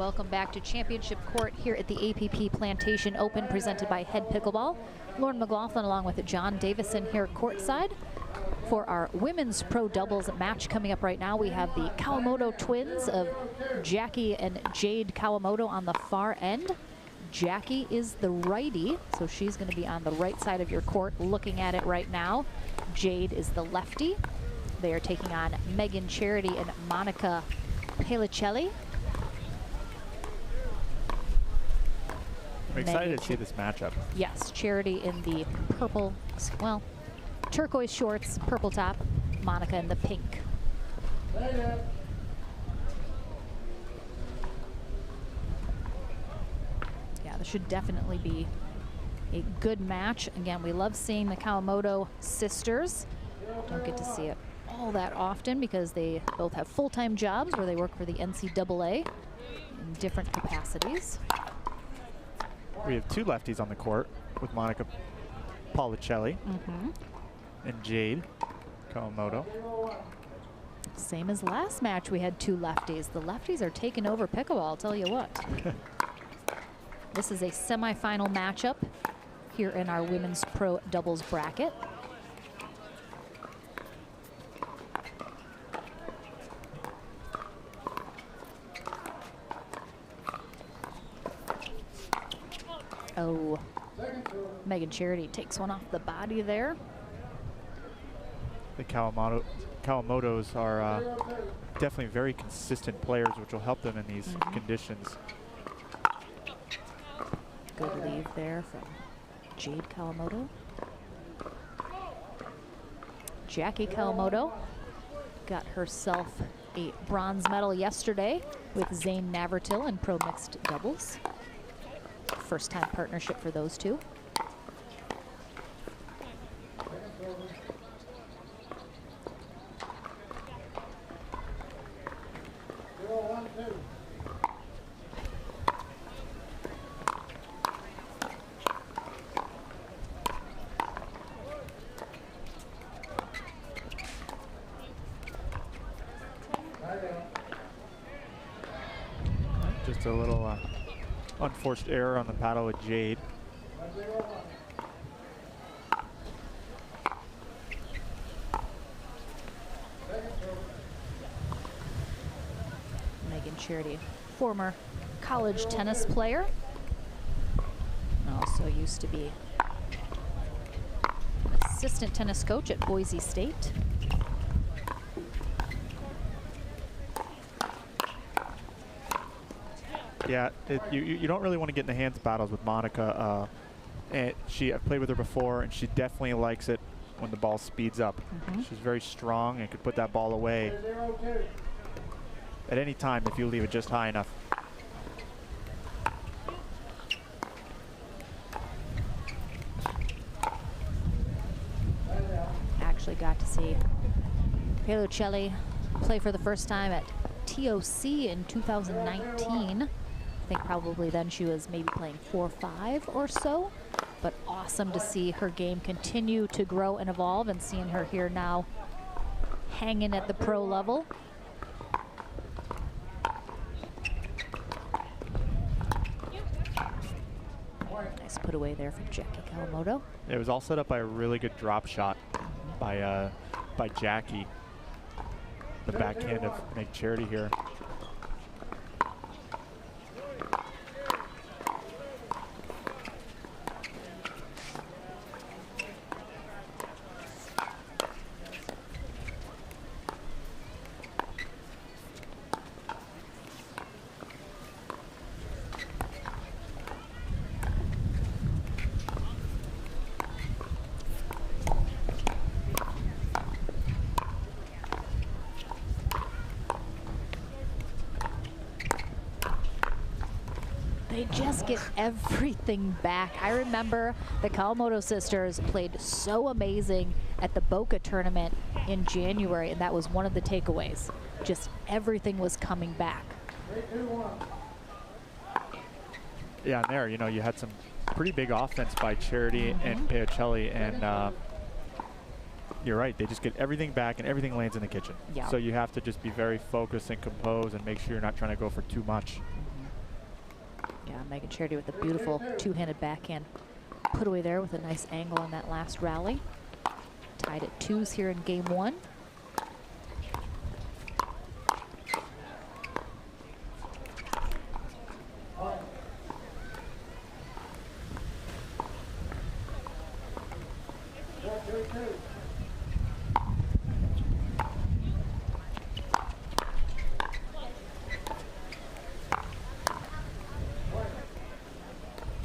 Welcome back to Championship Court here at the APP Plantation Open presented by Head Pickleball. Lauren McLaughlin along with John Davison here courtside. For our women's pro doubles match coming up right now, we have the Kawamoto twins of Jackie and Jade Kawamoto on the far end. Jackie is the righty, so she's going to be on the right side of your court looking at it right now. Jade is the lefty. They are taking on Megan Charity and Monica Pelicelli. I'm excited to see this matchup. Yes, Charity in the purple, well, turquoise shorts, purple top, Monica in the pink. Yeah, this should definitely be a good match. Again, we love seeing the Kawamoto sisters. Don't get to see it all that often because they both have full-time jobs where they work for the NCAA in different capacities. We have two lefties on the court with Monica Pelicelli and Jade Kawamoto. Same as last match, we had two lefties. The lefties are taking over pickleball, I'll tell you what. This is a semifinal matchup here in our women's pro doubles bracket. Oh, Megan Charity takes one off the body there. The Kawamotos are definitely very consistent players, which will help them in these conditions. Good leave there from Jade Kawamoto. Jackie Kawamoto got herself a bronze medal yesterday with Zane Navratil in pro mixed doubles. First time partnership for those two. Just a little unforced error on the paddle with Jade. Megan Charity, former college tennis player, and also used to be an assistant tennis coach at Boise State. Yeah, you don't really want to get in the hands battles with Monica. And I've played with her before, and she definitely likes it when the ball speeds up. She's very strong and could put that ball away at any time if you leave it just high enough. Actually got to see Pelicelli play for the first time at TOC in 2019. I think probably then she was maybe playing 4-5 or so, but awesome to see her game continue to grow and evolve, and seeing her here now hanging at the pro level. Nice put away there from Jackie Kawamoto. It was all set up by a really good drop shot by Jackie. The backhand of Meg Charity here. They just get everything back. I remember the Kawamoto sisters played so amazing at the Boca tournament in January, and that was one of the takeaways. Just everything was coming back. Yeah, and there, you had some pretty big offense by Charity and Pelicelli, and you're right, they just get everything back and everything lands in the kitchen. Yeah. So you have to just be very focused and composed and make sure you're not trying to go for too much. Yeah, Megan Charity with a beautiful two-handed backhand put away there with a nice angle on that last rally. Tied at 2s here in game 1.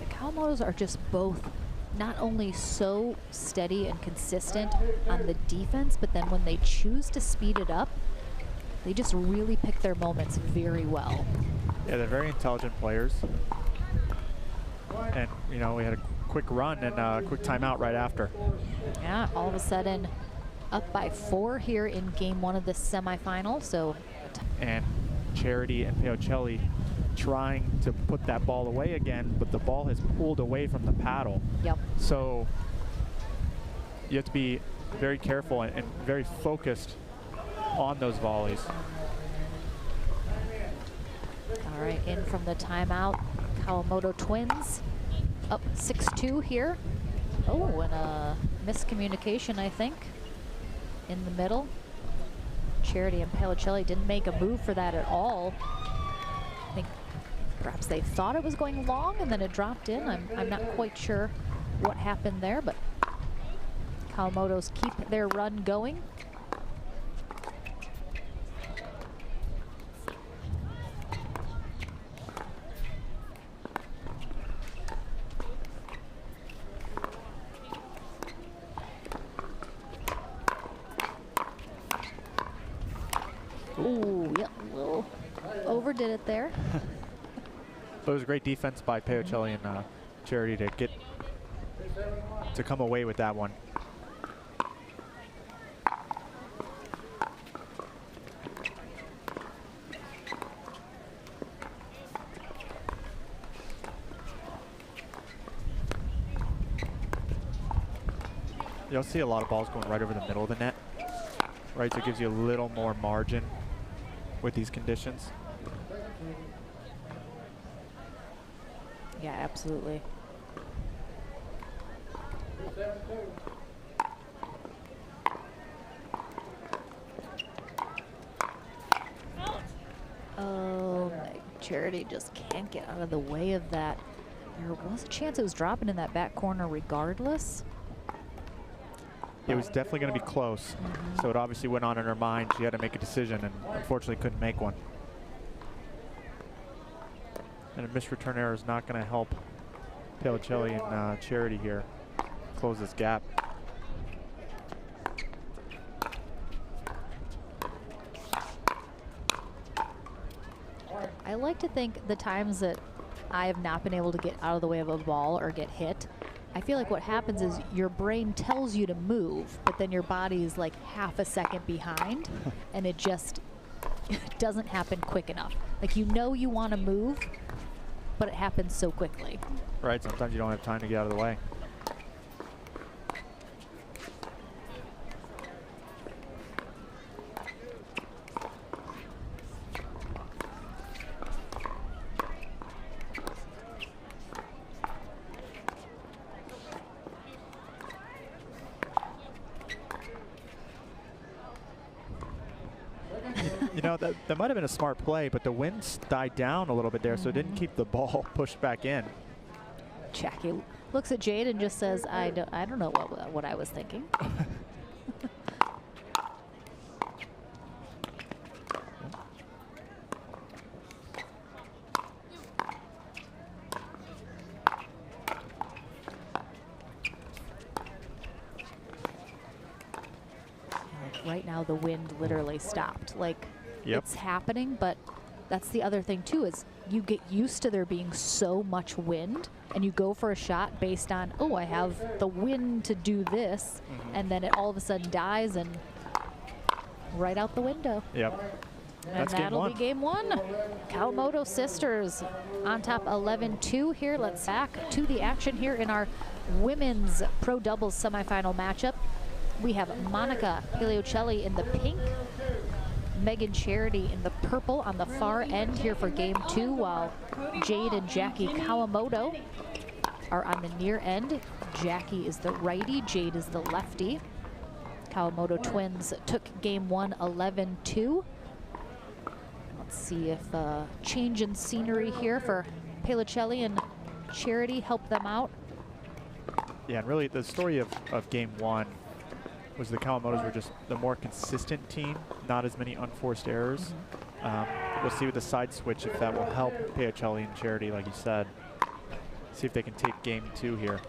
Kawamotos are just both not only so steady and consistent on the defense, but then when they choose to speed it up, they just really pick their moments very well. Yeah, they're very intelligent players. And, you know, we had a quick run and a quick timeout right after. Yeah, all of a sudden up by 4 here in game 1 of this semifinal. So, and Charity and Paocelli trying to put that ball away again, but the ball has pulled away from the paddle. Yep. So you have to be very careful and very focused on those volleys. All right, in from the timeout, Kawamoto twins up 6-2 here. Oh, and a miscommunication, I think, in the middle. Charity and Paocelli didn't make a move for that at all. I think perhaps they thought it was going long and then it dropped in. I'm not quite sure what happened there, but Kawamotos keep their run going. Ooh, yep, a little overdid it there. But it was a great defense by Paocelli and Charity to come away with that one. You'll see a lot of balls going right over the middle of the net, right? So it gives you a little more margin with these conditions. Yeah, absolutely. Oh, Charity just can't get out of the way of that. There was a chance it was dropping in that back corner regardless. It was definitely going to be close, so it obviously went on in her mind. She had to make a decision and unfortunately couldn't make one. And a missed return error is not going to help Paocelli and Charity here close this gap. I like to think the times that I have not been able to get out of the way of a ball or get hit, I feel like what happens is your brain tells you to move, but then your body is like half a second behind, and it just doesn't happen quick enough. Like, you know you want to move, but it happens so quickly. Right, sometimes you don't have time to get out of the way. You know, that might have been a smart play, but the winds died down a little bit there, so it didn't keep the ball pushed back in. Jackie looks at Jade and just says, I don't know what I was thinking. Right now the wind literally stopped. Like, it's happening, but that's the other thing too, is you get used to there being so much wind and you go for a shot based on, oh, I have the wind to do this, and then it all of a sudden dies and right out the window. Yep. And That's that'll be game 1. Kawamoto sisters on top 11-2 here. Let's back to the action here in our women's pro doubles semifinal matchup. We have Monica Paocelli in the pink, Megan Charity in the purple on the far end here for game 2, while Jade and Jackie Kawamoto are on the near end. Jackie is the righty, Jade is the lefty. Kawamoto twins took game 1 11-2. Let's see if change in scenery here for Pelicelli and Charity help them out. Yeah, and really the story of game 1 was the Kawamotos were just the more consistent team, not as many unforced errors. We'll see with the side switch if that will help Pelicelli and Charity, like you said. See if they can take game 2 here.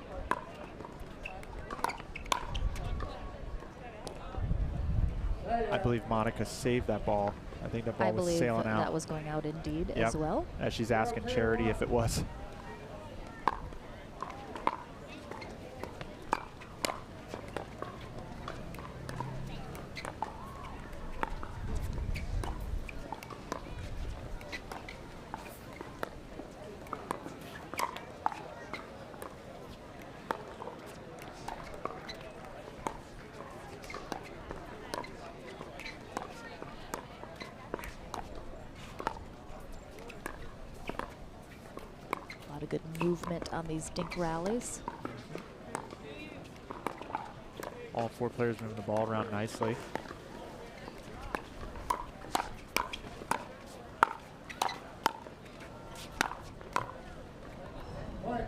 I believe Monica saved that ball. I think that ball was sailing out. That was going out indeed Yep. as well. As she's asking Charity if it was. A lot of good movement on these dink rallies. All 4 players moving the ball around nicely. And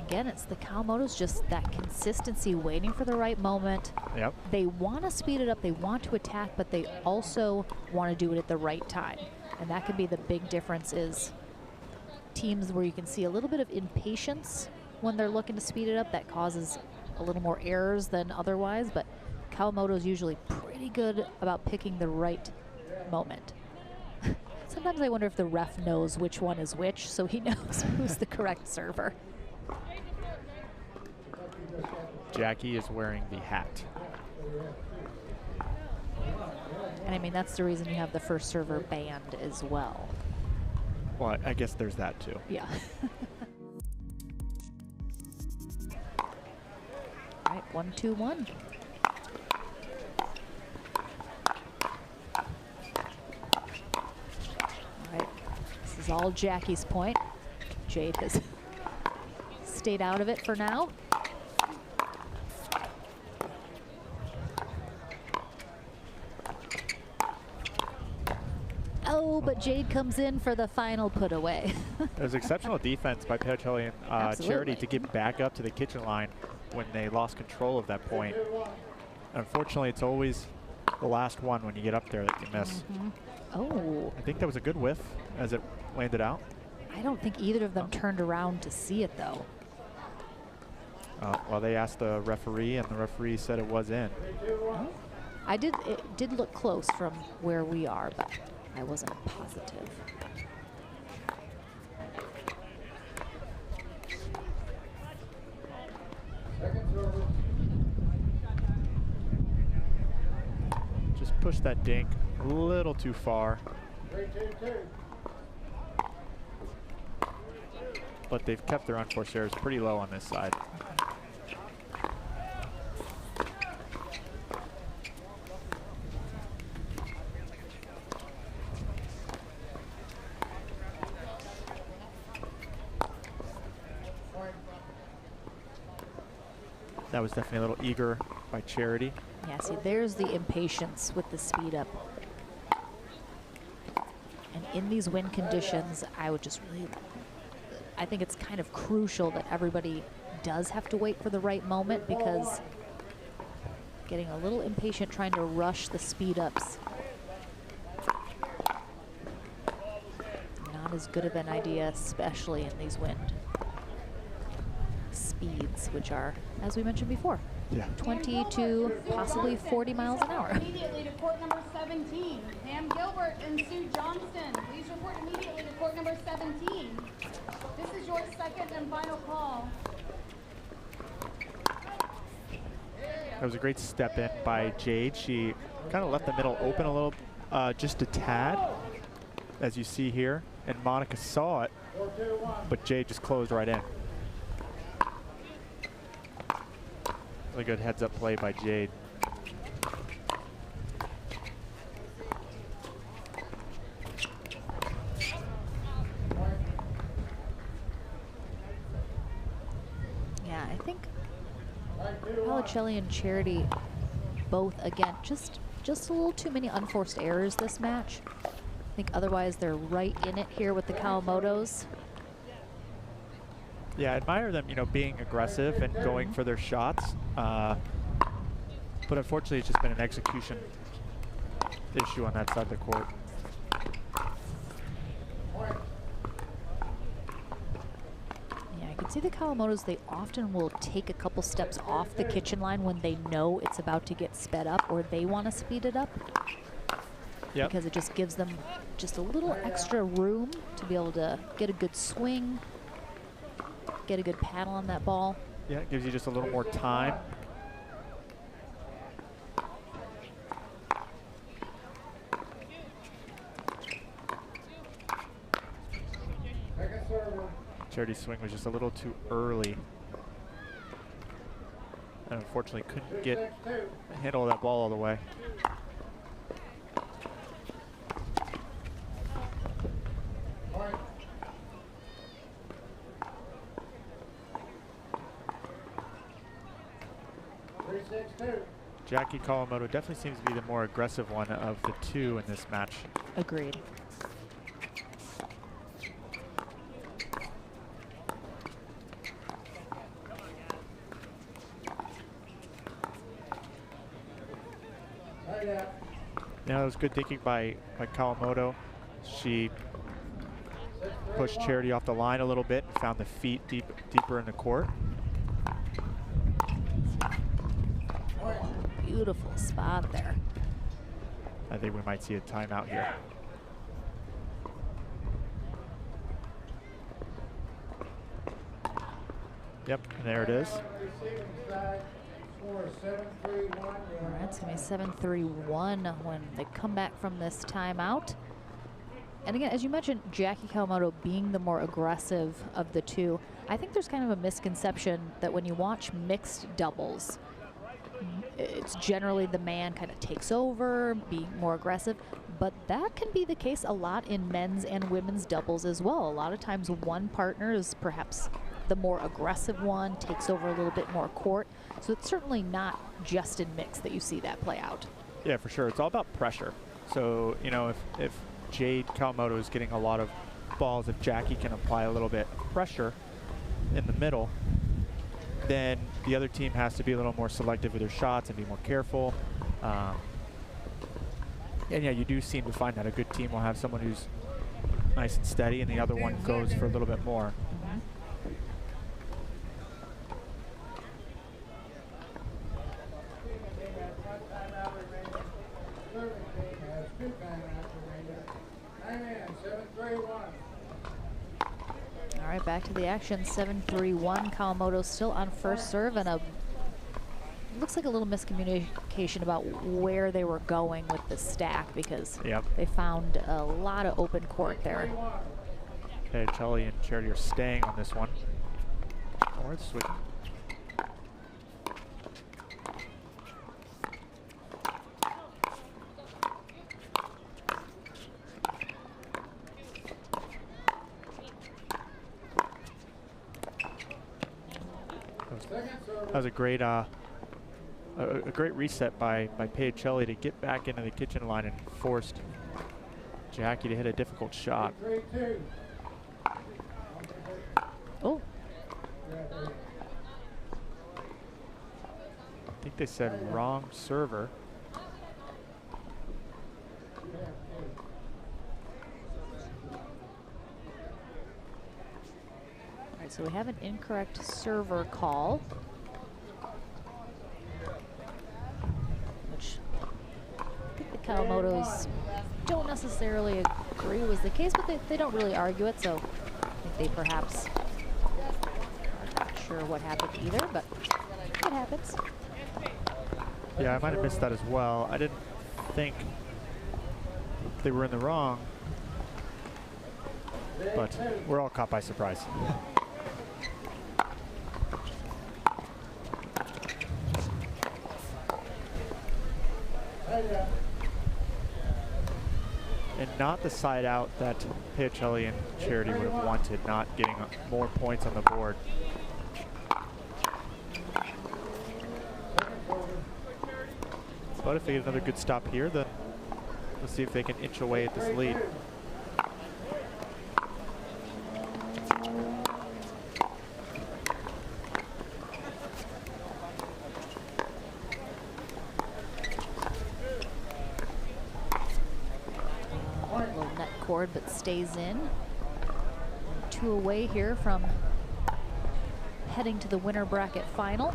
again, it's the Kawamotos, just that consistency, waiting for the right moment. Yep. They want to speed it up, they want to attack, but they also want to do it at the right time. And that could be the big difference, is teams where you can see a little bit of impatience when they're looking to speed it up, that causes a little more errors than otherwise, but Kawamoto is usually pretty good about picking the right moment. Sometimes I wonder if the ref knows which one is which, so he knows who's the correct server. Jackie is wearing the hat. And I mean, that's the reason you have the first server banned as well. Well, I guess there's that too. Yeah. All right, 1-2-1. All right, this is all Jackie's point. Jade has stayed out of it for now. Oh, but Jade comes in for the final put away. It was exceptional defense by Pelicelli and Charity to get back up to the kitchen line when they lost control of that point. Unfortunately, it's always the last one when you get up there that you miss. Oh. I think that was a good whiff as it landed out. I don't think either of them turned around to see it, though. Well, they asked the referee, and the referee said it was in. Oh. It did look close from where we are, but I wasn't positive. Just pushed that dink a little too far. But they've kept their unforced errors pretty low on this side. That was definitely a little eager by Charity. Yeah, see, there's the impatience with the speed up. And in these wind conditions, I would just really, I think it's kind of crucial that everybody does have to wait for the right moment, because getting a little impatient trying to rush the speed ups, not as good of an idea, especially in these wind speeds, which are, as we mentioned before, 20 to possibly 40 miles an hour. Immediately to court number 17, Pam Gilbert and Sue Johnston. Please report immediately to court number 17. This is your second and final call. That was a great step in by Jade. She kind of left the middle open a little, just a tad, as you see here. And Monica saw it, but Jade just closed right in. Really good heads-up play by Jade. think Palicelli and Charity both, again, just a little too many unforced errors this match. I think otherwise they're right in it here with the Kawamotos. Yeah, I admire them, you know, being aggressive and going for their shots. But unfortunately, it's just been an execution issue on that side of the court. Yeah, I can see the Kawamotos, they often will take a couple steps off the kitchen line when they know it's about to get sped up or they want to speed it up. Yep. Because it just gives them just a little extra room to be able to get a good swing, get a good paddle on that ball. Yeah, it gives you just a little more time. Charity's swing was just a little too early. And unfortunately couldn't get a handle of that ball all the way. Jackie Kawamoto definitely seems to be the more aggressive one of the two in this match. Agreed. Yeah, that was good thinking by Kawamoto. She pushed Charity off the line a little bit and found the feet deeper in the court. Beautiful spot there. I think we might see a timeout here. Yep, and there it is. All right, it's going to be 7-3-1 when they come back from this timeout. And again, as you mentioned, Jackie Kawamoto being the more aggressive of the two, I think there's kind of a misconception that when you watch mixed doubles, it's generally the man kind of takes over, being more aggressive, but that can be the case a lot in men's and women's doubles as well. A lot of times one partner is perhaps the more aggressive one, takes over a little bit more court. So it's certainly not just in mixed that you see that play out. Yeah, for sure. It's all about pressure. So, you know, if Jade Kawamoto is getting a lot of balls, if Jackie can apply a little bit of pressure in the middle, then the other team has to be a little more selective with their shots and be more careful. And yeah, you do seem to find that a good team will have someone who's nice and steady and the other one goes for a little bit more. All right, back to the action. 7-3-1. Kawamoto still on first serve, and looks like a little miscommunication about where they were going with the stack because they found a lot of open court there. Okay, Chelly and Charity are staying on this one. Or it's switching. That was a great reset by Paocelli to get back into the kitchen line and forced Jackie to hit a difficult shot. Oh. I think they said wrong server. All right, so we have an incorrect server call, which I think the Kawamotos don't necessarily agree was the case, but they don't really argue it, so I think they perhaps are not sure what happened either, but it happens. Yeah, I might have missed that as well. I didn't think they were in the wrong, but we're all caught by surprise. And not the side out that Paocelli and Charity would have wanted, not getting more points on the board. But if they get another good stop here, then let's see if they can inch away at this lead. Little net cord, but stays in. 2 away here from heading to the winner bracket final.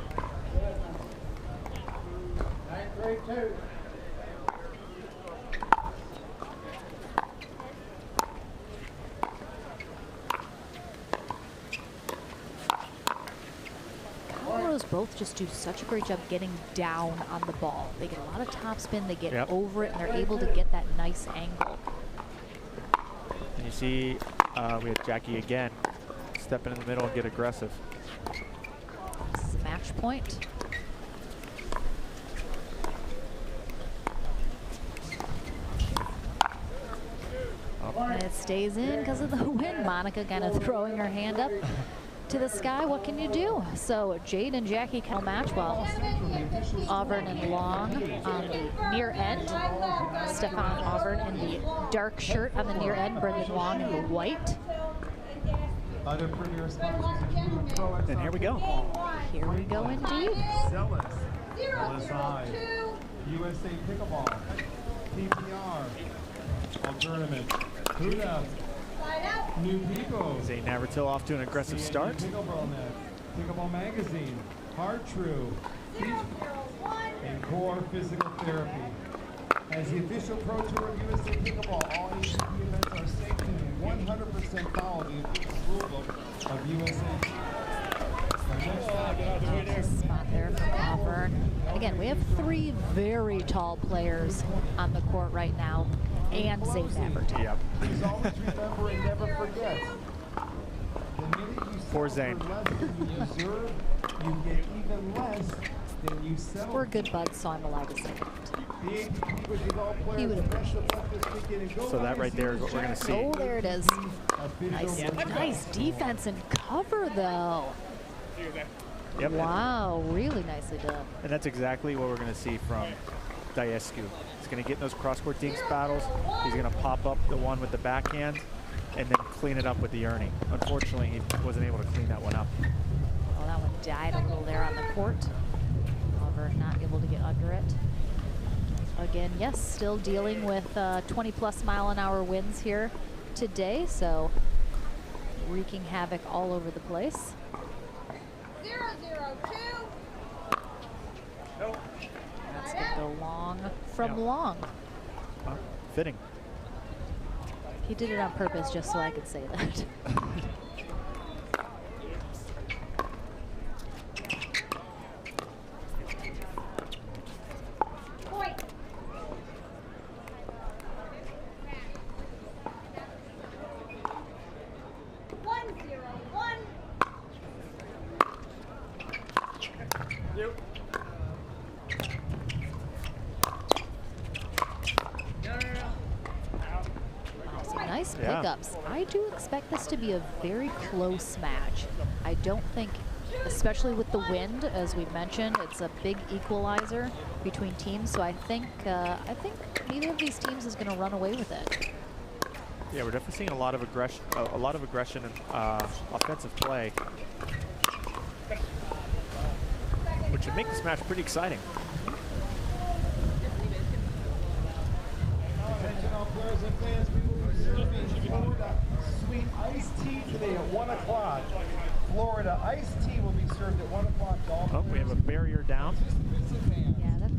Colorado's both just do such a great job getting down on the ball. They get a lot of topspin, they get over it, and they're able to get that nice angle. And you see we had Jackie again stepping in the middle and get aggressive. This is a match point. And it stays in because of the wind. Monica kind of throwing her hand up to the sky. What can you do? So Jade and Jackie can match while Auburn and Long on the near end. Stefan Auburn in the dark shirt on the near end. Brendan Long in the white. And here we go. Here we go indeed. LSI, USA Pickleball, PPR, Tournament, Huda, New People, Zane Navratil off to an aggressive start. Pickleball Net, Pickleball Magazine, Hard True, and Core Physical Therapy. As the official Pro Tour of USA Pickleball, all APP events are safe and 100% follow the official rulebook of USA. Nice spot there from Auburn. Again, we have 3 very tall players on the court right now, and Zane Navratil. Yep. Please always remember and never forget. The minute you Poor settle Zane. for less than you deserve, you get even less than you settle. We're good buds, so I'm allowed to say that. The APP would give all players would best of luck this weekend and go So that on right there is what we're going to see. Oh, there it is. Nice, nice defense and cover, though. Yep. Wow, really nicely done. And that's exactly what we're going to see from Diescu. He's going to get in those cross-court dinks battles. He's going to pop up the one with the backhand and then clean it up with the earning. Unfortunately, he wasn't able to clean that one up. Well, that one died a little there on the court. However, not able to get under it. Again, yes, still dealing with 20-plus mile-an-hour winds here today, so wreaking havoc all over the place. 0-0-2. That's going to go long from Long. Well, fitting. He did it on purpose just so I could say that. Point. Nice pickups. I do expect this to be a very close match. I don't think, especially with the wind, as we mentioned, it's a big equalizer between teams. So I think neither of these teams is going to run away with it. Yeah, we're definitely seeing a lot of aggression and offensive play, which would make this match pretty exciting. Attention all players and fans, we will be serving Florida sweet iced tea today at 1 o'clock. Florida iced tea will be served at 1 o'clock to all Oh, we have a barrier down. Yeah, that.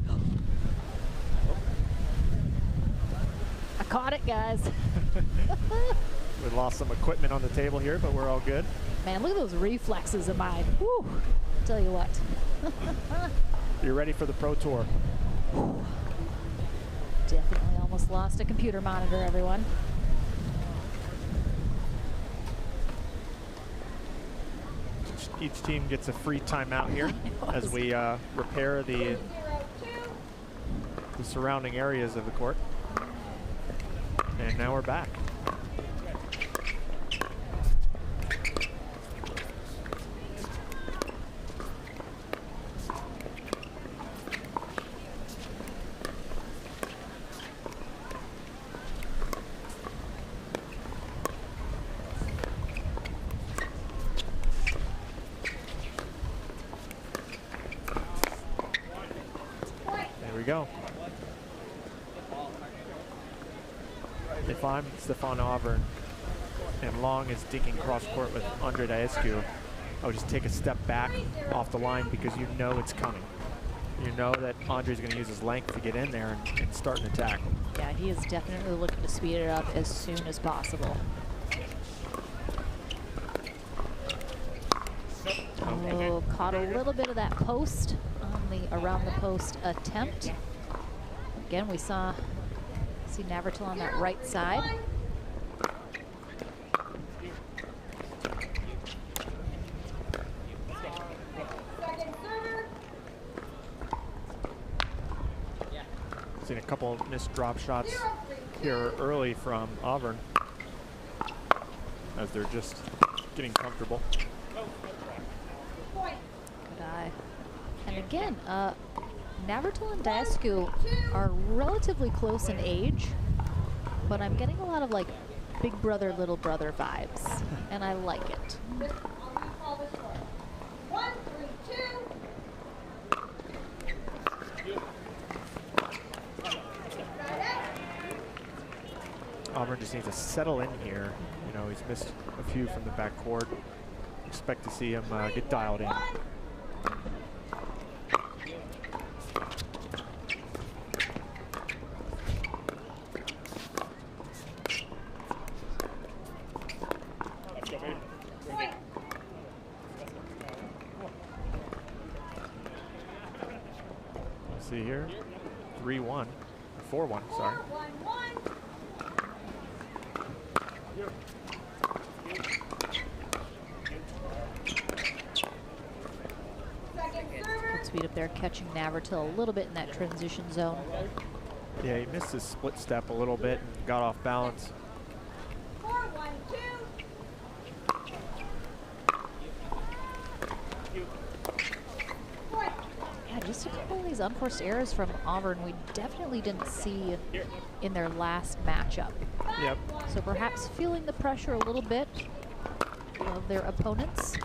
I caught it, guys. We lost some equipment on the table here, but we're all good. Man, look at those reflexes of mine. Woo! Tell you what. You're ready for the Pro Tour. Definitely almost lost a computer monitor, everyone. Each team gets a free timeout here as we repair the surrounding areas of the court. And now we're back. go. If I'm Stefan Auburn and Long is dinking cross court with Andre Daescu, I would just take a step back off the line because you know it's coming. You know that Andre's going to use his length to get in there and start an attack. Yeah, he is definitely looking to speed it up as soon as possible. Oh, caught a little bit of that post on the around the post attempt. Again, we see Navratil on that right side. Seen a couple of missed drop shots here early from Auburn as they're just getting comfortable. Good eye. And again, Navratil and Daescu are relatively close in age, but I'm getting a lot of like big brother, little brother vibes, and I like it. 1, 3, 2. Auburn just needs to settle in here. You know, he's missed a few from the backcourt. Expect to see him get dialed in. Let's see here, 3-1, 4-1, sorry. 4-1-1. Good speed up there, catching Navratil a little bit in that transition zone. Yeah, he missed his split step a little bit and got off balance. 4-1-2. Yeah, just a couple of these unforced errors from Auburn we definitely didn't see in their last matchup. Yep. So perhaps feeling the pressure a little bit of their opponents.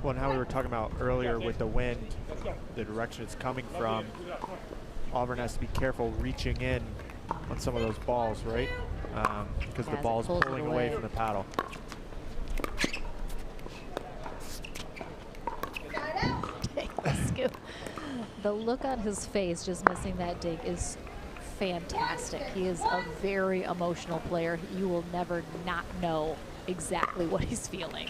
Well, and how we were talking about earlier with the wind, the direction it's coming from, Auburn has to be careful reaching in on some of those balls, right? Because the As ball it is pulls it pulling away. away from the paddle. The look on his face just missing that dink is fantastic. He is a very emotional player. You will never not know exactly what he's feeling.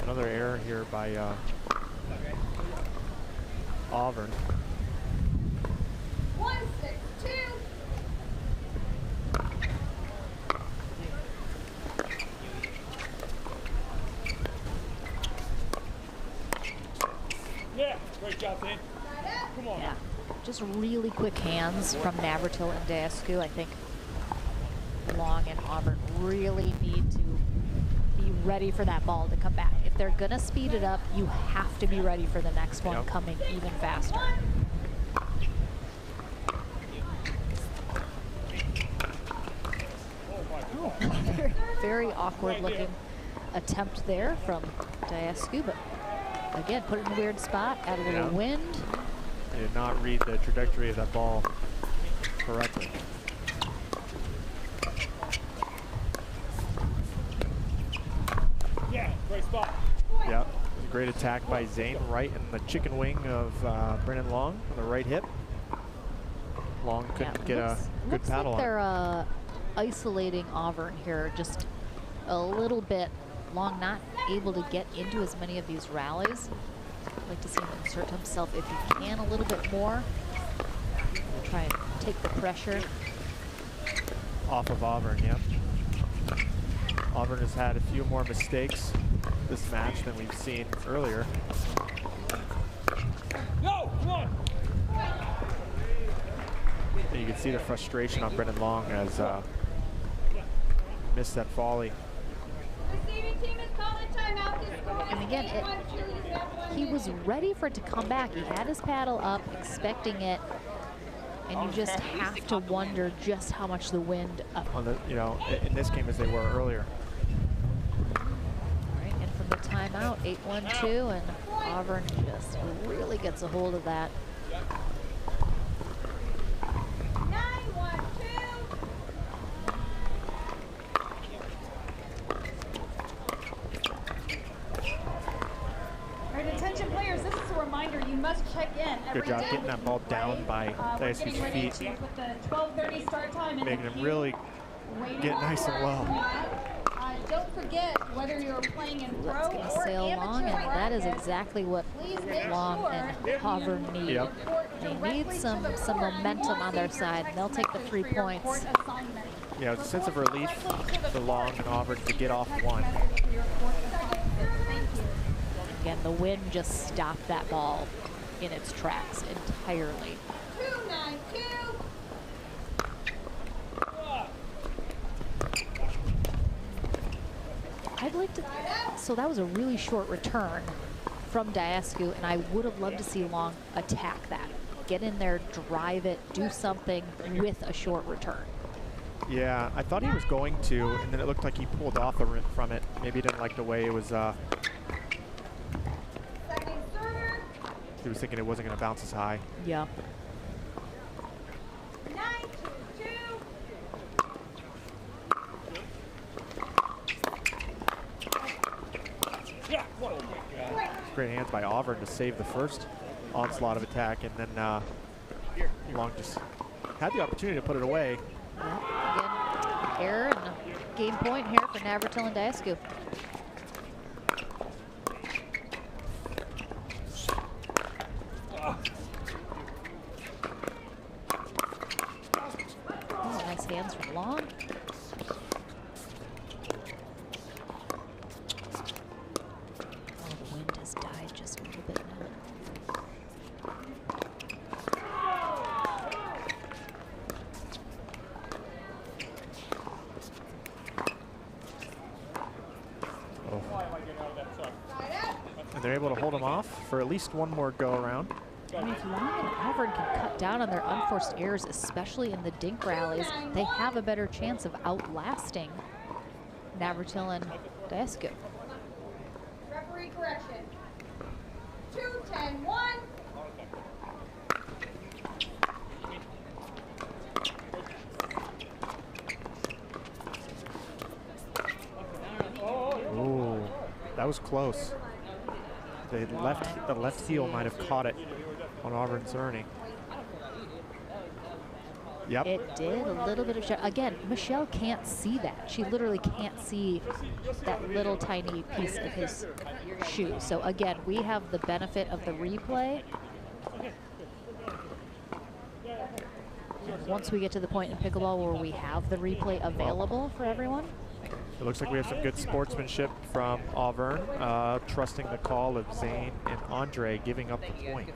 Another error here by Auburn. 1-6-2. Yeah, great job, Dan. Come on. Yeah, just really quick hands from Navratil and Daescu. I think Long and Auburn really need to be ready for that ball to come back. If they're gonna speed it up, you have to be ready for the next one coming even faster. Oh, very, very awkward looking attempt there from Daescu, but again, put it in a weird spot, add a little wind. They did not read the trajectory of that ball correctly. Yeah, great spot. Yep, great attack by Zane, right in the chicken wing of Brennan Long on the right hip. Long couldn't get a good looks paddle like on. they're isolating Auburn here just a little bit. Long not able to get into as many of these rallies. I'd like to see him insert himself if he can a little bit more. We'll try and take the pressure. Off of Auburn, yep. Auburn has had a few more mistakes this match than we've seen earlier. Go, come on. And you can see the frustration on Brennan Long as missed that volley. Receiving team is calling timeout. The score is And again, 8-1 cheerleaders. he was ready for it to come back. He had his paddle up, expecting it. And you just have to wonder just how much the wind up. On the, in this game as they were earlier. All right, and from the timeout, 8-1-2, and Auburn just really gets a hold of that. 9-1-2. All right, attention players, this is a reminder, you must check in every Good job day getting with that you ball play. down by We're Diascu's getting ready feet. to with the 12:30 start time in Making the him queue. really Waiting get nice and for low. that. Don't forget, whether you're playing in pro Let's gonna or sail Long, amateur and that is brackets, exactly what please make Long sure and that Auburn you need. Yep. report They directly need to some the court. momentum on their Receive your side. text They'll take the message 3 for your points. court assignment. Yeah, it's a sense of Report relief directly to for the Long court. and Auburn to get off Text one. message for your court assignment. Thank you. Again, the wind just stopped that ball in its tracks entirely. 2-9-2. I'd like to, so that was a really short return from Diascu, and I would have loved to see Long attack that. Get in there, drive it, do something with a short return. Yeah, I thought he was going to, and then it looked like he pulled off from it. Maybe he didn't like the way it was, Second server. he was thinking it wasn't going to bounce as high. Yeah. 9-2-2. Yeah, whoa. Great hands by Auburn to save the first onslaught of attack, and then Long just had the opportunity to put it away. Yep. Again, error and a game point here for Navratil and Diascu. Oh, nice hands from Long. Oh, the wind has died just a little bit now. Oh. Why am I getting out of that truck? And they're able to hold him off for at least one more go around. I mean, if Long and Auburn can cut down on their unforced errors, especially in the dink rallies, they have a better chance of outlasting Navratil and Diascu. Referee correction. 2-10-1. Ooh, that was close. The left heel might have caught it on Auburn's earning. Yep. It did a little bit of shot. Again, Michelle can't see that. She literally can't see that little tiny piece of his shoe. So again, we have the benefit of the replay. And once we get to the point in pickleball where we have the replay available for everyone, It looks like we have some good sportsmanship from Auburn, trusting the call of Zane and Andre giving up the point.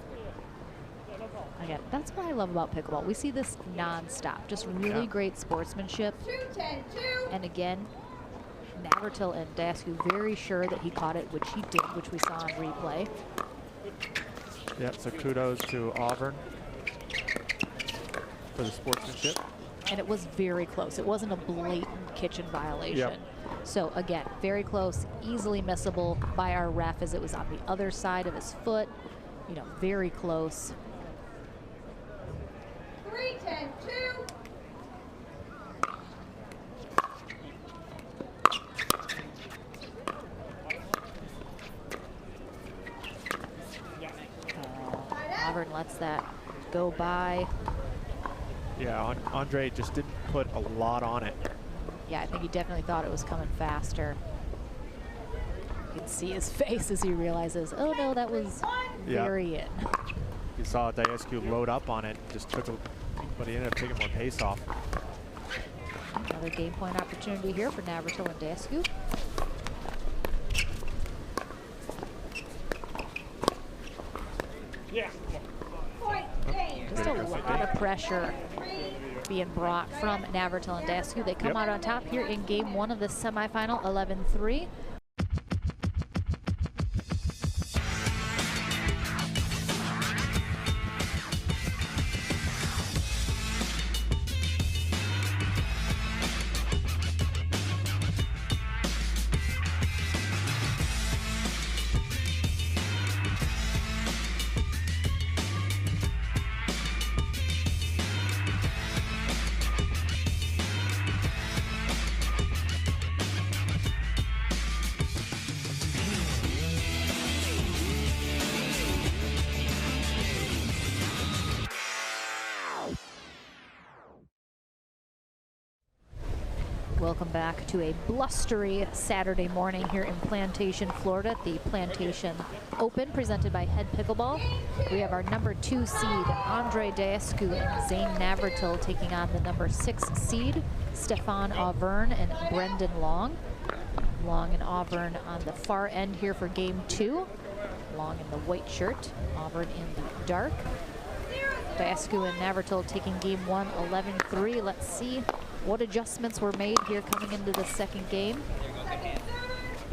again, that's what I love about pickleball. We see this nonstop, just really great sportsmanship. 2-10-2. And again, Navratil and Diascu very sure that he caught it, which he did, which we saw on replay. Yeah, so kudos to Auburn for the sportsmanship. And it was very close. It wasn't a blatant kitchen violation. Yep. So again, very close, easily missable by our ref as it was on the other side of his foot. You know, very close. 3-10-2. Auburn lets that go by. Yeah, Andre just didn't put a lot on it. Yeah, I think he definitely thought it was coming faster. You can see his face as he realizes, oh no, that was very in. You saw Diascu load up on it, just took a, but he ended up taking more pace off. Another game point opportunity here for Navratil and Diascu. Yeah. Point game. Just a lot of pressure being brought from Navratil and Diascu. They come out on top here in game one of the semifinal, 11-3. Welcome back to a blustery Saturday morning here in Plantation, Florida, at the Plantation Open presented by Head Pickleball. We have our number 2 seed, Andre Daescu and Zane Navratil, taking on the number 6 seed, Stefan Auvergne and Brendan Long. Long and Auvergne on the far end here for game 2. Long in the white shirt, Auvergne in the dark. Daescu and Navratil taking game 1, 11-3. Let's see what adjustments were made here coming into the second game.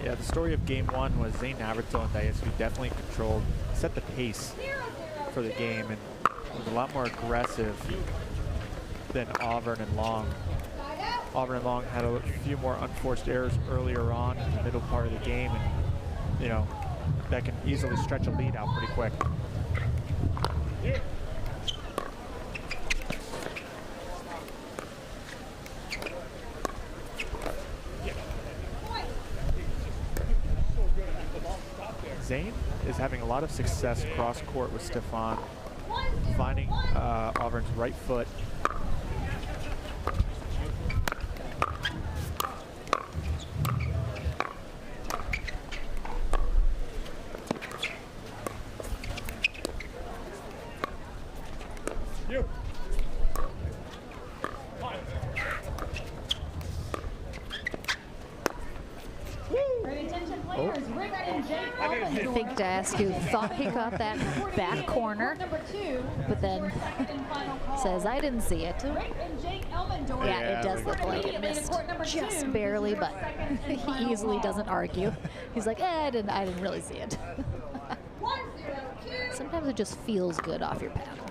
Yeah, the story of game 1 was Zane Navratil and Daescu definitely controlled, set the pace for the game, and was a lot more aggressive than Auvergne and Long. Auvergne and Long had a few more unforced errors earlier on in the middle part of the game, and you know, that can easily stretch a lead out pretty quick. Zane is having a lot of success cross court with Stefan, finding Auvern's right foot. I think Daescu thought he got that back corner, but then says, I didn't see it. Yeah, it does look like it missed just barely, but he easily doesn't argue. He's like, I didn't really see it. Sometimes it just feels good off your paddle.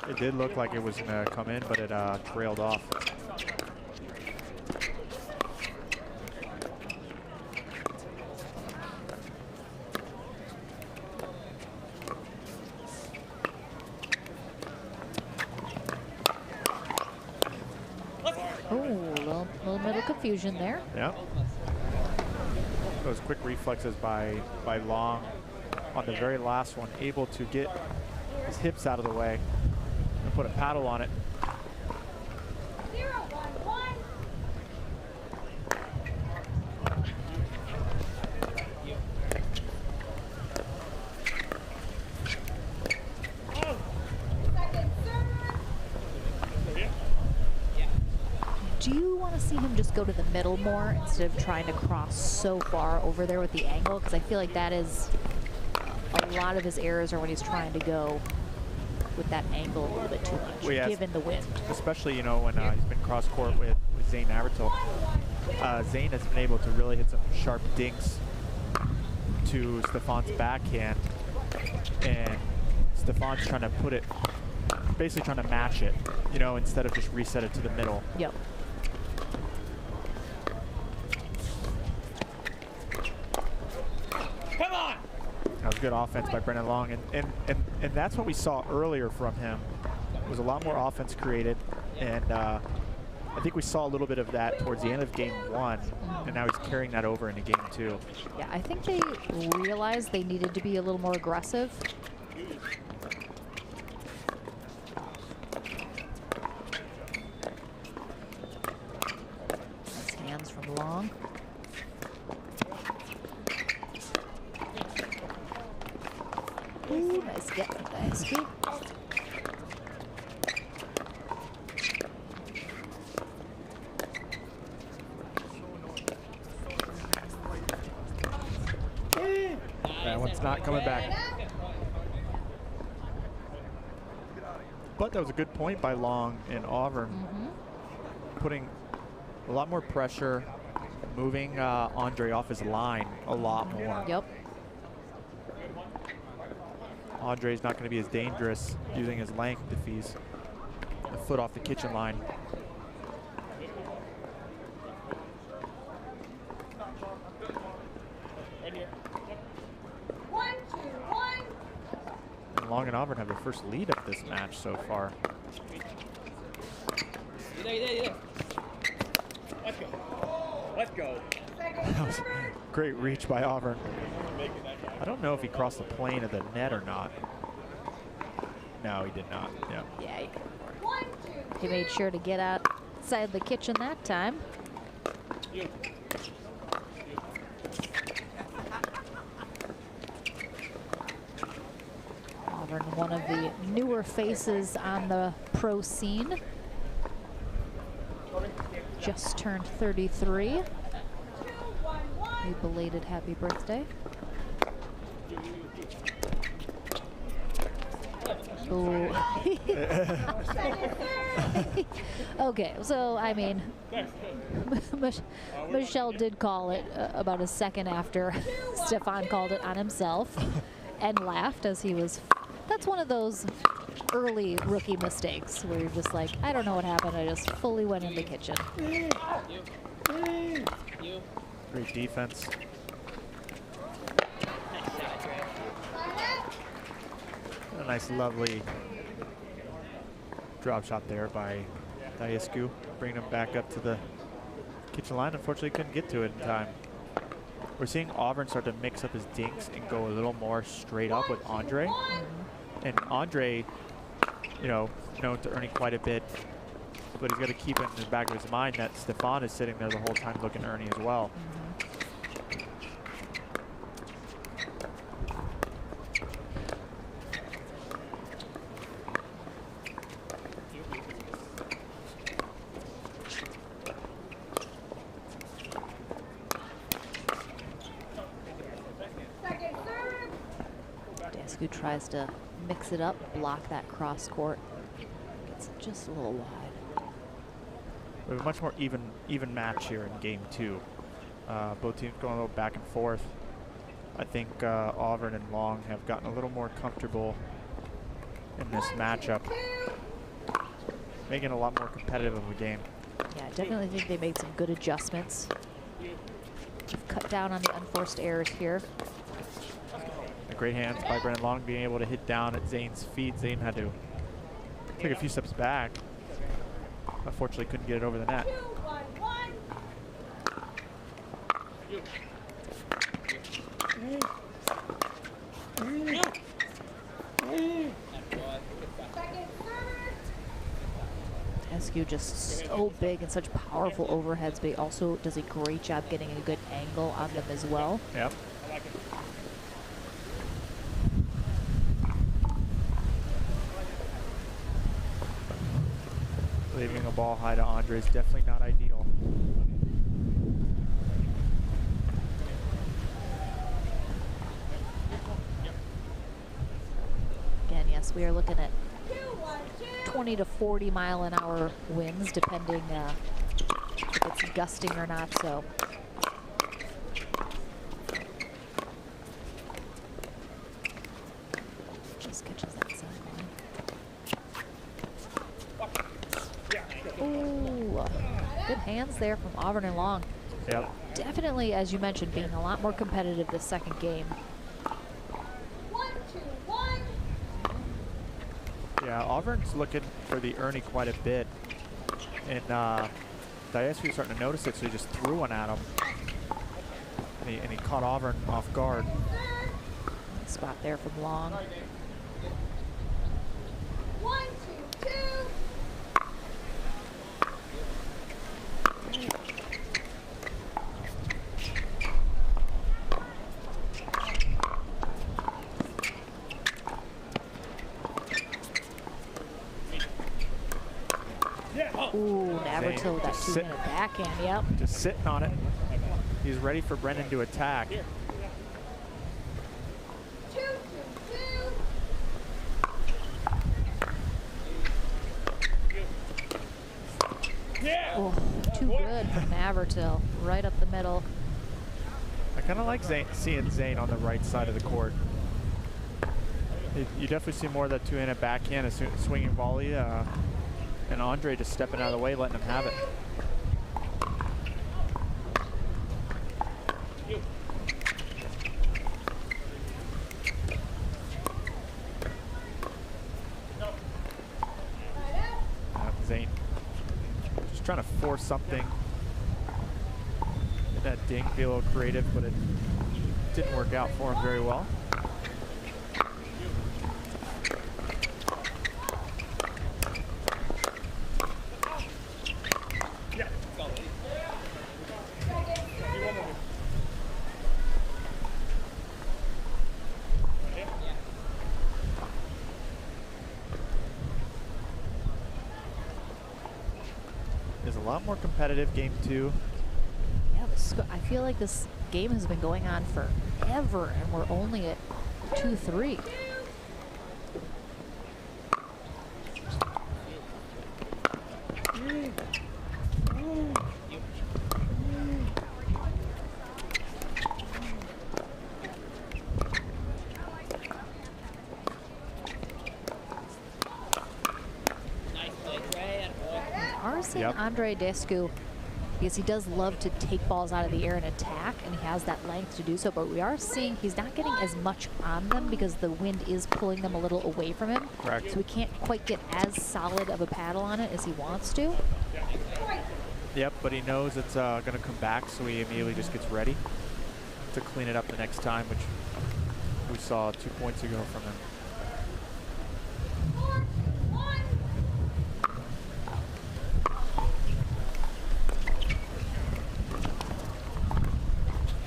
It did look like it was going to come in, but it trailed off. Little middle confusion there. Yeah. Those quick reflexes by Long on the very last one, able to get his hips out of the way and put a paddle on it. Do you want to see him just go to the middle more instead of trying to cross so far over there with the angle? Because I feel like that is a lot of his errors are when he's trying to go with that angle a little bit too much, Well, yes, given the wind. Especially, you know, when he's been cross court with Zane Navratil. Zane has been able to really hit some sharp dinks to Stefan's backhand, and Stefan's trying to put it, basically trying to match it, you know, instead of just reset it to the middle. Yep. That was good offense by Brendan Long, and that's what we saw earlier from him. It was a lot more offense created, and I think we saw a little bit of that towards the end of game 1, and now he's carrying that over into game 2. Yeah, I think they realized they needed to be a little more aggressive. Nice hands from Long. Ooh, nice get from Daescu. That one's not coming back. But that was a good point by Long and Auvergne, putting a lot more pressure, moving Andre off his line a lot more. Yep. Andre's not going to be as dangerous using his length if he's a foot off the kitchen line. And Long and Auvergne have the first lead of this match so far. Let's go. Let's go. That was a great reach by Auvergne. I don't know if he crossed the plane of the net or not. No, he did not. Yeah. Yeah, he made sure to get outside the kitchen that time. Auburn, one of the newer faces on the pro scene. Just turned 33. A belated happy birthday. Oh. Okay, so I mean, Michelle did call it about a second after Stefan called it on himself and laughed as he was. That's one of those early rookie mistakes where you're just like, I don't know what happened. I just fully went in the kitchen. Great defense. A nice, lovely drop shot there by Diascu, bringing him back up to the kitchen line. Unfortunately, couldn't get to it in time. We're seeing Auburn start to mix up his dinks and go a little more straight up with Andre. And Andre, you know, known to earning quite a bit, but he's got to keep it in the back of his mind that Stefan is sitting there the whole time looking Ernie as well. Who tries to mix it up, block that cross court. Gets it just a little wide. We have a much more even match here in game two. Both teams going a little back and forth. I think Auburn and Long have gotten a little more comfortable in this matchup, making it a lot more competitive of a game. Yeah, I definitely think they made some good adjustments. Cut down on the unforced errors here. Great hands by Brennan Long, being able to hit down at Zane's feet. Zane had to take a few steps back. Unfortunately, couldn't get it over the net. Eskew just so big and such powerful overheads, but he also does a great job getting a good angle on them as well. Yep. Leaving a ball high to Andre is definitely not ideal. Again, yes, we are looking at 20 to 40 mile an hour winds, depending if it's gusting or not. So. Just catches that sideline. Ooh, good hands there from Auburn and Long. Yep. Definitely, as you mentioned, being a lot more competitive this second game. 1-2-1. Yeah, Auburn's looking for the Ernie quite a bit. And Diascu starting to notice it, so he just threw one at him. And he caught Auburn off guard. Spot there from Long. 1-2-2. Ooh, Navarrete with that two-minute backhand, yep. Just sitting on it. He's ready for Brennan to attack. 2-2-2. Oh, too good from Navarrete, right up the middle. I kind of like seeing Zane on the right side of the court. You definitely see more of that two-handed backhand, a swinging volley, and Andre just stepping out of the way, letting him have it. Zane just trying to force something. That dink, be a little creative, but it didn't work out for him very well. a lot more competitive, game 2. Yeah, I feel like this game has been going on forever, and we're only at 2-3. Yep. Andre Descu, because he does love to take balls out of the air and attack, and he has that length to do so, but we are seeing he's not getting as much on them because the wind is pulling them a little away from him. Correct. So we can't quite get as solid of a paddle on it as he wants to. Yep, but he knows it's going to come back, so he immediately just gets ready to clean it up the next time, which we saw 2 points ago from him.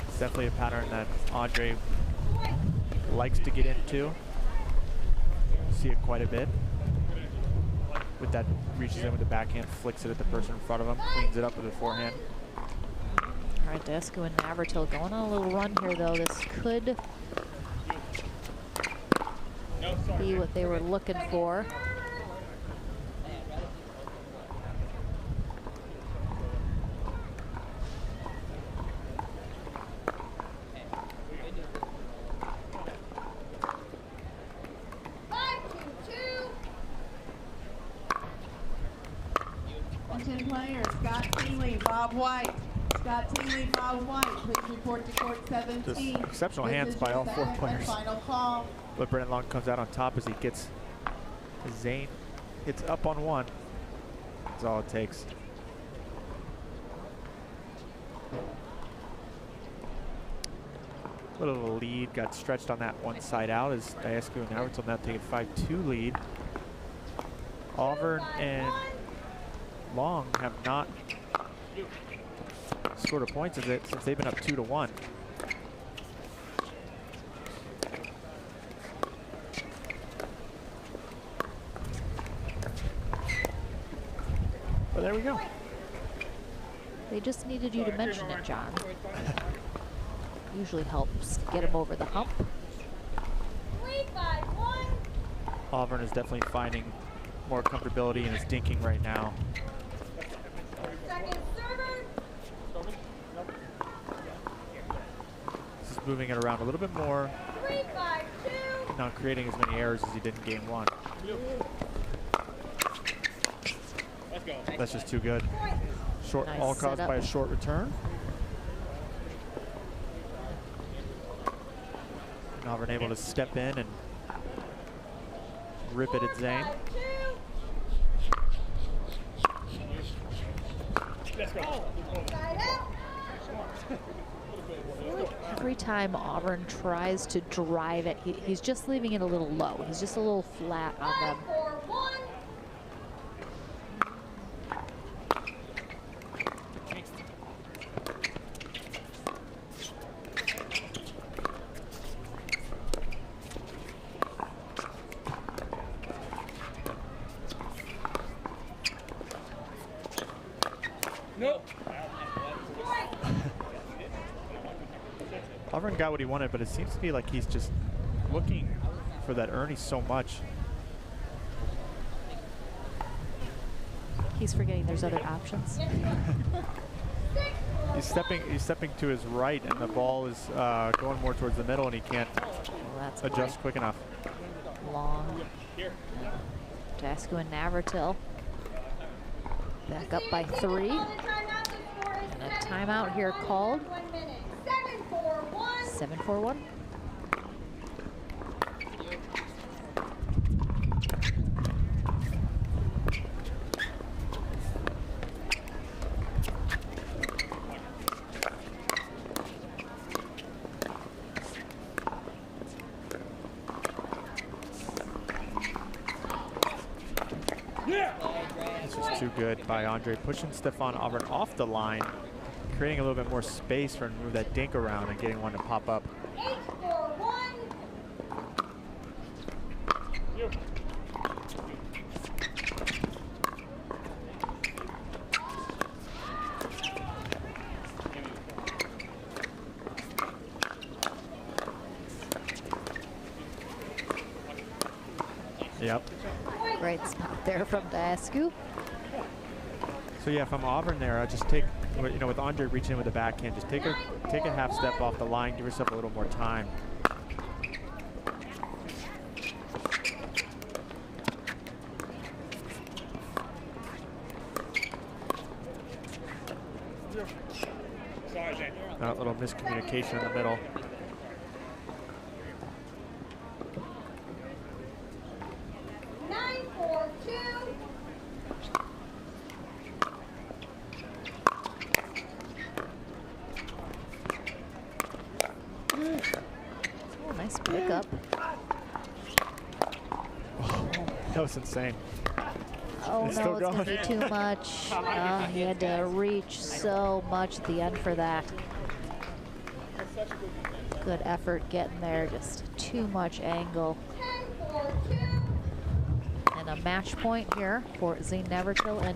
It's definitely a pattern that Andre likes to get into. You see it quite a bit. With that, reaches in with the backhand, flicks it at the person in front of him, cleans it up with a forehand. All right, Descu and Navratil going on a little run here, though. This could be what they were looking for. Players, Scott Tingley, Bob White. Scott Tingley, Bob White, please report to court 17. Just exceptional hands by all 4 players. Final call. But Brennan Long comes out on top as he gets Zane. It's up on 1. That's all it takes. Little of a lead got stretched on that one side out as Descu and Navratil now take a 5-2 lead. Auburn and Long have not scored a point since they've been up 2-1. Well, there we go. They just needed you to mention it, John. Usually helps get him over the hump. 3-5-1. Auburn is definitely finding more comfortability in his dinking right now. Second server. This is moving it around a little bit more, 3-5-2. not creating as many errors as he did in game 1. That's just too good. Short, Nice all caused setup. by a short return. And Auburn able to step in and rip it at Zane. 4-5-2. Let's go. Side out. I feel like every time Auburn tries to drive it, he's just leaving it a little low. He's just a little flat on them. 5-4-1. Nope. Auburn got what he wanted, but it seems to be like he's just looking for that Ernie so much. He's forgetting there's other options. He's stepping to his right, and the ball is going more towards the middle, and he can't Well, that's adjust quick enough. Long. Descu and Navratil back up by 3. And a timeout here called. 1 minute. 7-4-1. 7-4-1. This was too good by Andre, pushing Stefan Auburn off the line, creating a little bit more space for him to move that dink around and getting one to pop up. 8-4-1. Yep. Great spot there from Dasku. So yeah, if I'm Auburn there, I just take, you know, with Andre reaching in with the backhand, just take a half step off the line, give yourself a little more time. That little miscommunication in the middle. Oh, nice pickup. That was insane. Oh It's no, still it's going to going. be too much. He had to reach so much at the end for that. Good effort getting there, just too much angle. And a match point here for Zane Navratil and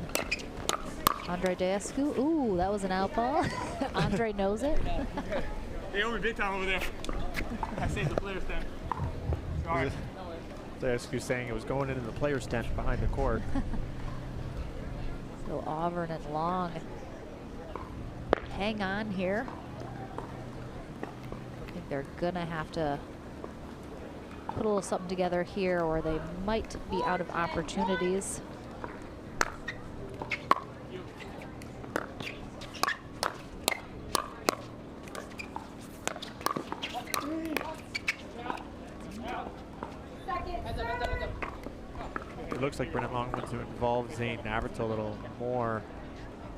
Andre Dasku. Ooh, that was an out ball. Andre knows it. They owe me big time over there. I saved the player's stand. Sorry. Dasku saying it was going into the player's tent behind the court. So Auburn and Long hang on here. I think they're gonna have to put a little something together here, or they might be out of opportunities. It looks like Brennan Long wants to involve Zane Navratil a little more,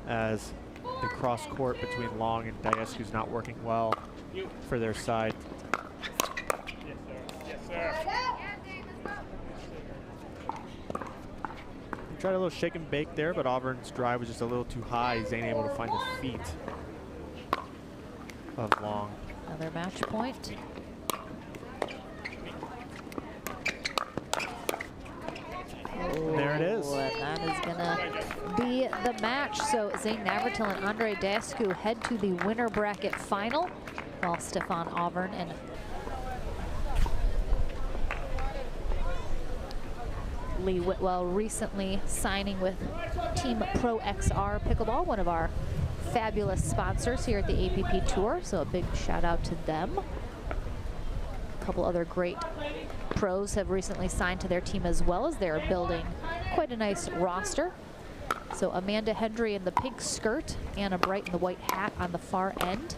as the cross court between Long and Dasku's not working well for their side. Yes, sir. Yes, sir. He tried a little shake and bake there, but Auburn's drive was just a little too high. Zane able to find the feet of Long. Another match point. And there it is. And that is gonna be the match. So Zane Navratil and Andre Dasku head to the winner bracket final, while Stefan Auburn and Lee Whitwell recently signing with Team Pro XR Pickleball, one of our fabulous sponsors here at the APP Tour. So a big shout out to them. A couple other great pros have recently signed to their team, as well as they're building quite a nice roster. So Amanda Hendry in the pink skirt, Anna Bright in the white hat on the far end.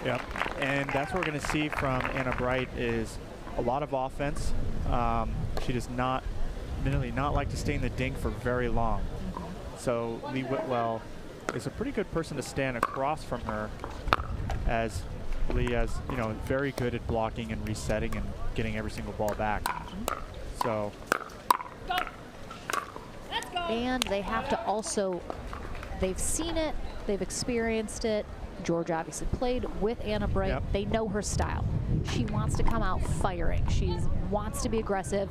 Yep, and that's what we're going to see from Anna Bright is a lot of offense. She does not like to stay in the dink for very long. So Lee Whitwell is a pretty good person to stand across from her, as Lee is, you know, very good at blocking and resetting and getting every single ball back. So. And they have to also, they've seen it, they've experienced it. George obviously played with Anna Bright. Yep. They know her style. She wants to come out firing. She wants to be aggressive.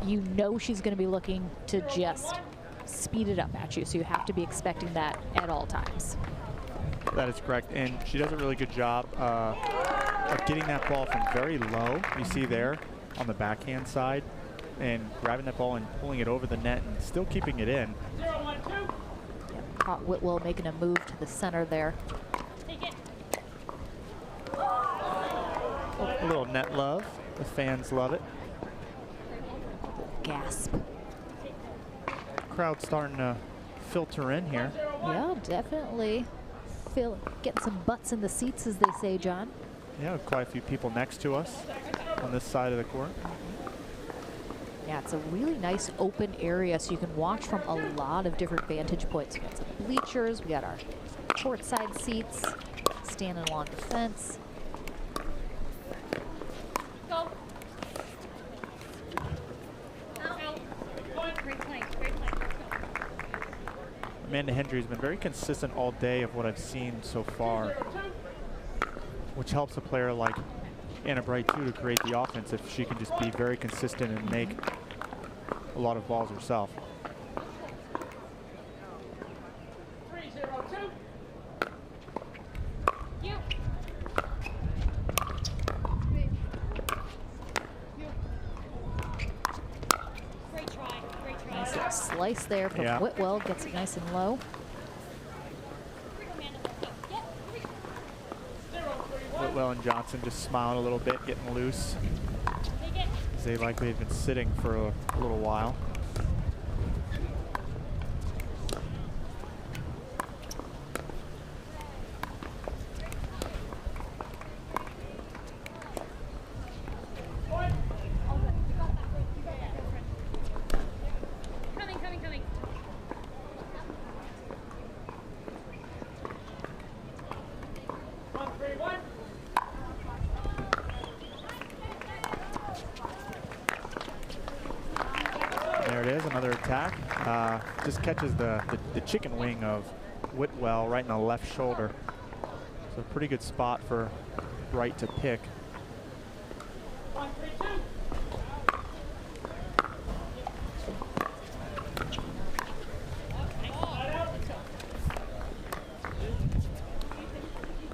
You know she's going to be looking to just speed it up at you, so you have to be expecting that at all times. That is correct, and she does a really good job of getting that ball from very low, you see there, on the backhand side, and grabbing that ball and pulling it over the net and still keeping it in. Caught Whitwell making a move to the center there. A little net love. The fans love it. Gasp. Crowd starting to filter in here. Yeah, definitely. Getting some butts in the seats, as they say, John. Yeah, quite a few people next to us on this side of the court. Yeah, it's a really nice open area, so you can watch from a lot of different vantage points. We got some bleachers, we got our courtside seats, standing along the fence. Go. Great play, great play. Amanda Hendry has been very consistent all day of what I've seen so far, which helps a player like Anna Bright too to create the offense if she can just be very consistent and make a lot of balls herself. 3-0-2. You. slice there from Whitwell. Gets it nice and low. Whitwell and Johnson just smiling a little bit, getting loose. As they likely have been sitting for a little while. There it is, another attack. Just catches the chicken wing of Whitwell right in the left shoulder. So pretty good spot for Bright to pick.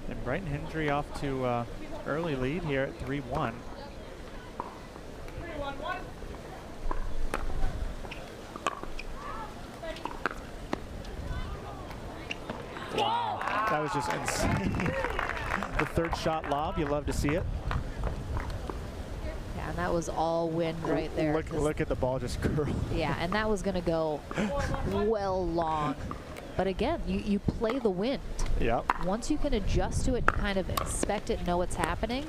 And Bright and Hendry off to early lead here at 3-1. Wow, that was just insane. The third shot lob, you love to see it. Yeah, and that was all wind right there. Look at the ball just curl. Yeah, and that was going to go well long. But again, you play the wind. Yep. Once you can adjust to it, kind of expect it, know what's happening.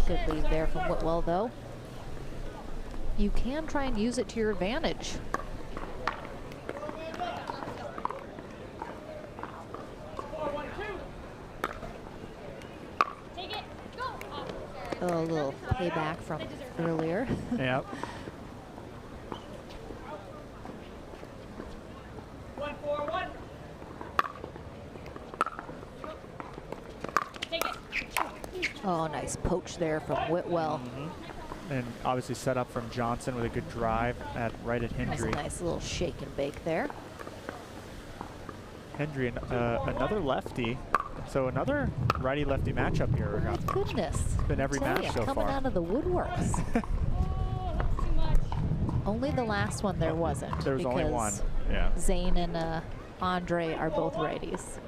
Good lead there from Whitwell, though. You can try and use it to your advantage. Oh, a little payback from earlier. Yep. Oh, nice poach there from Whitwell. And obviously set up from Johnson with a good drive right at Hendry. Nice little shake and bake there. Hendry, another lefty. So another righty-lefty matchup here. My goodness. It's been every match so far. Coming out of the woodworks. Only the last one there wasn't. There was only one. Yeah. Zane and Andre are both righties.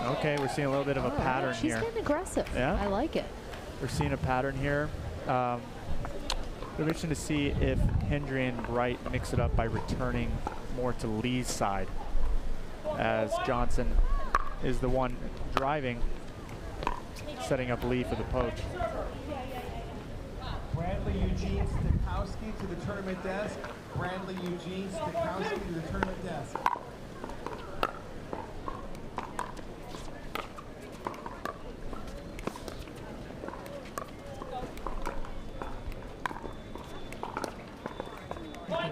Okay, we're seeing a little bit of a pattern here. She's getting aggressive. Yeah. I like it. We're seeing a pattern here. It'll be interesting to see if Hendry and Bright mix it up by returning more to Lee's side, as Johnson is the one driving, setting up Lee for the poach. Bradley Eugene Stikowski to the tournament desk. Bradley Eugene Stikowski to the tournament desk.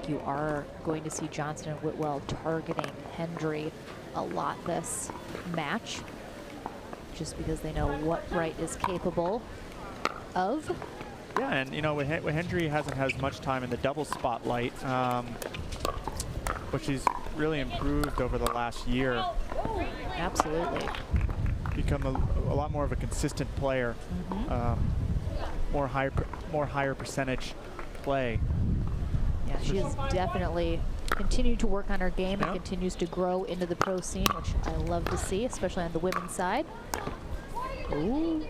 You are going to see Johnson and Whitwell targeting Hendry a lot this match, just because they know what Bright is capable of. Yeah, and you know, with Hendry hasn't had as much time in the double spotlight, but she's really improved over the last year. Absolutely. Become a lot more of a consistent player, more higher percentage play. Yeah, she has definitely continued to work on her game and continues to grow into the pro scene, which I love to see, especially on the women's side. Ooh.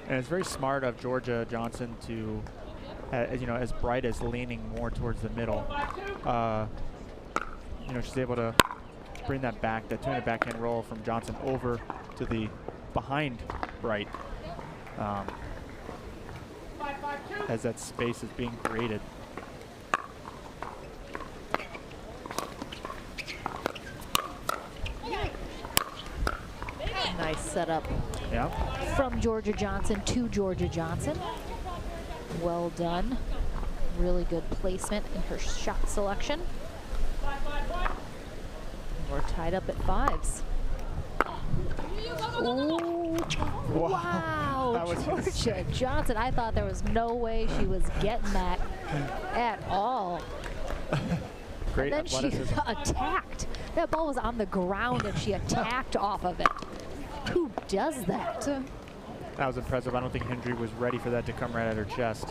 And it's very smart of Georgia Johnson to, you know, as Bright is leaning more towards the middle, you know, she's able to bring that back, that 200 backhand roll from Johnson over to the behind Bright. As that space is being created. Nice setup Yeah. from Georgia Johnson to Georgia Johnson. Well done. Really good placement in her shot selection. We're tied up at 5s. Ooh. Wow, That was Georgia Johnson. I thought there was no way she was getting that at all. Great And then she athleticism. attacked. That ball was on the ground and she attacked off of it. Who does that? That was impressive. I don't think Hendry was ready for that to come right at her chest.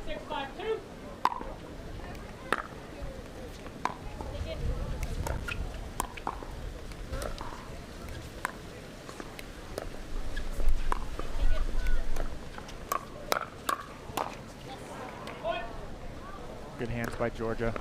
6-5-2. Good hands by Georgia.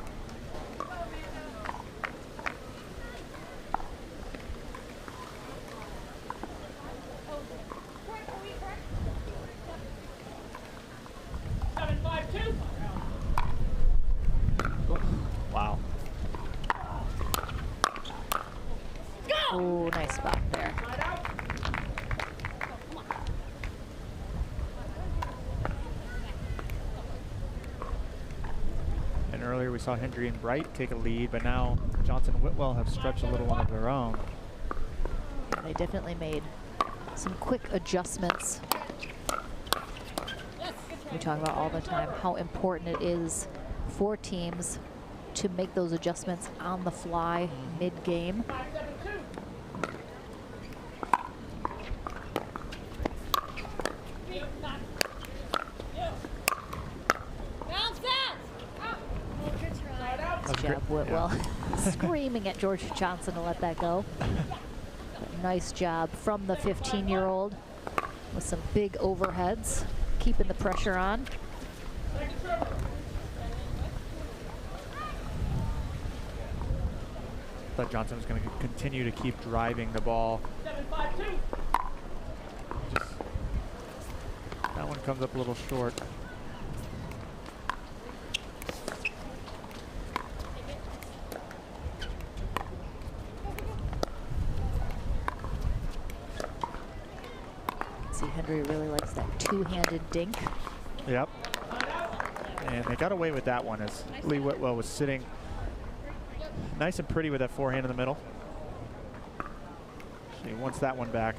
Wow. Oh, nice spot there. And earlier we saw Hendry and Bright take a lead, but now Johnson and Whitwell have stretched a little one of their own. Yeah, they definitely made some quick adjustments. We talk about all the time how important it is for teams to make those adjustments on the fly mid-game. Nice job, Whitwell. Screaming at Georgia Johnson to let that go. But nice job from the 15-year-old with some big overheads, keeping the pressure on. Thought Johnson was going to continue to keep driving the ball. Just, that one comes up a little short. See, Hendry really likes that two-handed dink. Yep. And they got away with that one as Lee Whitwell was sitting nice and pretty with that forehand in the middle. She wants that one back.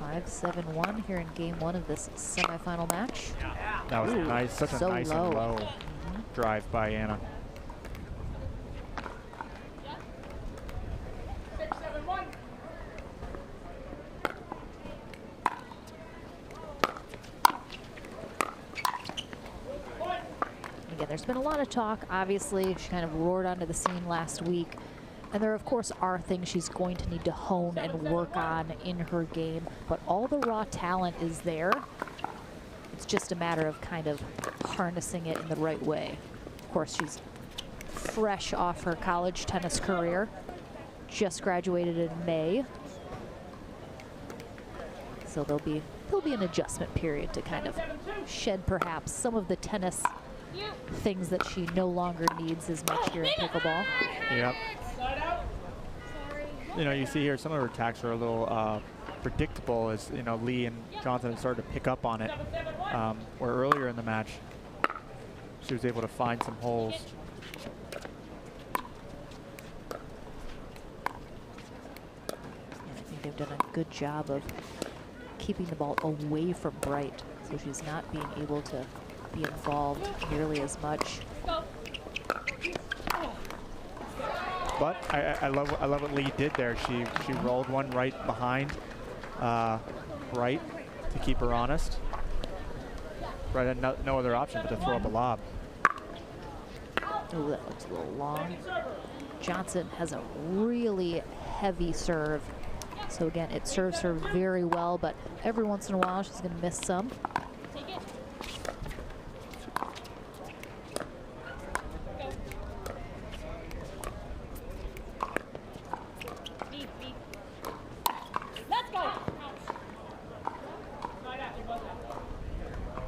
5-7-1 here in game one of this semifinal match. That was Ooh, nice, such a so nice low. and low drive by Anna. 6-7-1. Again, there's been a lot of talk. Obviously, she kind of roared onto the scene last week. And there, of course, are things she's going to need to hone and work on in her game. But all the raw talent is there. It's just a matter of kind of harnessing it in the right way. Of course, she's fresh off her college tennis career. Just graduated in May. So there'll be an adjustment period to kind of shed perhaps some of the tennis things that she no longer needs as much here in pickleball. Yep. You know, you see here some of her attacks are a little predictable as, you know, Lee and Johnson have started to pick up on it. Where earlier in the match, she was able to find some holes. And I think they've done a good job of keeping the ball away from Bright, so she's not being able to be involved nearly as much. But I love what Lee did there. She rolled one right behind Bright to keep her honest. Bright had no other option but to throw up a lob. Oh, that looks a little long. Johnson has a really heavy serve. So again, it serves her very well, but every once in a while she's going to miss some.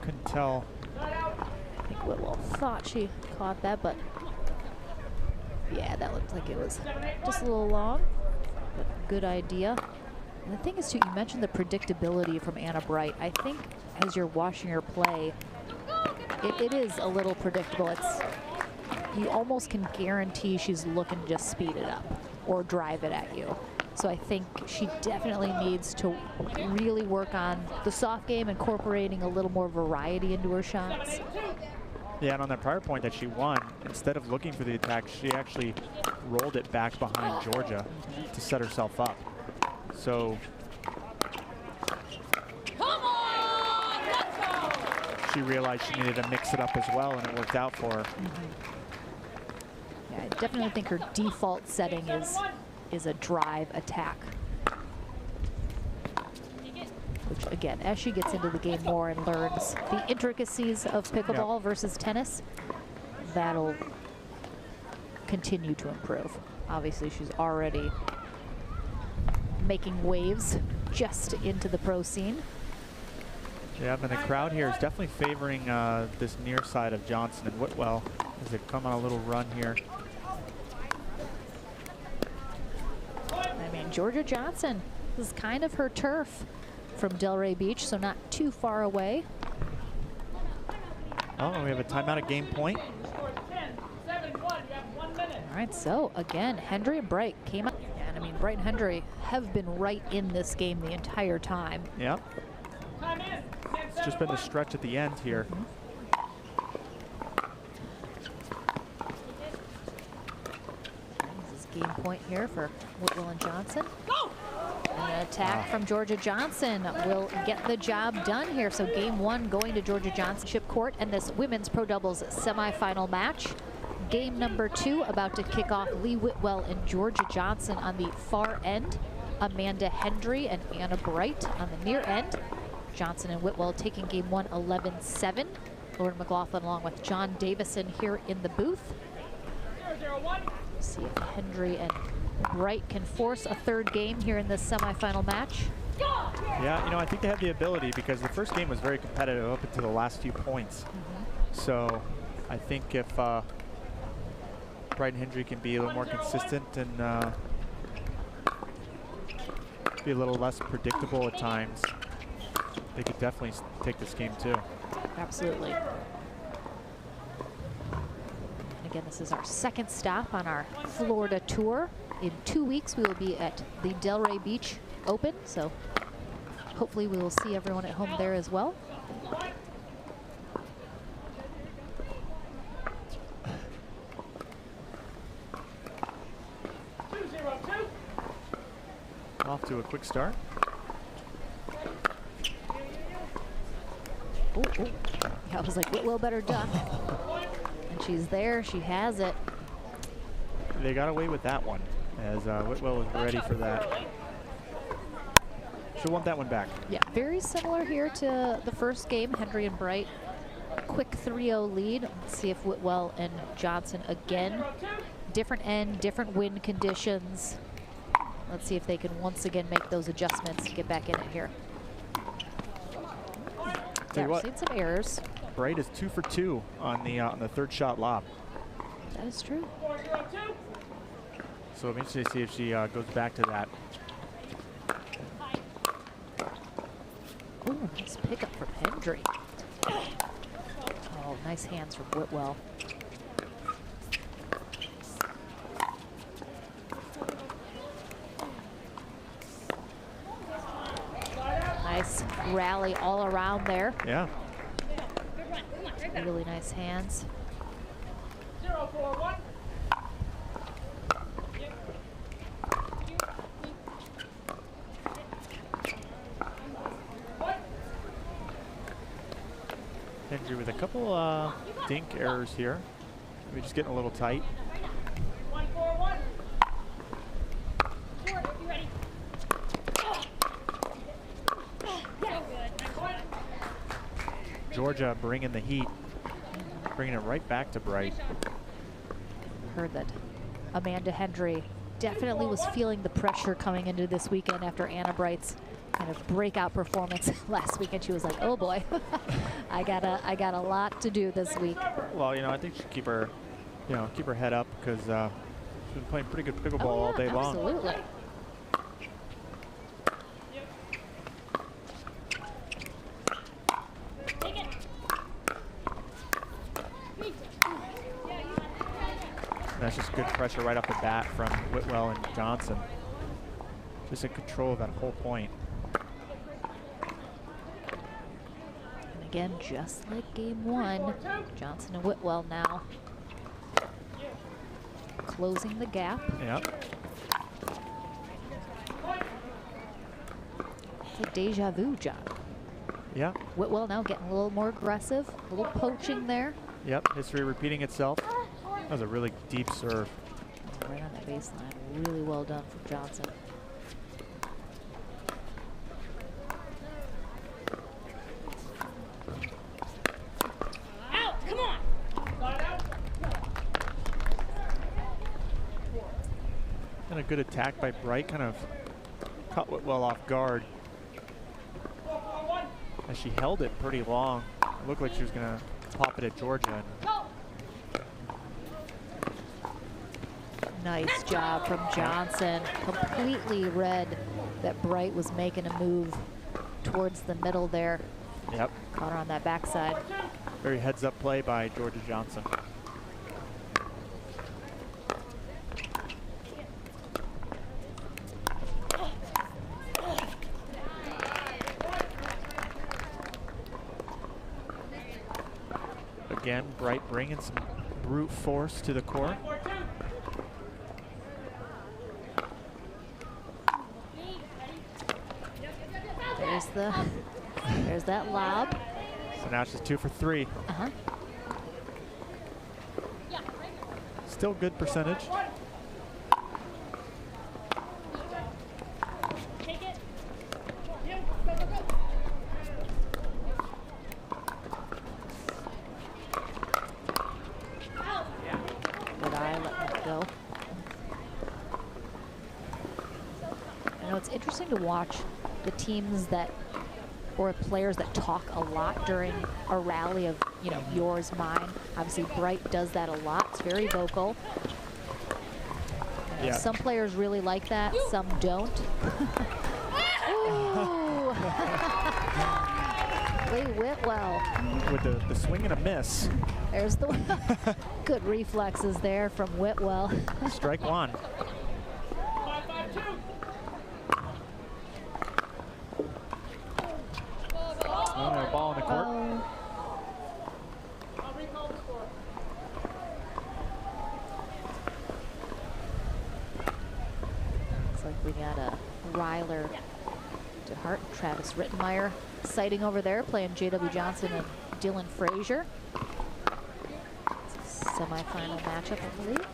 Couldn't tell. I think Whitwell thought she caught that, but yeah, that looked like it was just a little long, but good idea. And the thing is, too, you mentioned the predictability from Anna Bright. I think as you're watching her play, it is a little predictable. You almost can guarantee she's looking to just speed it up or drive it at you. So I think she definitely needs to really work on the soft game, incorporating a little more variety into her shots. Yeah, and on that prior point that she won, instead of looking for the attack, she actually rolled it back behind Georgia to set herself up. So she realized she needed to mix it up as well, and it worked out for her. Yeah, I definitely think her default setting is a drive attack. Which, again, as she gets into the game more and learns the intricacies of pickleball versus tennis, that'll continue to improve. Obviously, she's already making waves just into the pro scene. Yeah, and the crowd here is definitely favoring this near side of Johnson and Whitwell as they come on a little run here. I mean, Georgia Johnson, this is kind of her turf from Delray Beach, so not too far away. Oh, we have a timeout at game point. All right, so again, Hendry and Bright came up. And I mean, Bright and Hendry have been right in this game the entire time. Yep. It's just been the stretch at the end here. This is game point here for Whitwell and Johnson. And an attack from Georgia Johnson will get the job done here. So game one going to Georgia Johnson Chip Court and this women's pro doubles semifinal match. Game number two about to kick off. Lee Whitwell and Georgia Johnson on the far end. Amanda Hendry and Anna Bright on the near end. Johnson and Whitwell taking game one 11-7. Lauren McLaughlin along with John Davison here in the booth. See if Hendry and Bright can force a third game here in this semifinal match. Yeah, you know, I think they have the ability because the first game was very competitive up until the last few points. So I think if Bright and Hendry can be a little more consistent and be a little less predictable at times, they could definitely take this game too. Absolutely. Again, this is our second stop on our Florida tour. In 2 weeks, we will be at the Delray Beach Open, so hopefully we will see everyone at home there as well. Off to a quick start. Oh, yeah, I was like, Whitwell better duck. And she's there, she has it. They got away with that one as Whitwell was ready for that. She'll want that one back. Yeah, very similar here to the first game, Hendry and Bright. Quick 3-0 lead. Let's see if Whitwell and Johnson again. Different end, different wind conditions. Let's see if they can once again make those adjustments to get back in it here. Tell you We've what, seen some errors. Bright is 2 for 2 on the third shot lob. That is true. So I'm interested to see if she goes back to that. Oh, nice pickup from Hendry. Oh, nice hands from Whitwell. Nice rally all around there. Yeah. Really nice hands. 0-4-1. Hendry with a couple dink errors here. Maybe just getting a little tight. 1-4-1. Georgia bringing the heat, bringing it right back to Bright. Heard that Amanda Hendry definitely was feeling the pressure coming into this weekend after Anna Bright's kind of breakout performance last weekend. She was like, "Oh boy, I got a lot to do this week." Well, you know, I think she should keep her head up because she's been playing pretty good pickleball all day long. Absolutely. That's just good pressure right off the bat from Whitwell and Johnson. Just in control of that whole point. And Again, just like game one, Johnson and Whitwell now closing the gap. Yep. It's a deja vu, John. Yeah. Whitwell now getting a little more aggressive, a little poaching there. Yep, history repeating itself. That was a really deep serve. Right on that baseline, really well done from Johnson. And a good attack by Bright, kind of caught Whitwell off guard. As she held it pretty long. It looked like she was gonna pop it at Georgia. Nice job from Johnson. Completely read that Bright was making a move towards the middle there. Yep. Caught her on that backside. Very heads up play by Georgia Johnson. Again, Bright bringing some brute force to the court. There's that lob. So now she's 2 for 3. Uh-huh. Still good percentage. Good eye, let it go. I know it's interesting to watch the teams that, or players that talk a lot during a rally of, you know, yours, mine. Obviously, Bright does that a lot. It's very vocal. Yeah. Some players really like that, some don't. Ooh. Lee Whitwell. With the swing and a miss. There's the good reflexes there from Whitwell. Strike one. Oh, ball in the court. Looks like we got a Ryler DeHart, Travis Rittenmeyer sighting over there, playing J.W. Johnson and Dylan Frazier. It's a semifinal matchup, I believe.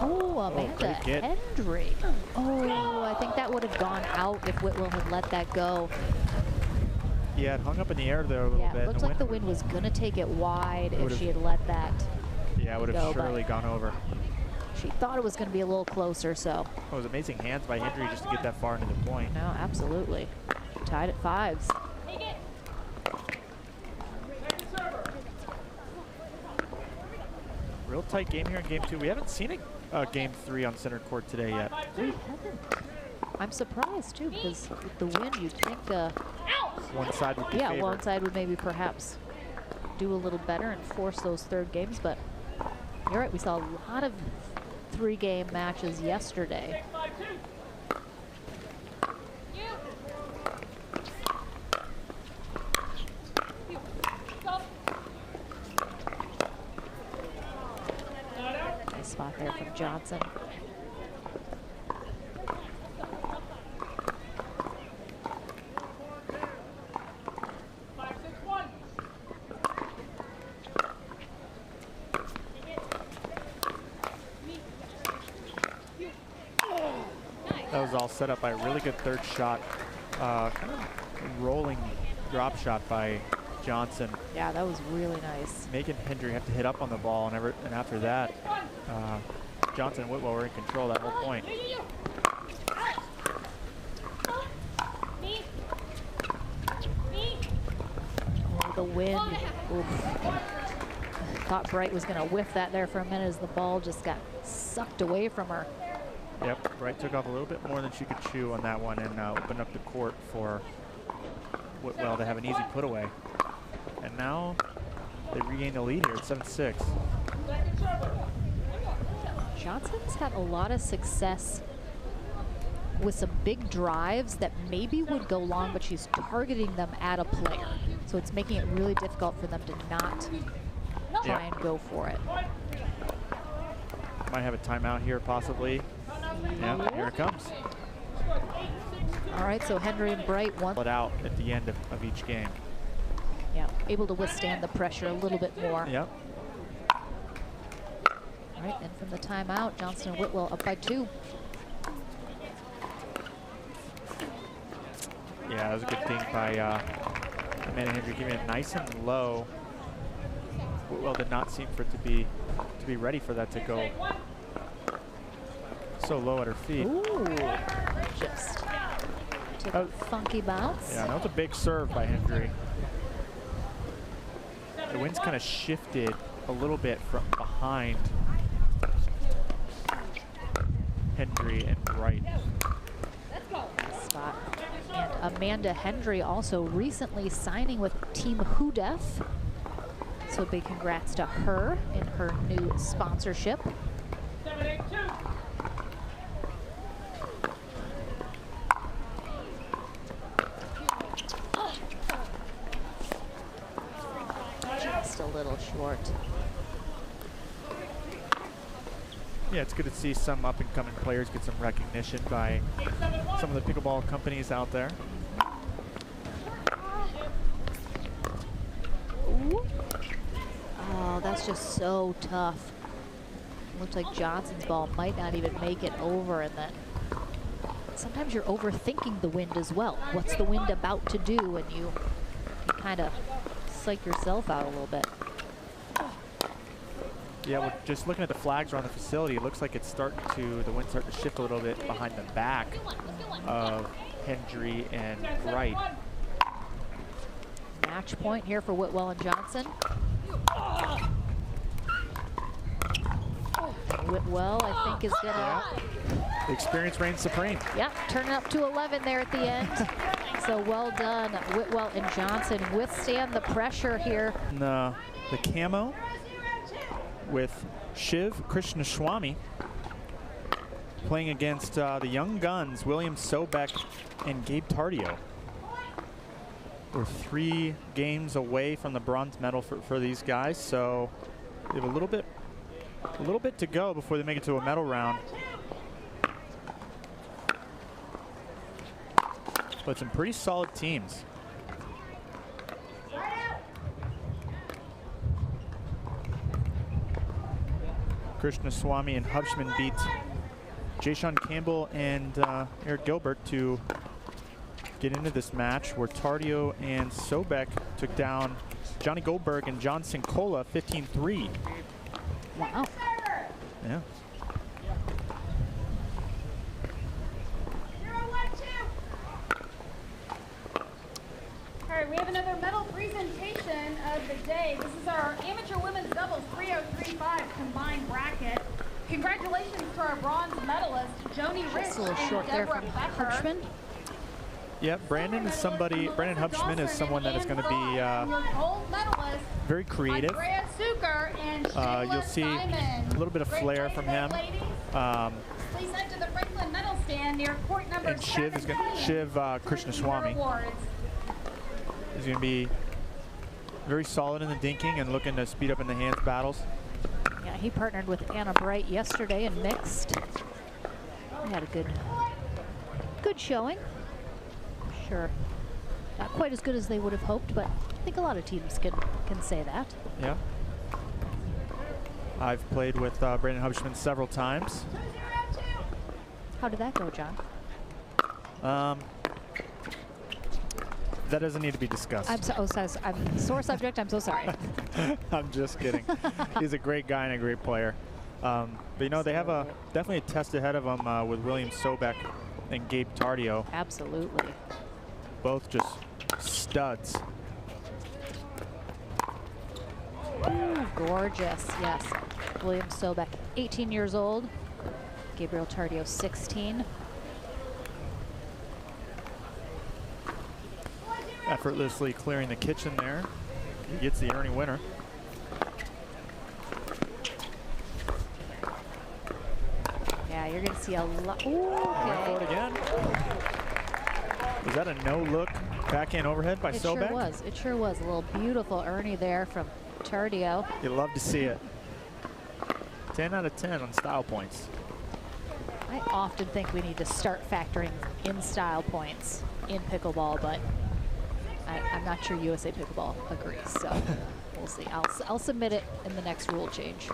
Oh, Amanda Hendry. Oh, I think that would have gone out if Whitwell had let that go. Yeah, it hung up in the air there a little bit. Yeah, it looks like the wind was going to take it wide if she had let that Yeah, it would have go, surely gone over. She thought it was going to be a little closer, so. Oh, it was amazing hands by Hendry just to get that far into the point. No, absolutely. Tied at 5s. Real tight game here in game 2. We haven't seen a game 3 on center court today yet. We haven't. I'm surprised too, because with the wind, you'd think One side would be favored. one side would maybe perhaps do a little better and force those third games, but you're right, we saw a lot of 3-game matches yesterday. Nice spot there from Johnson. That was all set up by a really good third shot. Kind of rolling drop shot by Johnson. Yeah, that was really nice. Making Hendry have to hit up on the ball, and after that, Johnson and Whitwell were in control that whole point. Oh, the wind. Oof. Thought Bright was going to whiff that there for a minute as the ball just got sucked away from her. Yep, Bright took off a little bit more than she could chew on that one and opened up the court for Whitwell to have an easy put away. And now they regain the lead here at 7-6. Johnson's had a lot of success with some big drives that maybe would go long, but she's targeting them at a player. So it's making it really difficult for them to not try and go for it. Might have a timeout here, possibly. Yeah, here it comes. All right, so Hendry and Bright won. It out at the end of each game. Yeah, able to withstand the pressure a little bit more. Yep. All right, and from the timeout, Johnston and Whitwell up by 2. Yeah, that was a good thing by Amanda Hendry, giving it nice and low. Whitwell did not seem for it to be ready for that to go so low at her feet. Ooh, just took a funky bounce. Yeah, that was a big serve by Hendry. The wind's kind of shifted a little bit from behind Hendry and Wright. Spot. And Amanda Hendry also recently signing with Team Hudef. So big congrats to her in her new sponsorship. Just a little short. Yeah, it's good to see some up-and-coming players get some recognition by some of the pickleball companies out there. Ooh. Oh, that's just so tough. Looks like Johnson's ball might not even make it over, and then sometimes you're overthinking the wind as well. What's the wind about to do? And you kind of psych yourself out a little bit. Yeah, we're just looking at the flags around the facility. It looks like it's the wind's starting to shift a little bit behind the back of Hendry and Wright. Match point here for Whitwell and Johnson. And Whitwell, I think, is gonna... The experience reigns supreme. Yep, turning up to 11 there at the end. So well done, Whitwell and Johnson. Withstand the pressure here. And, the camo with Shiv Krishnaswamy playing against the young guns, William Sobek and Gabe Tardio. We're 3 games away from the bronze medal for these guys, so they have a little bit to go before they make it to a medal round. But some pretty solid teams. Krishnaswamy and Hubschman beat Jayshawn Campbell and Eric Gilbert to get into this match, where Tardio and Sobek took down Johnny Goldberg and John Sincola 15-3. Wow. Yeah. All right, we have another medal presentation of the day. This is our amateur women's doubles 3035 combined bracket. Congratulations to our bronze medalist, Joni Rich Just a little and short there Deborah from Becker. Hubschman. Yeah, Brandon Hubschman is someone that is going to be gold medalist, very creative. Andrea Zucker and Sheila You'll see Simon. a little bit of Great flair place from there, him. ladies. Please head to the Franklin medal stand near court number And Shiv 17. Krishnaswamy Awards. is going to be very solid in the dinking and looking to speed up in the hands battles. Yeah, he partnered with Anna Bright yesterday and mixed. He had a good showing. Sure, not quite as good as they would have hoped, but I think a lot of teams can say that. Yeah. I've played with Brandon Hubschman several times. How did that go, John? That doesn't need to be discussed. I'm sore subject. I'm so sorry. I'm just kidding. He's a great guy and a great player. But you know, they have definitely a test ahead of them with William Sobek and Gabe Tardio. Absolutely. Both just studs. Ooh, gorgeous. Yes. William Sobek, 18 years old. Gabriel Tardio, 16. Effortlessly clearing the kitchen there. He gets the earning winner. Yeah, you're going to see a lot. Ooh, Went for it okay. again. Was that a no-look backhand overhead by It Sobek? sure was. It sure was. A little beautiful Ernie there from Tardio. You love to see it. 10 out of 10 on style points. I often think we need to start factoring in style points in pickleball, but I'm not sure USA Pickleball agrees, so we'll see. I'll submit it in the next rule change.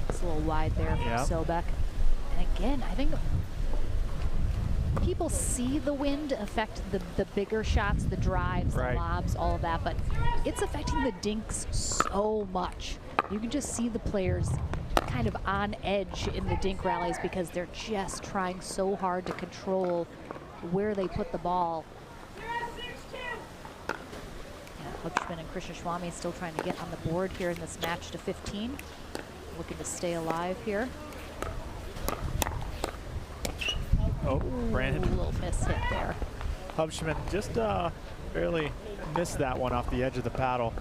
It's a little wide there from Sobek. And again, I think people see the wind affect the bigger shots, the drives, the lobs, all of that, but it's affecting the dinks so much. You can just see the players kind of on edge in the dink rallies because they're just trying so hard to control where they put the ball. Yeah, Hutchman and Krishnaswamy still trying to get on the board here in this match to 15. Looking to stay alive here. Oh, Brandon. A little miss hit there. Hubschman just barely missed that one off the edge of the paddle.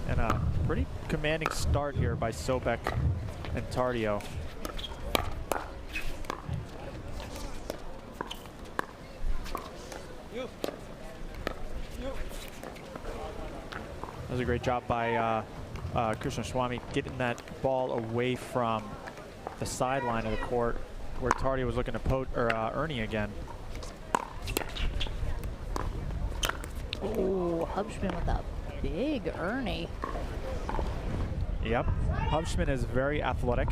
And a pretty commanding start here by Sobek and Tardio. That was a great job by Krishnaswamy getting that ball away from the sideline of the court where Tardio was looking to Ernie again. Oh, Hubschman with a big Ernie. Yep, Hubschman is very athletic,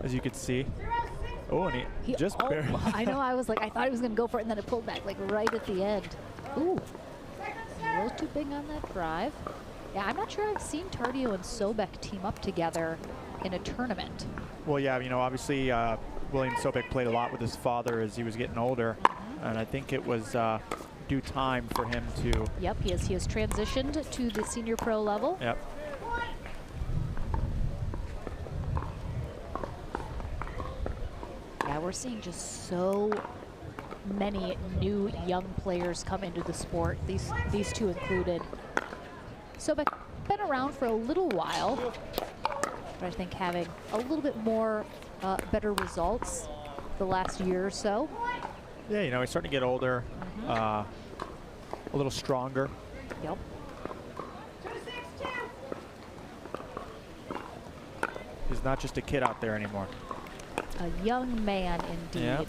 as you can see. Oh, and he just barely. I know, I was like, I thought he was going to go for it, and then it pulled back, like right at the end. Ooh, a little too big on that drive. Yeah, I'm not sure I've seen Tardio and Sobek team up together in a tournament. Well, yeah, you know, obviously William Sobek played a lot with his father as he was getting older, and I think it was due time for him to. Yep, he has transitioned to the senior pro level. Yep. Yeah, we're seeing just so many new young players come into the sport, these two included. Sobek been around for a little while, but I think having a little bit more better results the last year or so. Yeah, you know, he's starting to get older, a little stronger. Yep. He's not just a kid out there anymore. A young man indeed. Yep.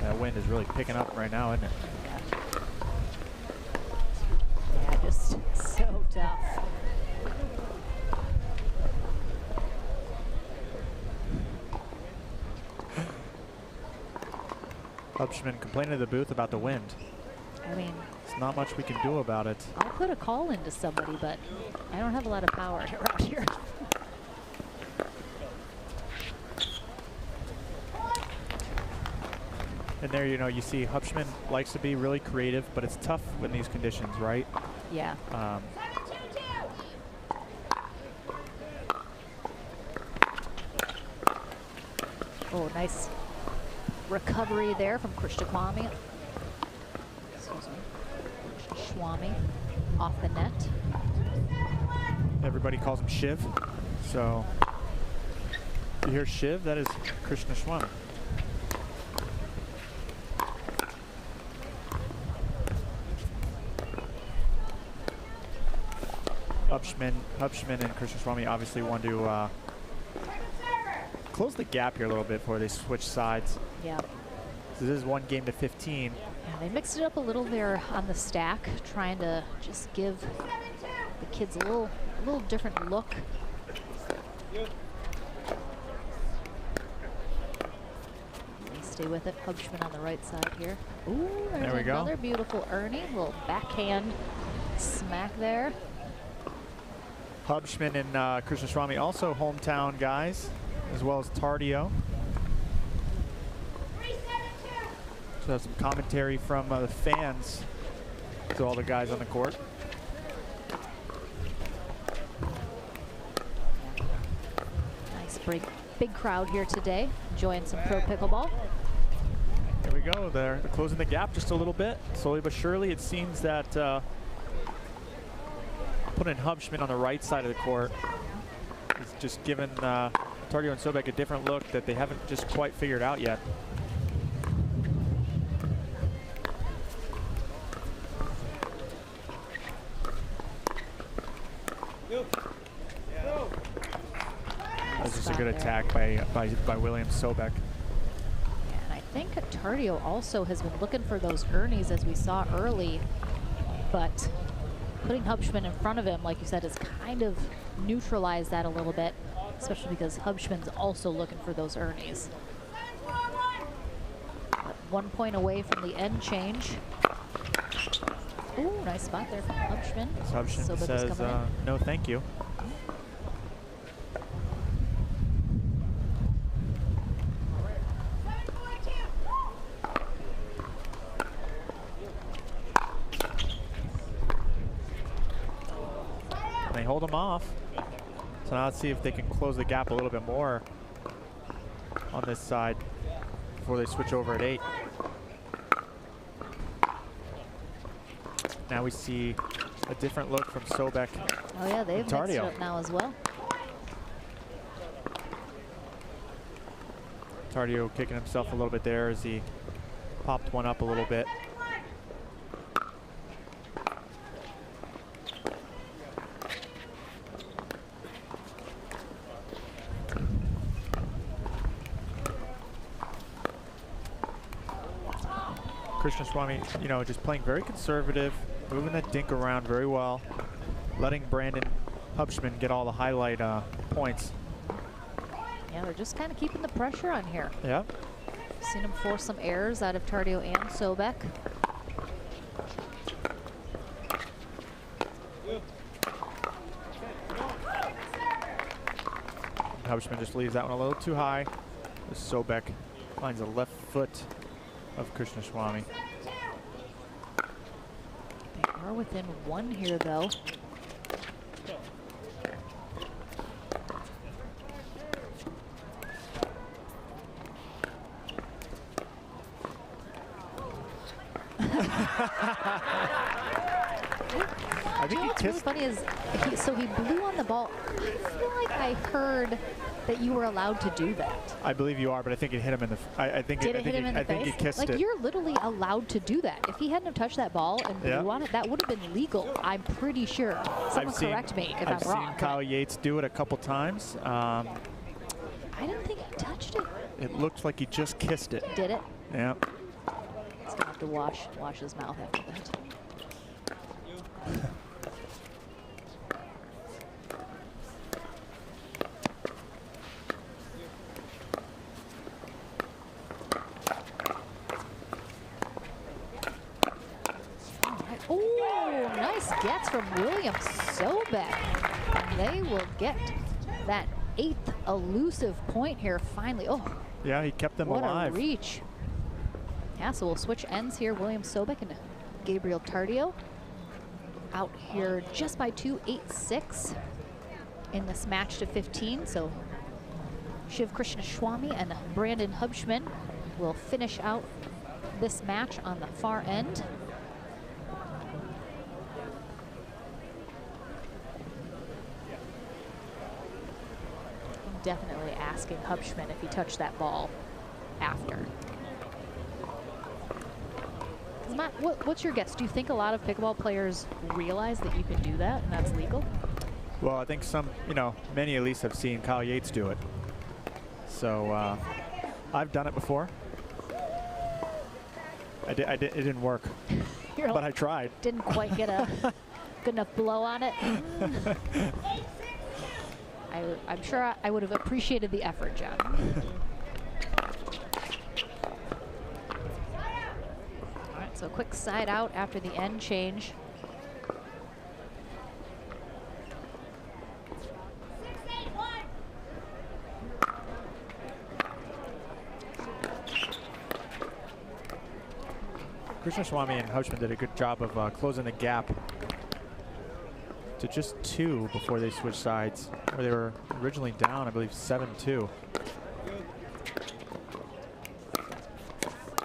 That wind is really picking up right now, isn't it? Yeah, just so tough. Hubschman complaining to the booth about the wind. I mean, there's not much we can do about it. I'll put a call into somebody, but I don't have a lot of power around here. And there, you know, you see Hubschman likes to be really creative, but it's tough in these conditions, right? Yeah. Oh, nice recovery there from Krishnaswamy. Excuse me. Krishnaswamy off the net. Everybody calls him Shiv. So if you hear Shiv, that is Krishnaswamy. Hubschman and Krishnaswamy obviously want to close the gap here a little bit before they switch sides. Yeah. So this is 1 game to 15. Yeah, they mixed it up a little there on the stack, trying to just give the kids a little different look. Stay with it. Hubschman on the right side here. Ooh, there's there we go. Another beautiful Ernie. A little backhand smack there. Hubschman and Krishnaswamy also hometown guys, as well as Tardio. So some commentary from the fans to all the guys on the court. Nice big crowd here today, enjoying some pro pickleball. Here we go. They're closing the gap just a little bit. Slowly but surely, it seems that putting Hubschman on the right side of the court is just giving Tardio and Sobek a different look that they haven't just quite figured out yet. That's just a good attack by William Sobek. And I think Tardio also has been looking for those Ernies as we saw early, but putting Hubschman in front of him, like you said, has kind of neutralized that a little bit, especially because Hubschman's also looking for those Ernies. 1 point away from the end change. Ooh, nice spot there from Hubschman. Hubschman says, no thank you. They hold him off. So now let's see if they can close the gap a little bit more on this side before they switch over at 8. Now we see a different look from Sobek. Oh yeah, they've mixed it up now as well. Tardio kicking himself a little bit there as he popped one up a little bit. Krishnaswamy, you know, just playing very conservative, moving that dink around very well, letting Brandon Hubschman get all the highlight points. Yeah, they're just kind of keeping the pressure on here. Yeah. Seen him force some errors out of Tardio and Sobek. Hubschman just leaves that one a little too high. Sobek finds the left foot of Krishnaswamy. They are within 1 here, though. I think what's really funny is, so he blew on the ball. I feel like I heard that you were allowed to do that. I believe you are, but I think it hit him in the. I think Did it hit him in the face? I think he kissed like, it. you're literally allowed to do that. If he hadn't have touched that ball and blew on it, that would have been legal. I'm pretty sure. Someone correct me if I'm wrong. I've seen Kyle Yates do it a couple times. I didn't think he touched it. It looked like he just kissed it. Did it? Yeah. He's gonna have to wash his mouth after that. Oh, nice gets from William Sobek. They will get that 8th elusive point here finally. Oh, yeah, he kept them alive. What a reach. Yeah, so we'll switch ends here. William Sobek and Gabriel Tardio out here just by 2, 8-6 in this match to 15. So Shiv Krishnaswamy and Brandon Hubschman will finish out this match on the far end. Definitely asking Hubschman if he touched that ball after. Matt, what's your guess? Do you think a lot of pickleball players realize that you can do that and that's legal? Well, I think some, many at least have seen Kyle Yates do it. So I've done it before. It didn't work, but I tried. Didn't quite get a good enough blow on it. I'm sure I would have appreciated the effort, John. All right, so a quick side out after the end change. Krishnaswamy and Houshman did a good job of closing the gap to just 2 before they switched sides, where they were originally down, I believe, 7-2.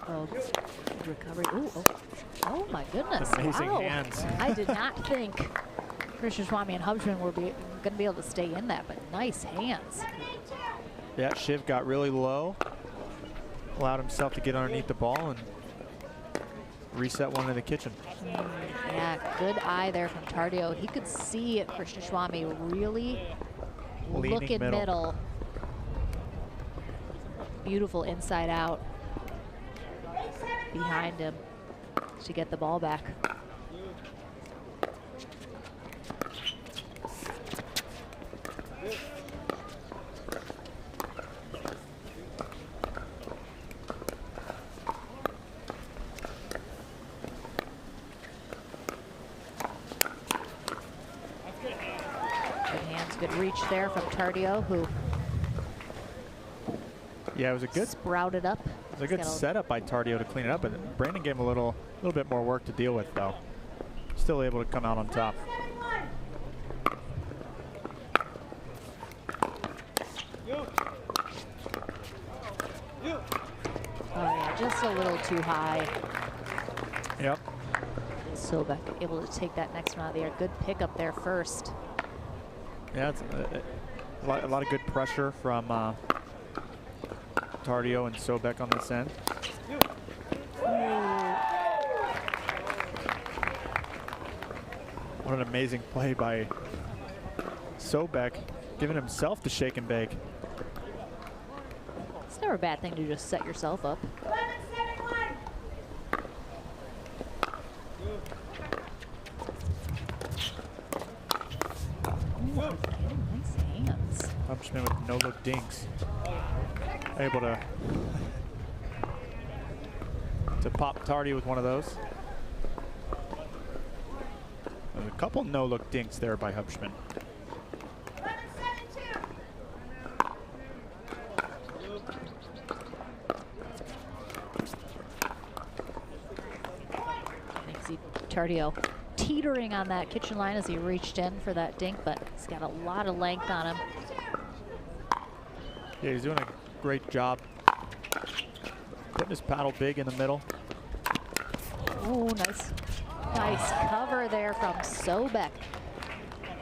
Oh, good recovery. Ooh, oh my goodness. Amazing wow. hands. I did not think Krishnaswamy and Houshman were going to be able to stay in that, but nice hands. Yeah, Shiv got really low, allowed himself to get underneath the ball and reset one in the kitchen. Yeah, good eye there from Tardio. He could see Krishnaswamy really Leaning look in middle. Beautiful inside out behind him to get the ball back. Good reach there from Tardio, who it was a good sprouted up. It was a good setup by Tardio to clean it up, and Brandon gave him a little bit more work to deal with, though. Still able to come out on top. Oh yeah, just a little too high. Yep. Sobek able to take that next one out of the air. Good pickup there first. Yeah, it's a lot of good pressure from Tardio and Sobek on this end. What an amazing play by Sobek, giving himself the shake and bake. It's never a bad thing to just set yourself up. Nice hands. Houshman with no-look dinks. Able to pop Tardy with one of those. There's a couple no-look dinks there by Houshman. You can see Tardio teetering on that kitchen line as he reached in for that dink, but he's got a lot of length on him. Yeah, he's doing a great job putting his paddle big in the middle. Oh, nice cover there from Sobek.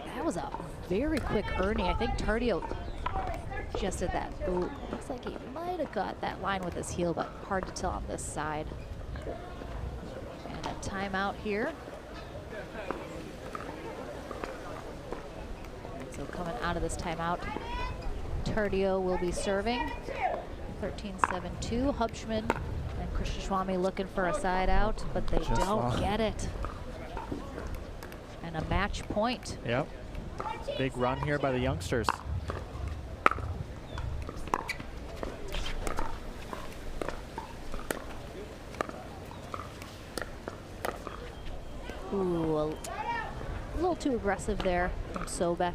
That was a very quick Ernie. I think Tardio just did that. Ooh, looks like he might have got that line with his heel, but hard to tell on this side. And a timeout here. So coming out of this timeout, Tardio will be serving. 13-7-2. Houshman and Krishnaswamy looking for a side out, but they don't get it. And a match point. Yep. Big run here by the youngsters. Ooh, a little too aggressive there from Sobek.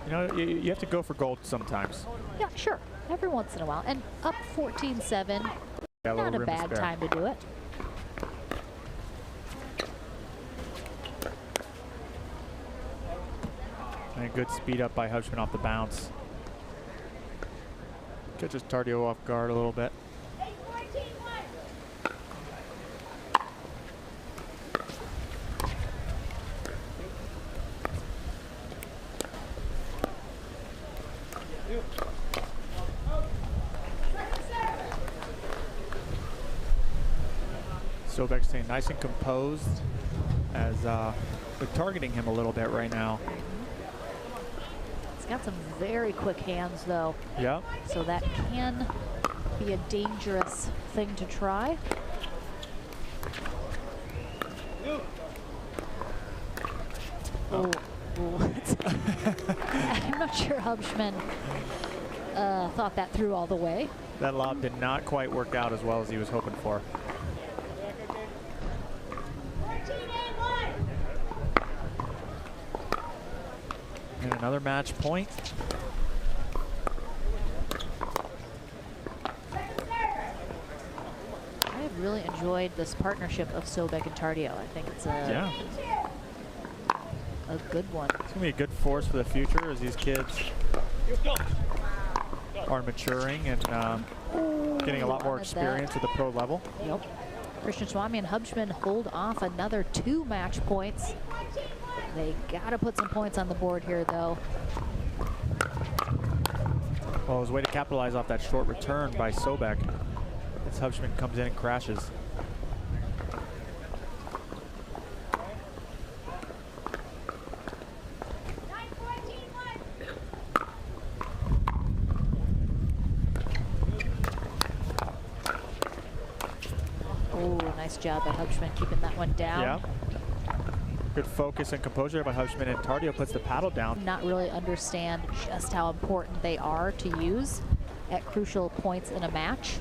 You know, you have to go for gold sometimes. Yeah, sure. Every once in a while. And up 14-7. Not a bad time to do it. And a good speed up by Houshman off the bounce. Catches Tardio off guard a little bit. Sobek staying nice and composed as they're targeting him a little bit right now. He's got some very quick hands, though. Yeah. So that can be a dangerous thing to try. Oh. I'm not sure Houshman thought that through all the way. That lob did not quite work out as well as he was hoping for. And another match point. I have really enjoyed this partnership of Sobek and Tardio. I think it's a good one. It's going to be a good force for the future as these kids are maturing and getting a lot more experience at the pro level. Yep. Christian Swami and Hubschman hold off another 2 match points. They got to put some points on the board here, though. Well, it was a way to capitalize off that short return by Sobek as Hubschman comes in and crashes. Oh, nice job by Hubschman keeping that one down. Yeah. Good focus and composure by Hubschman, and Tardio puts the paddle down. Not really understand just how important they are to use at crucial points in a match.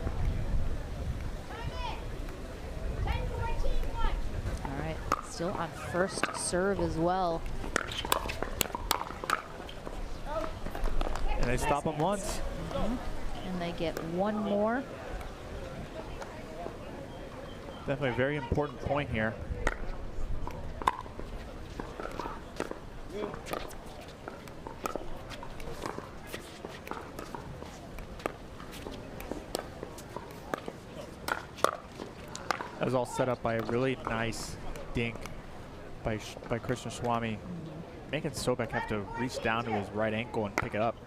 All right, still on first serve as well. And they stop him once. And they get one more. Definitely a very important point here. That was all set up by a really nice dink by Christian Swami, making Sobek have to reach down to his right ankle and pick it up.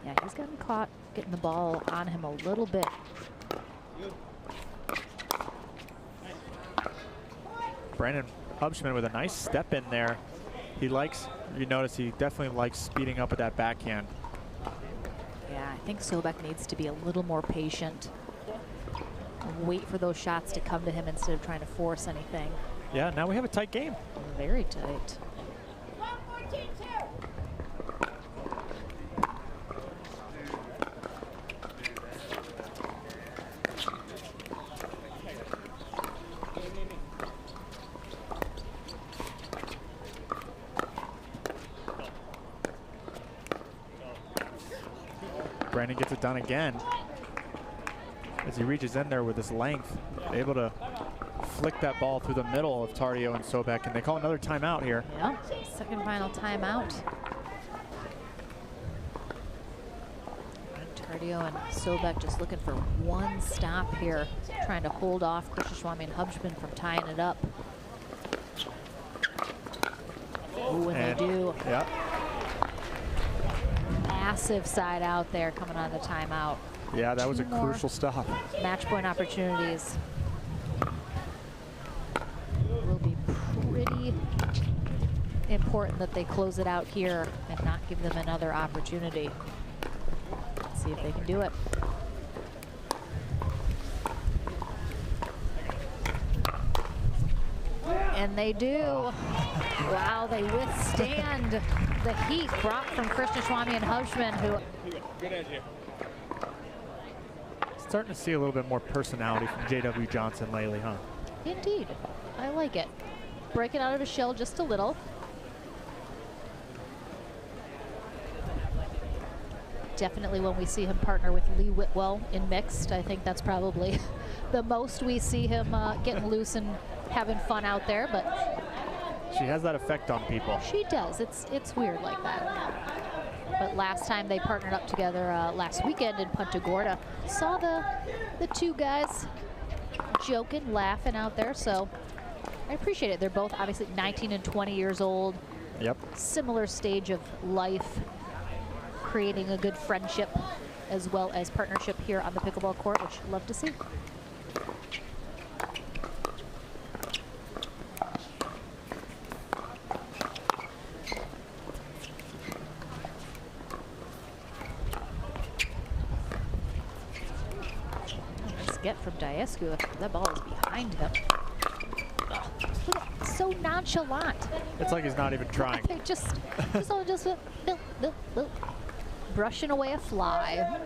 Yeah, he's gotten caught getting the ball on him a little bit. Brandon Hubschman with a nice step in there. He likes, you notice he definitely likes speeding up with that backhand. Yeah, I think Sobek needs to be a little more patient. Wait for those shots to come to him instead of trying to force anything. Yeah, now we have a tight game. Very tight. Brandon gets it done again. As he reaches in there with his length, able to flick that ball through the middle of Tardio and Sobek, and they call another timeout here. Yeah, second final timeout. Tardio and Sobek just looking for one stop here, trying to hold off Christian Swami and Hubschman from tying it up. Ooh, and they do. Yep. Massive side out there coming on the timeout. Yeah, that was a 2 more crucial stop. match point opportunities. Will be pretty important that they close it out here and not give them another opportunity. Let's see if they can do it. And they do. Wow, they withstand the heat brought from Christian Swami and Hubschman, who Starting to see a little bit more personality from J.W. Johnson lately, huh? indeed, I like it. Breaking out of his shell just a little. Definitely when we see him partner with Lee Whitwell in mixed, I think that's probably the most we see him getting loose and having fun out there, but She has that effect on people. she does. It's weird like that. But last time they partnered up together last weekend in Punta Gorda, saw the two guys joking, laughing out there, so I appreciate it. They're both obviously 19 and 20 years old. Yep. Similar stage of life, creating a good friendship as well as partnership here on the pickleball court, which I love to see. Nice get from Diescu. That ball is behind him. Oh, look at, so nonchalant. It's like he's not even trying. They just brushing away a fly.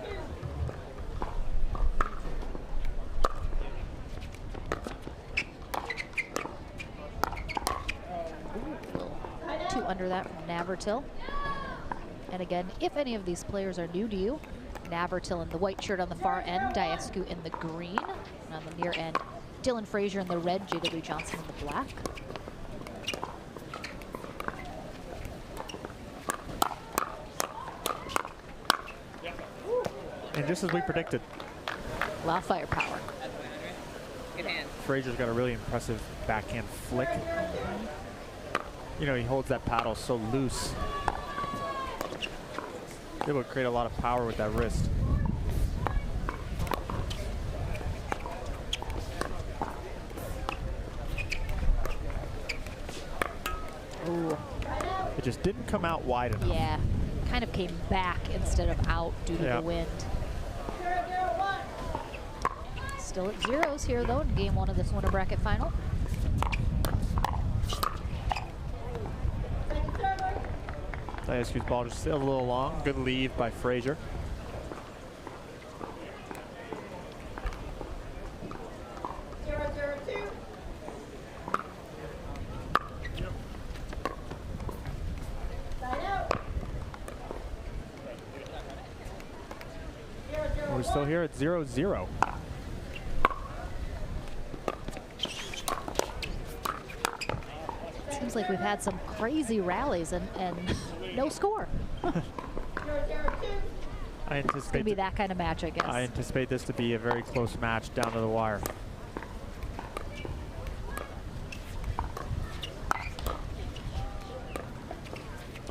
Ooh, 2 under that from Navratil. And again, if any of these players are new to you, Navratil in the white shirt on the far end, Diescu in the green, and on the near end, Dylan Frazier in the red, J.W. Johnson in the black. And just as we predicted, A lot of firepower. Frazier's got a really impressive backhand flick. You know, he holds that paddle so loose. Able to create a lot of power with that wrist. Ooh. It just didn't come out wide enough. Yeah, kind of came back instead of out due to the wind. Still at zeros here, though, in game one of this winter bracket final. Diascu's ball just still a little long. Good leave by Frazier. We're still here at 0-0. Seems like we've had some crazy rallies and no score. It's going to be that kind of match, I guess. I anticipate this to be a very close match down to the wire.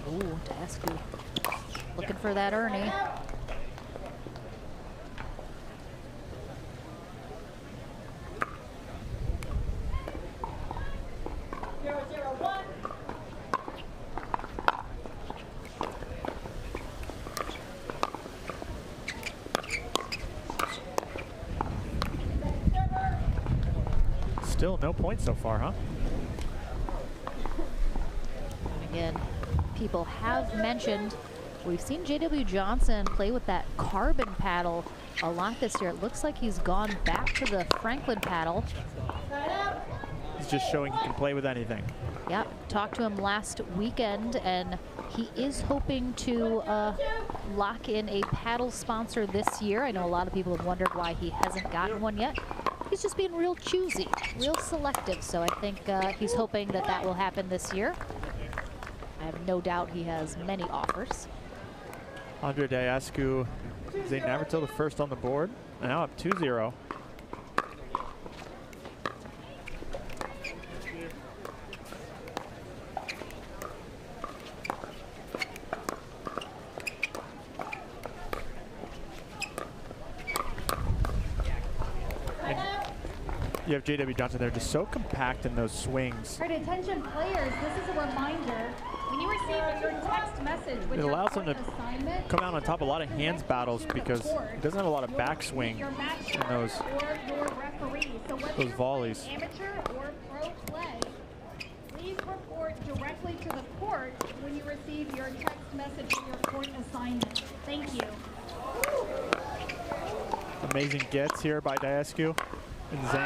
Ooh, Dasku looking for that Ernie. Still no points so far, huh? Again, people have mentioned we've seen J.W. Johnson play with that carbon paddle a lot this year. It looks like he's gone back to the Franklin paddle. He's just showing he can play with anything. Yep, talked to him last weekend, and he is hoping to lock in a paddle sponsor this year. I know a lot of people have wondered why he hasn't gotten one yet. He's just being real choosy, real selective, so I think he's hoping that that will happen this year. I have no doubt he has many offers. Andre Diascu is a never till the first on the board, and now up 2-0. You have J.W. Johnson there, just so compact in those swings. All right, attention players, this is a reminder. When you receive your text message with It your allows him to assignment, come out on top of a lot of hands battles because he doesn't have a lot of backswing in those volleys. Amateur or pro play, please report directly to the court when you receive your text message with your court assignment. Thank you. Amazing gets here by Diascu and Zane.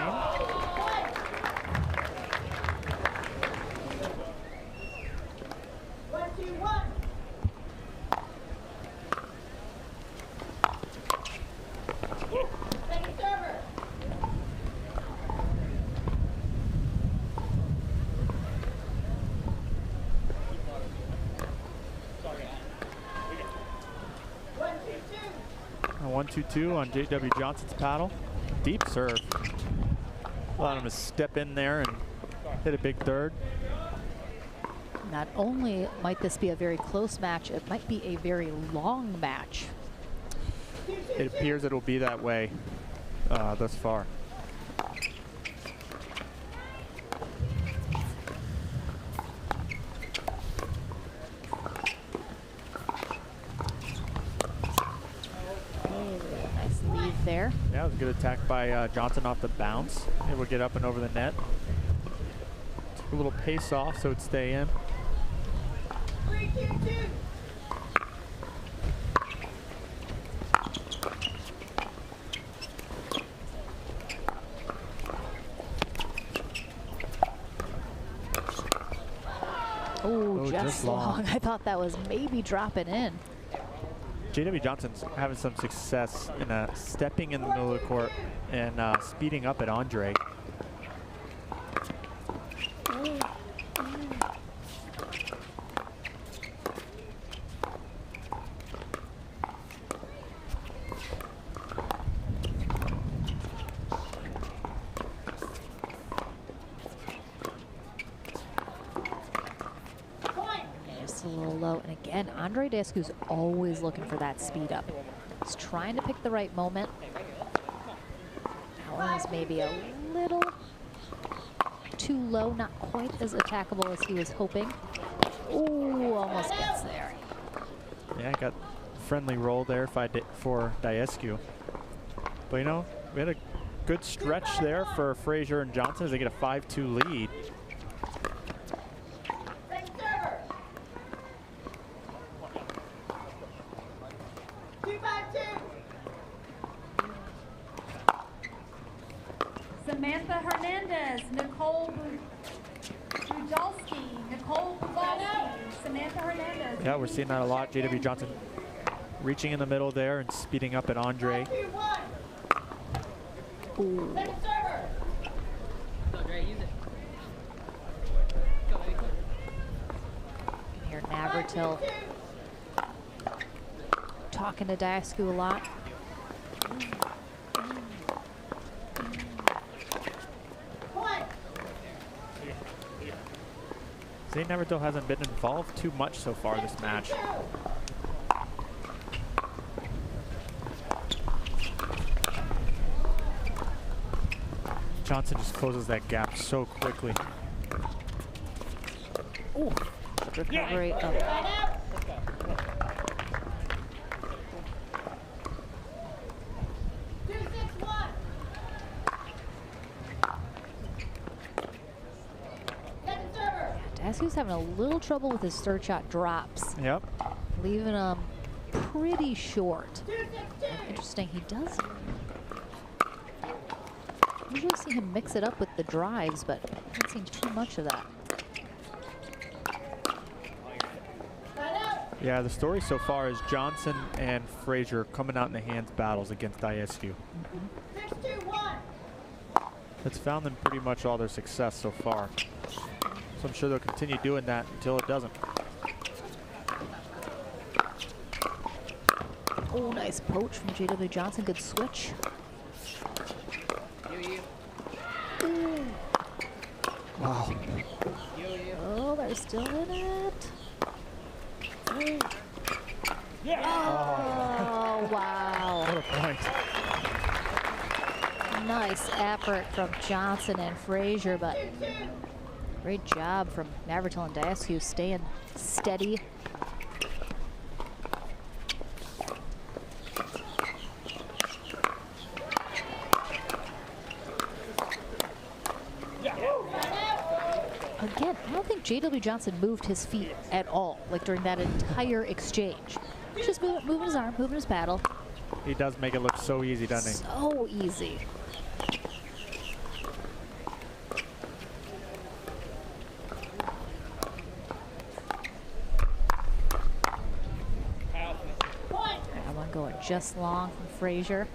A 1-2-2 on J.W. Johnson's paddle. Deep serve. Allowed him to step in there and hit a big third. Not only might this be a very close match, it might be a very long match. It appears it'll be that way thus far. Nice lead there. Yeah, it was a good attack by Johnson off the bounce. Able to get up and over the net. Took a little pace off so it'd stay in. 3-2-2. Oh, just long. I thought that was maybe dropping in. J.W. Johnson's having some success in stepping in the middle of the court and speeding up at Andre. Just a little low. And again, Andre Dascu's always looking for that speed up. He's trying to pick the right moment. That one was maybe a little too low, not quite as attackable as he was hoping. Ooh, almost gets there. Yeah, got friendly roll there for Dascu. But you know, we had a good stretch there for Frazier and Johnson as they get a 5-2 lead. Samantha Hernandez, Nicole Budalski, Nicole Budalski, Samantha Hernandez. Yeah, we're seeing that a lot. J.W. Johnson reaching in the middle there and speeding up at Andre. Ooh. Here, Navratil talking to Dascu a lot. Zane Navratil hasn't been involved too much so far this match. Johnson just closes that gap so quickly. Ooh, recovery of Dascu's having a little trouble with his third shot drops, Yep. leaving him pretty short. Interesting, he does usually see him mix it up with the drives, but I haven't seen too much of that. Yeah, the story so far is Johnson and Frazier coming out in the hands battles against Dascu. It's found them pretty much all their success so far. So I'm sure they'll continue doing that until it doesn't. Oh, nice poach from J.W. Johnson. Good switch. Ooh. Wow. Oh, they're still in it. Oh, wow. What a point. Nice effort from Johnson and Frazier, but great job from Navratil and Dascu staying steady. Again, I don't think J.W. Johnson moved his feet at all, like during that entire exchange. Just moving his arm, moving his paddle. He does make it look so easy, doesn't he? So easy. That one going just long from Frazier.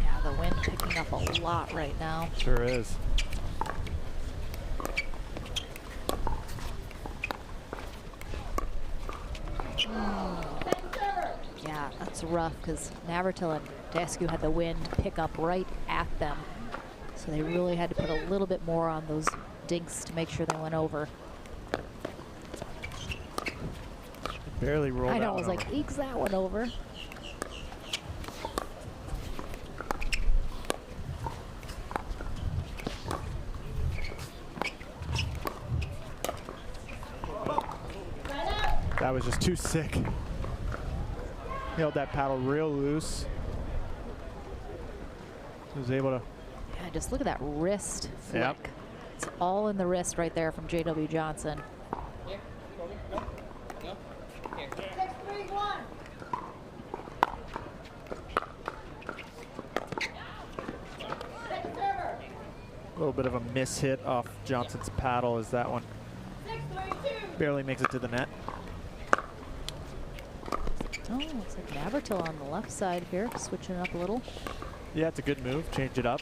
Yeah, the wind picking up a lot right now. Sure is. Yeah, that's rough because Navratil and Dascu had the wind pick up right at them. So they really had to put a little bit more on those dinks to make sure they went over. Barely rolled I know, that I one was like, over. ekes that one over. That was just too sick. Held that paddle real loose. Was able to. Yeah, just look at that wrist flick. Yep. It's all in the wrist right there from J.W. Johnson. A little bit of a miss hit off Johnson's paddle as that one barely makes it to the net. Oh, looks like Navratil on the left side here, switching it up a little. Yeah, it's a good move. Change it up.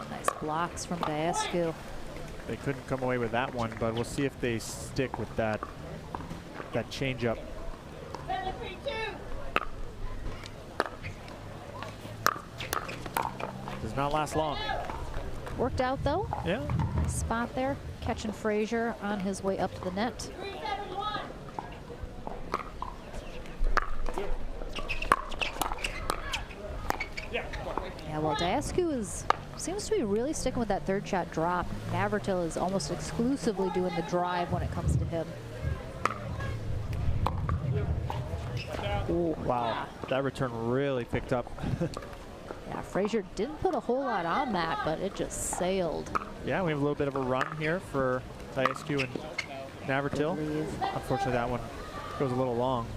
Nice blocks from Diascu. They couldn't come away with that one, but we'll see if they stick with that change up. Does not last long. Worked out though. Yeah. Nice spot there, catching Frazier on his way up to the net. Yeah, well, Diascu seems to be really sticking with that third shot drop. Navratil is almost exclusively doing the drive when it comes to him. Ooh, wow, that return really picked up. Yeah, Frazier didn't put a whole lot on that, but it just sailed. Yeah, we have a little bit of a run here for Diascu and Navratil. Unfortunately, that one goes a little long.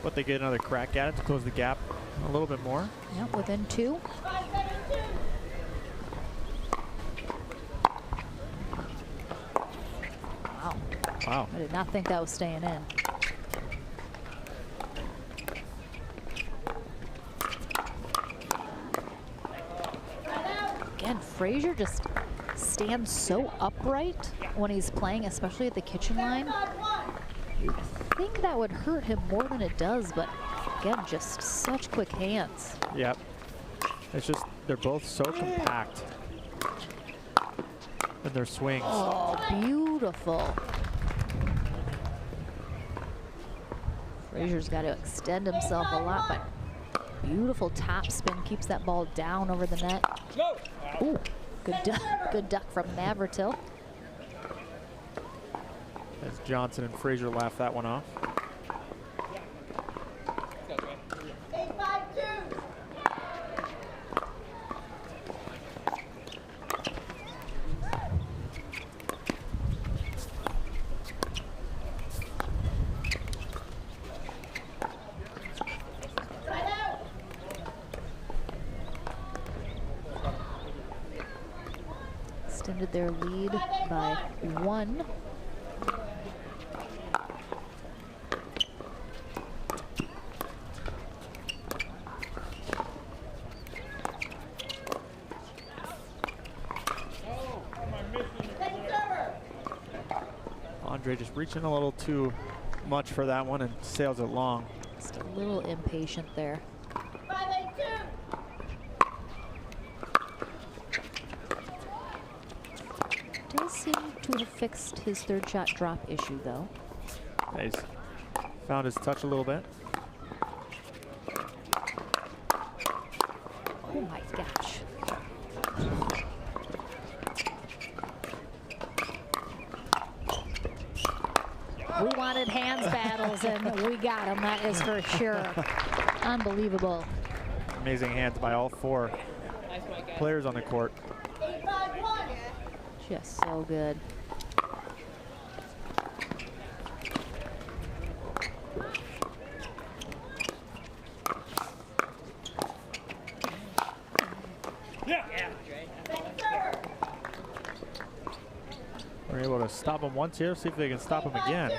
But they get another crack at it to close the gap a little bit more. Yep, within 2. Wow. Wow. I did not think that was staying in. Again, Frazier just stands so upright when he's playing, especially at the kitchen line. I think that would hurt him more than it does, but again, just such quick hands. Yep. It's just, they're both so compact in their swings. Oh, beautiful. Frazier's got to extend himself a lot, but beautiful top spin keeps that ball down over the net. Ooh, good duck from Navratil. As Johnson and Frazier laugh that one off. Extended their lead by 1. Andre just reaching a little too much for that one and sails it long. Just a little impatient there. Does seem to have fixed his third shot drop issue though. He's found his touch a little bit. Oh my gosh. We wanted hands battles and we got them, that is for sure. Unbelievable. Amazing hands by all 4 players on the court. Just so good. We're able to stop him once here, see if they can stop him again.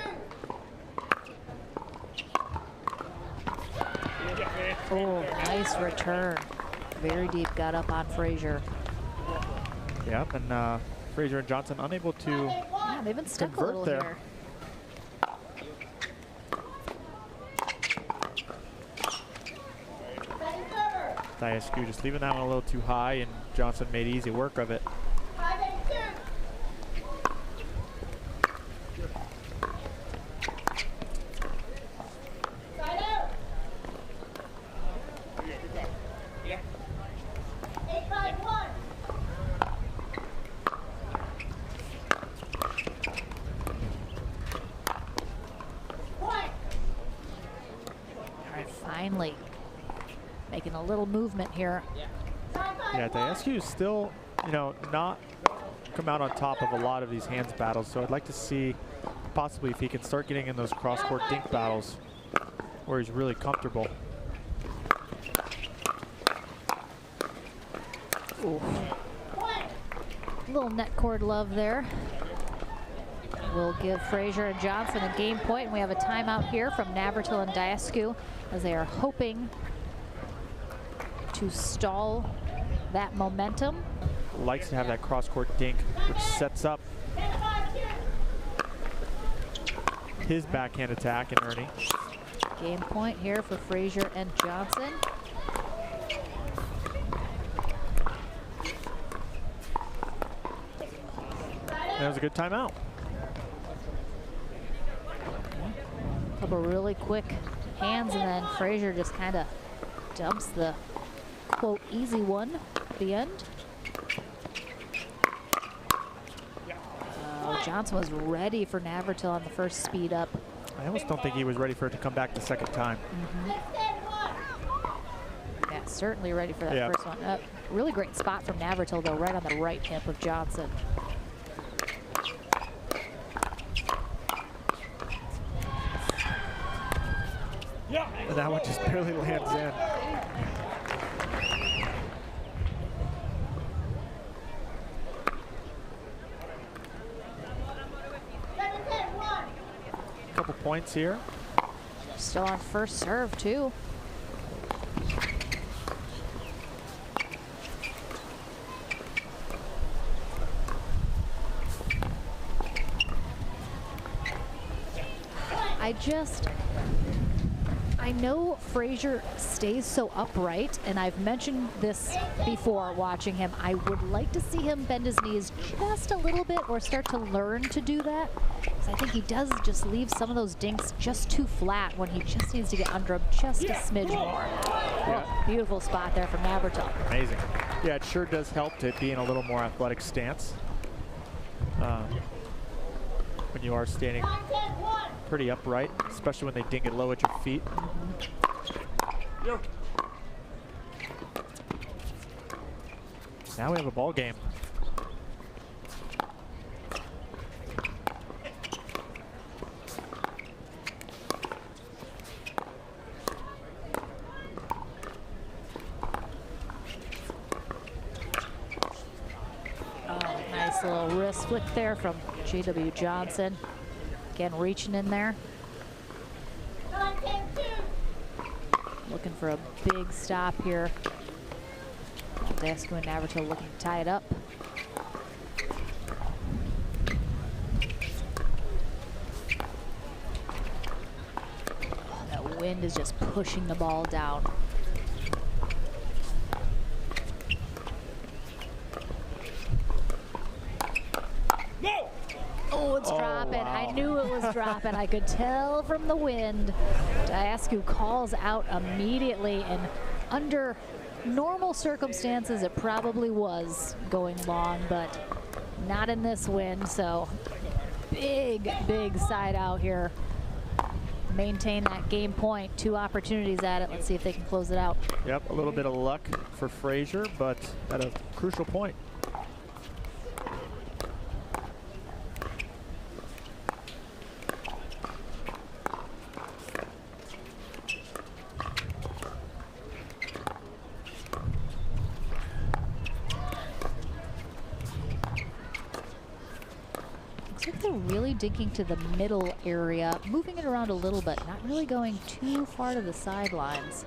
Oh, nice return. Very deep, got up on Frazier. Yep, and Frazier and Johnson unable to Yeah, they've been stuck a convert little there. here. Diascu just leaving that one a little too high, and Johnson made easy work of it. Finally making a little movement here. Yeah, Diascu is still, not come out on top of a lot of these hands battles, so I'd like to see possibly if he can start getting in those cross-court dink battles where he's really comfortable. Ooh. Little net cord love there. We'll give Frazier and Johnson a game point, and we have a timeout here from Navratil and Diascu as they are hoping to stall that momentum. Likes to have that cross-court dink, which sets up his backhand attack, and Ernie. Game point here for Frazier and Johnson. That was a good timeout. Couple really quick hands, and then Frazier just kind of dumps the quote easy one at the end. Johnson was ready for Navratil on the first speed up. I almost don't think he was ready for it to come back the second time. Yeah, certainly ready for that first one. Really great spot from Navratil, though, right on the right hip of Johnson. And that one just barely lands in. Couple points here. Still on first serve, too. I know Frazier stays so upright, and I've mentioned this before watching him. I would like to see him bend his knees just a little bit or start to learn to do that. Because I think he does just leave some of those dinks just too flat when he just needs to get under him just a smidge more. Yeah. Oh, beautiful spot there from Navratil. Amazing. Yeah, it sure does help to be in a little more athletic stance. When you are standing pretty upright, especially when they dink it low at your feet. Now we have a ball game. Nice little wrist flick there from J.W. Johnson. Again, reaching in there. Looking for a big stop here. Diascu and Navratil looking to tie it up. Oh, that wind is just pushing the ball down. Oh, it's dropping. Wow. I knew it was dropping. I could tell from the wind. Diascu calls out immediately, and under normal circumstances, it probably was going long, but not in this wind, so big side out here. Maintain that game point. 2 opportunities at it. Let's see if they can close it out. Yep, a little bit of luck for Frazier, but at a crucial point. Looks like they're really dinking to the middle area, moving it around a little bit, not really going too far to the sidelines.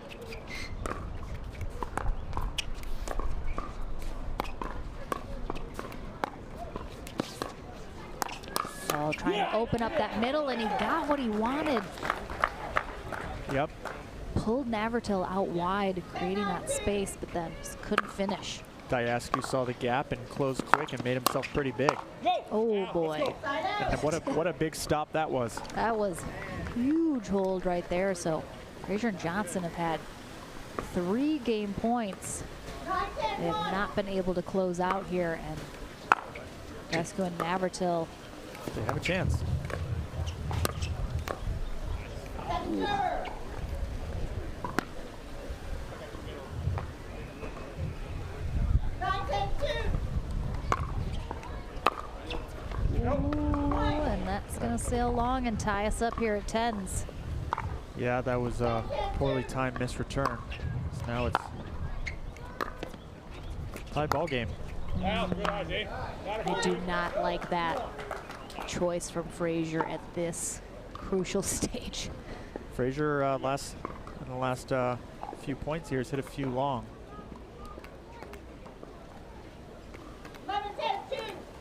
Oh, trying to open up that middle, and he got what he wanted. Yep. Pulled Navratil out wide, creating that space, but then just couldn't finish. Diascu saw the gap and closed quick and made himself pretty big. Oh boy. And what a big stop that was. That was a huge hold right there. So Frazier and Johnson have had 3 game points. They have not been able to close out here, and Diascu and Navratil. They have a chance. And that's going to sail long and tie us up here at 10s. Yeah, that was a poorly timed missed return. So now it's Tied ball game. I do not like that choice from Frazier at this crucial stage. Frazier in the last few points here has hit a few long.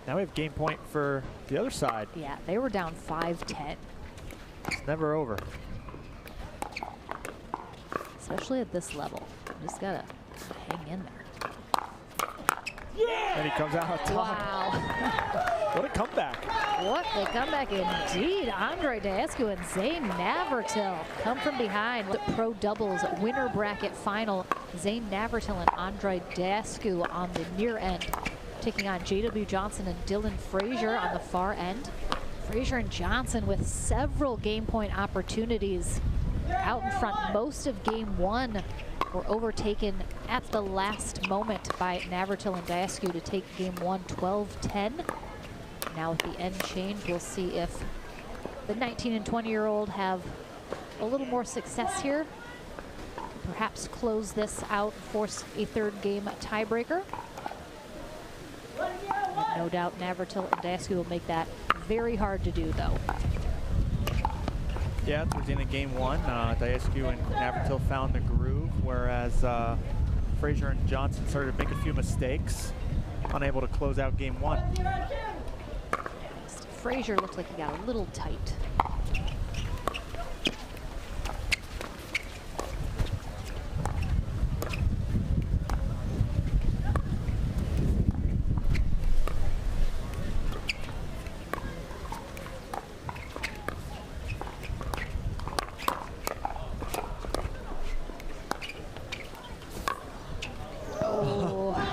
Now we have game point for the other side. Yeah, they were down 5-10. It's never over. Especially at this level. You just gotta hang in there. And he comes out on top. Wow. What a comeback. What a comeback indeed. Andre Daescu and Zane Navratil come from behind. The pro doubles winner bracket final. Zane Navratil and Andre Daescu on the near end, taking on J.W. Johnson and Dylan Frazier on the far end. Frazier and Johnson with several game point opportunities out in front. Most of game one were overtaken at the last moment by Navratil and Daescu to take game one 12-10. Now with the end change, we'll see if the 19 and 20-year-old have a little more success here. Perhaps close this out, force a third game tiebreaker. No doubt Navratil and Daescu will make that very hard to do, though. Yeah, towards the end of game one, Daescu and Navratil found the groove, whereas Frazier and Johnson started to make a few mistakes, unable to close out game one. Frazier looked like he got a little tight.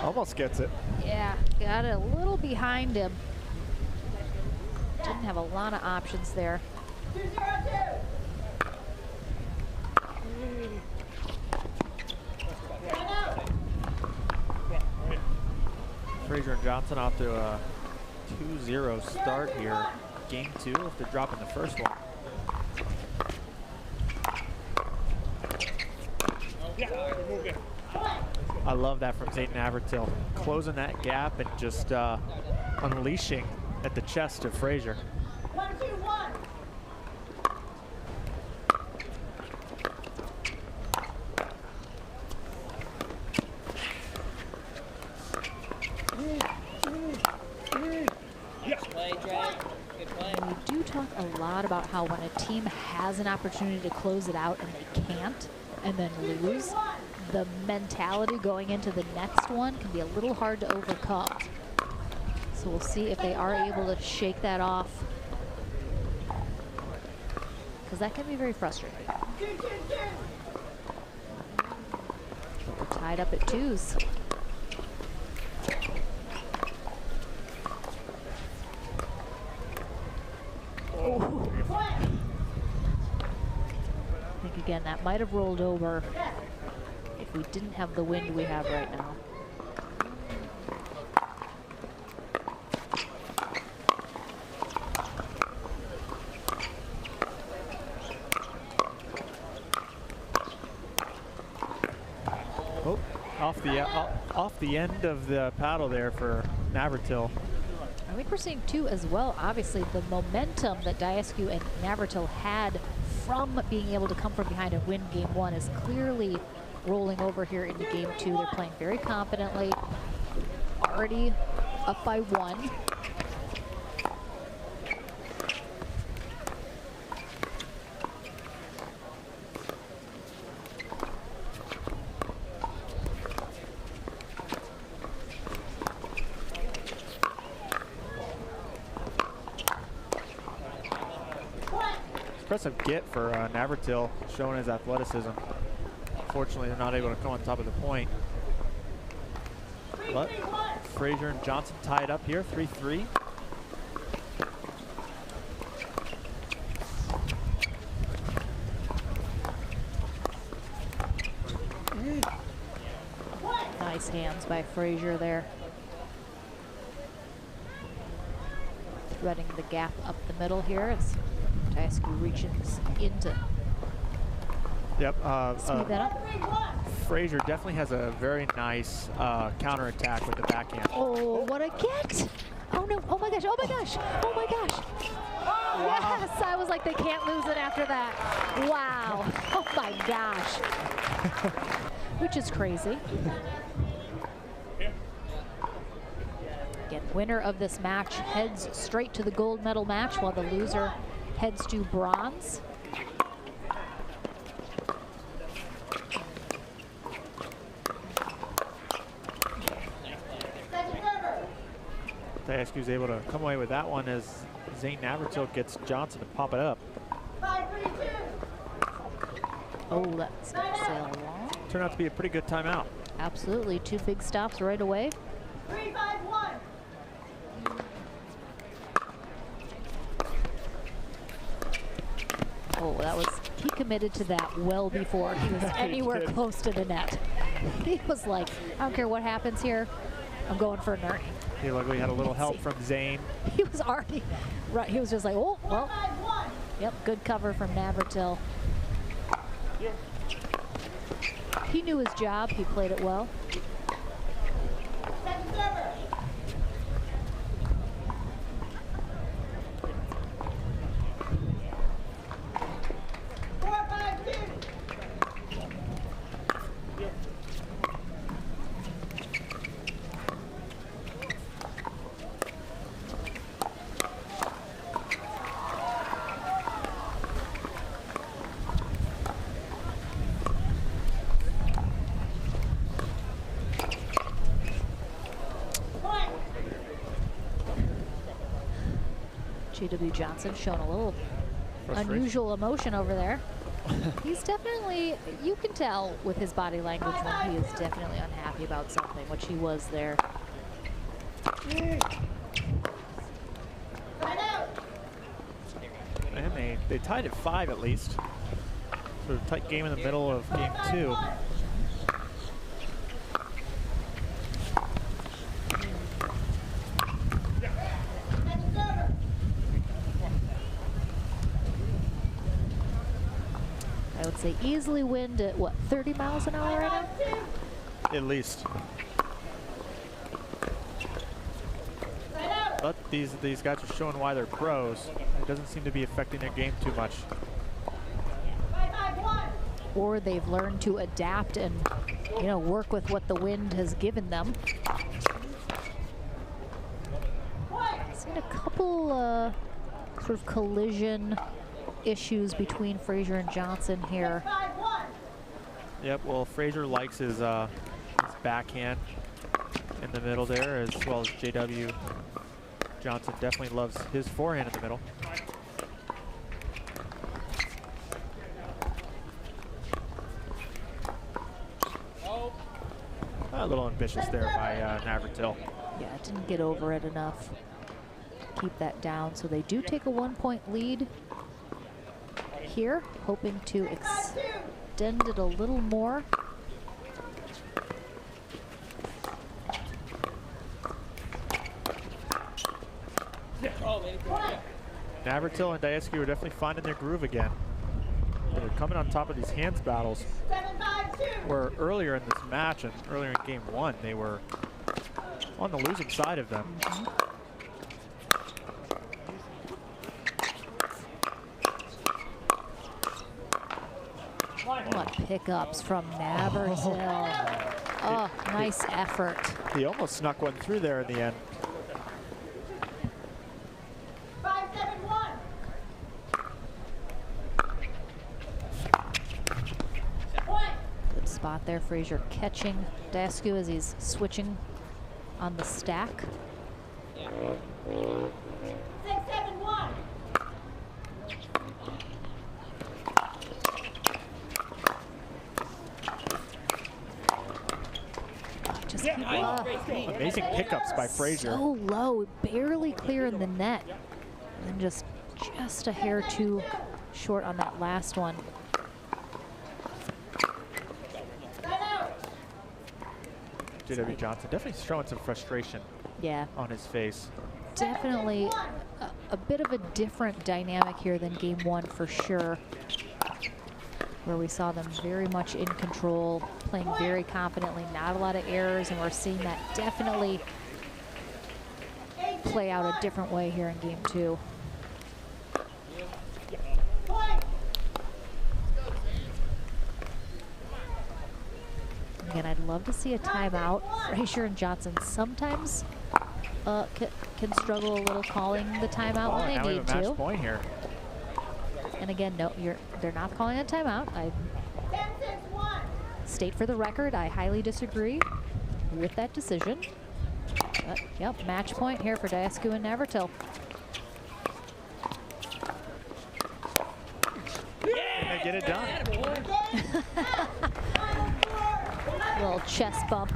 Almost gets it. Yeah, got it a little behind him. Didn't have a lot of options there. Frazier and Johnson off to a 2-0 start here. Game two after dropping the first one. I love that from Zane Navratil, closing that gap and just unleashing at the chest of Frazier. 1-2-1. We do talk a lot about how when a team has an opportunity to close it out and they can't, and then lose, the mentality going into the next one can be a little hard to overcome. So we'll see if they are able to shake that off, because that can be very frustrating. We're tied up at twos. Oh. I think again that might have rolled over if we didn't have the wind we have right now. Oh, off the end of the paddle there for Navratil. I think we're seeing too as well, obviously, the momentum that Daescu and Navratil had from being able to come from behind and win game one is clearly rolling over here into game two. They're playing very confidently, already up by one. Impressive get for Navratil, showing his athleticism. Unfortunately, they're not able to come on top of the point. But Frazier and Johnson tied up here, 3-3. Nice hands by Frazier there. Threading the gap up the middle here as Daescu reaches into Yep. speed that up. Frazier definitely has a very nice counterattack with the backhand. Oh, what a get! Oh no, oh my gosh, oh my gosh, oh my gosh. Wow. Yes, I was like, they can't lose it after that. Wow, oh my gosh. Which is crazy. Again, winner of this match heads straight to the gold medal match, while the loser heads to bronze. Diascu is able to come away with that one as Zane Navratil gets Johnson to pop it up. Oh, that's gonna sail along. Turned out to be a pretty good timeout. Absolutely, 2 big stops right away. 3-5-1. Oh, that was, he committed to that well before he was anywhere close to the net. He was like, I don't care what happens here, I'm going for a net. He luckily had a little help from Zane. He was already, right, he was just like, oh, well. Yep, good cover from Navratil. He knew his job, he played it well. J.W. Johnson showing a little unusual emotion over there. He's definitely, you can tell with his body language when he is definitely unhappy about something, which he was there. And they tied at 5 at least. Sort of tight game in the middle of game 2. I would say easily wind at, what, 30 miles an hour right now? At least. But these guys are showing why they're pros. It doesn't seem to be affecting their game too much. Or they've learned to adapt and, you know, work with what the wind has given them. Seen a couple sort of collision issues between Frazier and Johnson here. Yep, well, Frazier likes his backhand in the middle there, as well as J.W. Johnson definitely loves his forehand in the middle. A little ambitious there by Navratil. Yeah, didn't get over it enough. Keep that down. So they do take a 1-point lead here, hoping to extend it a little more. Navratil and Diascu are definitely finding their groove again. They're coming on top of these hands battles, where earlier in this match and earlier in game 1, they were on the losing side of them. What pickups from Navratil. Oh, nice effort. He almost snuck one through there in the end. 5-7-1. Good spot there. Frazier catching Diascu as he's switching on the stack. 6-7-1. Just keep Amazing pickups by Frazier. so low, barely clearing the net. And just a hair too short on that last one. J.W. Johnson definitely showing some frustration on his face. Definitely a bit of a different dynamic here than game 1 for sure. where we saw them very much in control, playing very confidently, not a lot of errors, and we're seeing that definitely play out a different way here in game 2. Again, I'd love to see a timeout. Frazier and Johnson sometimes can struggle a little calling the timeout when they now we need have a to. match point here. And again, no, they're not calling a timeout. I state for the record, I highly disagree with that decision. But, yep, match point here for Diascu and Navratil. They get it done. Little chest bump.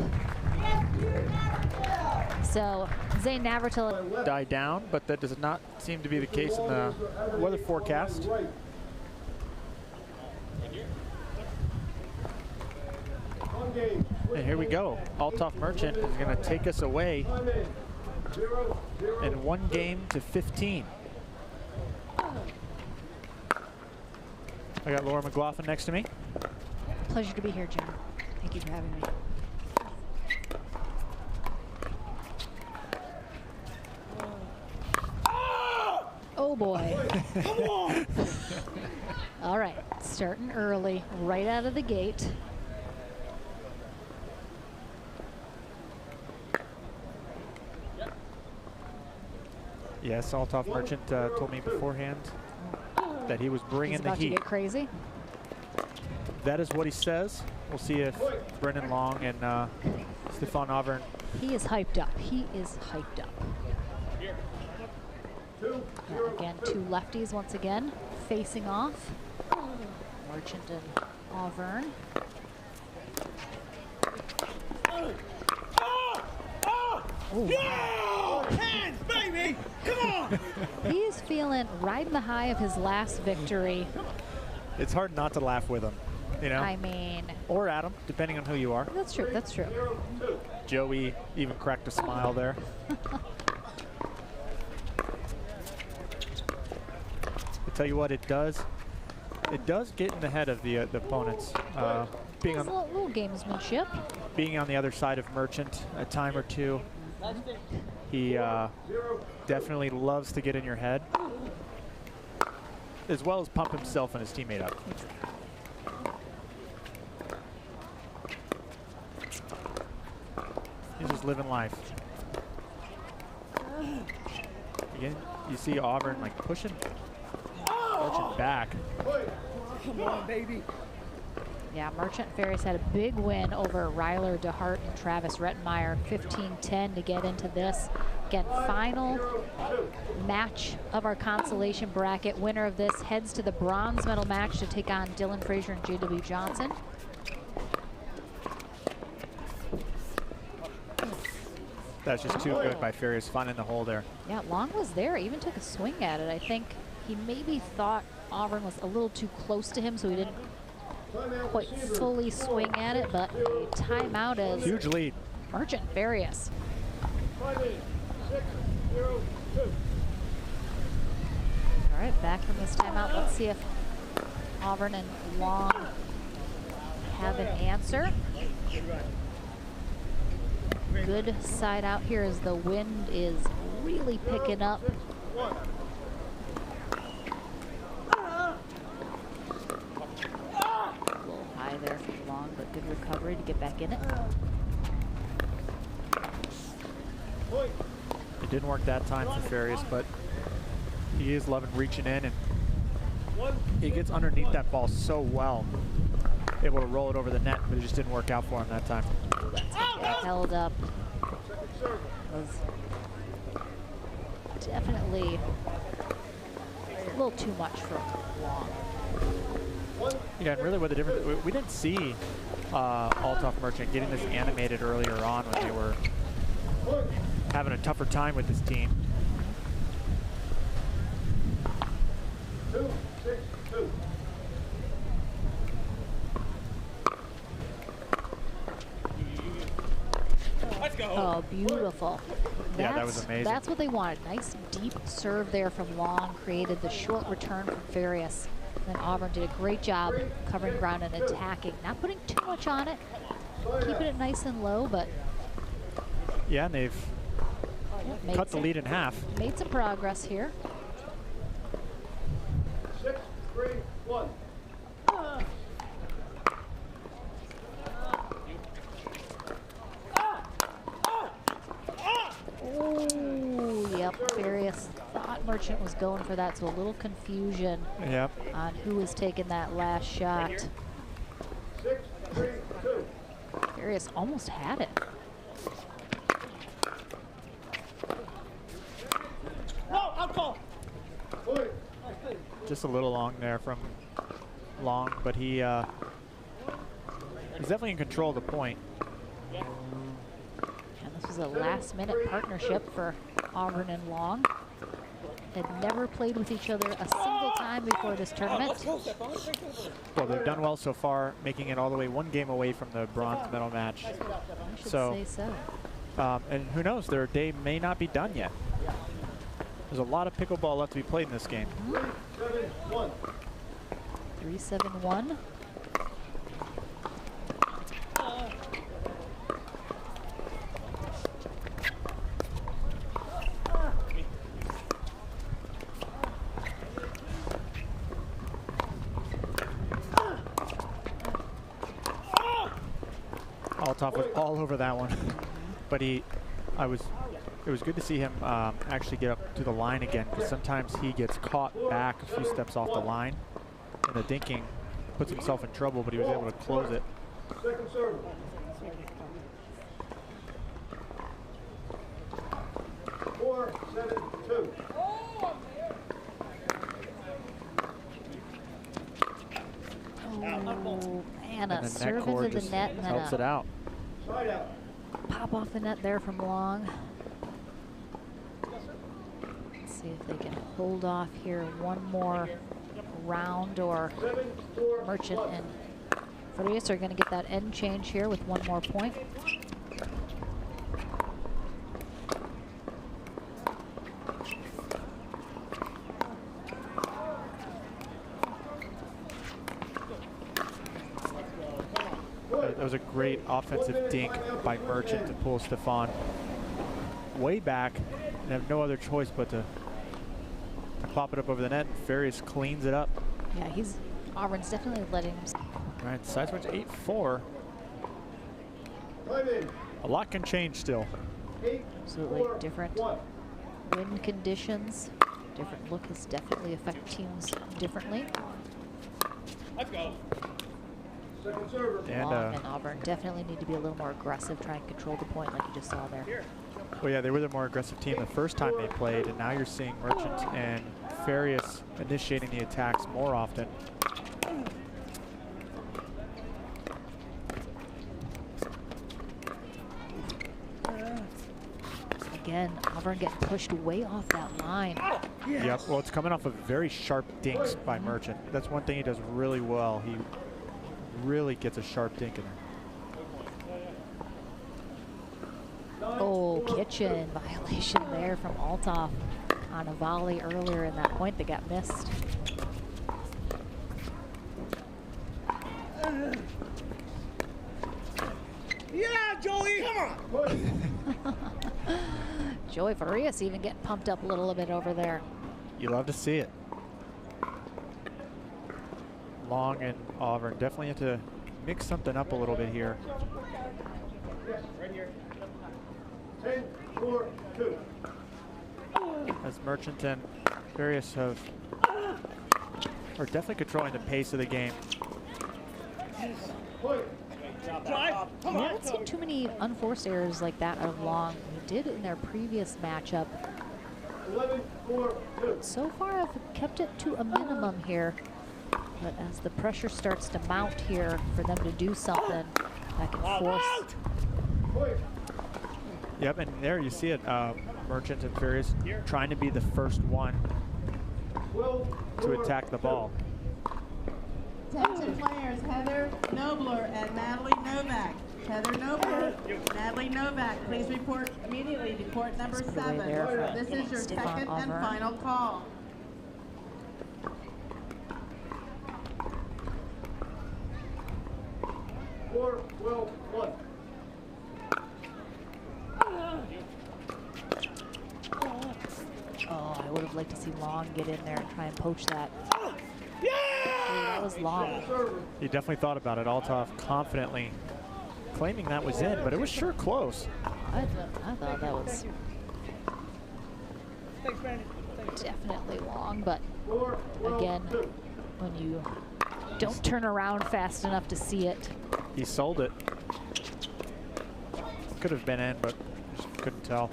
So Zane Navratil Die down, but that does not seem to be the case in the weather forecast. And here we go. Althoff Merchant is going to take us away in 1 game to 15. I got Laura McLaughlin next to me. Pleasure to be here, Jim. Thank you for having me. Oh boy. All right, starting early, right out of the gate. Yes, Althoff Merchant told me beforehand that he was bringing He's the about to heat. get crazy. That is what he says. We'll see if Brendan Long and Stefan Auvergne. He is hyped up. He is hyped up. Yeah, again, 2 lefties once again facing off. Merchant and Auvergne. Ooh. Hands, baby! Come on! He's feeling riding the high of his last victory. It's hard not to laugh with him, you know? I mean, Or at him, depending on who you are. that's true, that's true. Joey even cracked a smile there. I tell you what, it does get in the head of the opponents. Being It's a on little gamesmanship. being on the other side of Merchant a time or two, he definitely loves to get in your head, as well as pump himself and his teammate up. He's just living life. Again, you see Auburn like pushing Merchant back. Come on, baby. Yeah, Merchant Ferris had a big win over Ryler DeHart and Travis Rettenmeyer, 15-10 to get into this. Again, final match of our consolation bracket. Winner of this heads to the bronze medal match to take on Dylan Frazier and J.W. Johnson. That's just too good by Farias, finding the hole there. Yeah, Long was there, even took a swing at it. I think he maybe thought Auburn was a little too close to him, so he didn't quite fully swing at it, but a timeout as Huge lead. Merchant Farias. All right, back from this timeout. Let's see if Auburn and Long have an answer. Good side out here as the wind is really picking up. A little high there from Long, but good recovery to get back in it. It didn't work that time for Farias, but he is loving reaching in, and he gets underneath that ball so well, able to roll it over the net, but it just didn't work out for him that time. Held up. Was definitely a little too much for Long. Yeah, and really what the difference, we didn't see Althoff Merchant getting this animated earlier on when they were having a tougher time with this team. 2-6-2. Let's go. Oh, beautiful. Yeah, that was amazing. That's what they wanted. Nice deep serve there from Long, created the short return from Farias. Then Auburn did a great job covering ground and attacking, not putting too much on it, keeping it nice and low, but yeah, and they've cut the lead in half. Made some progress here. 6-3-1. Oh, yep, Farias thought Merchant was going for that, so a little confusion on who was taking that last shot. 6-3-2. Farias almost had it. No, out call. Just a little long there from Long, but he's definitely in control of the point. And this was a last-minute partnership for Auburn and Long. Had never played with each other a single time before this tournament. Well, they've done well so far, making it all the way one game away from the bronze medal match. I should say so. And who knows, their day may not be done yet. There's a lot of pickleball left to be played in this game. 3-7-1. 3-7-1. Althoff was all over that one, but it was good to see him actually get up to the line again, because sometimes he gets caught back a few steps off the line, and the dinking puts himself in trouble, but he was able to close it. Second serve. 4-7-2. Oh, and a And the serve net cord into the just net, and then helps it out. Side out. pop off the net there from Long. Let's see if they can hold off here one more round, or Merchant and Farias are going to get that end change here with one more point. That was a great offensive dink by Merchant to pull Stefan way back and have no other choice but to pop it up over the net. Farias cleans it up. Yeah, Auburn's definitely letting him. All right, side switch 8-4. A lot can change still. Absolutely different wind conditions. Different look has definitely affected teams differently. Let's go. And, Long and Auburn definitely need to be a little more aggressive, try and control the point like you just saw there. well, yeah, they were the more aggressive team the first time they played, and now you're seeing Merchant and Farias initiating the attacks more often. Again, Auburn getting pushed way off that line. Yep, well, it's coming off of very sharp dinks by Merchant. That's one thing he does really well. He really gets a sharp dink in there. Oh, kitchen violation there from Althoff on a volley earlier in that point that got missed. Yeah, Joey, come on. Joey Farias even getting pumped up a little bit over there. You love to see it. Long and Auburn definitely have to mix something up a little bit here. Right here. 10-4-2. As Merchant and Farias are definitely controlling the pace of the game. Drive. We haven't seen too many unforced errors like that out of Long. We did in their previous matchup. 11-4-2. So far, I've kept it to a minimum here. But as the pressure starts to mount here for them to do something that can force. Yep, and there you see it. Merchant and Farias trying to be the first one to attack the ball. Attention players, Heather Nobler and Natalie Novak. Heather Nobler, Natalie Novak, please report immediately to court number 7. This is your Stefan second and Auburn. final call. Oh, I would have liked to see Long get in there and try and poach that. That was Long. He definitely thought about it. Althoff confidently claiming that was in, but it was sure close. I thought that was definitely Long, but again, when you don't turn around fast enough to see it. He sold it. Could have been in, but just couldn't tell.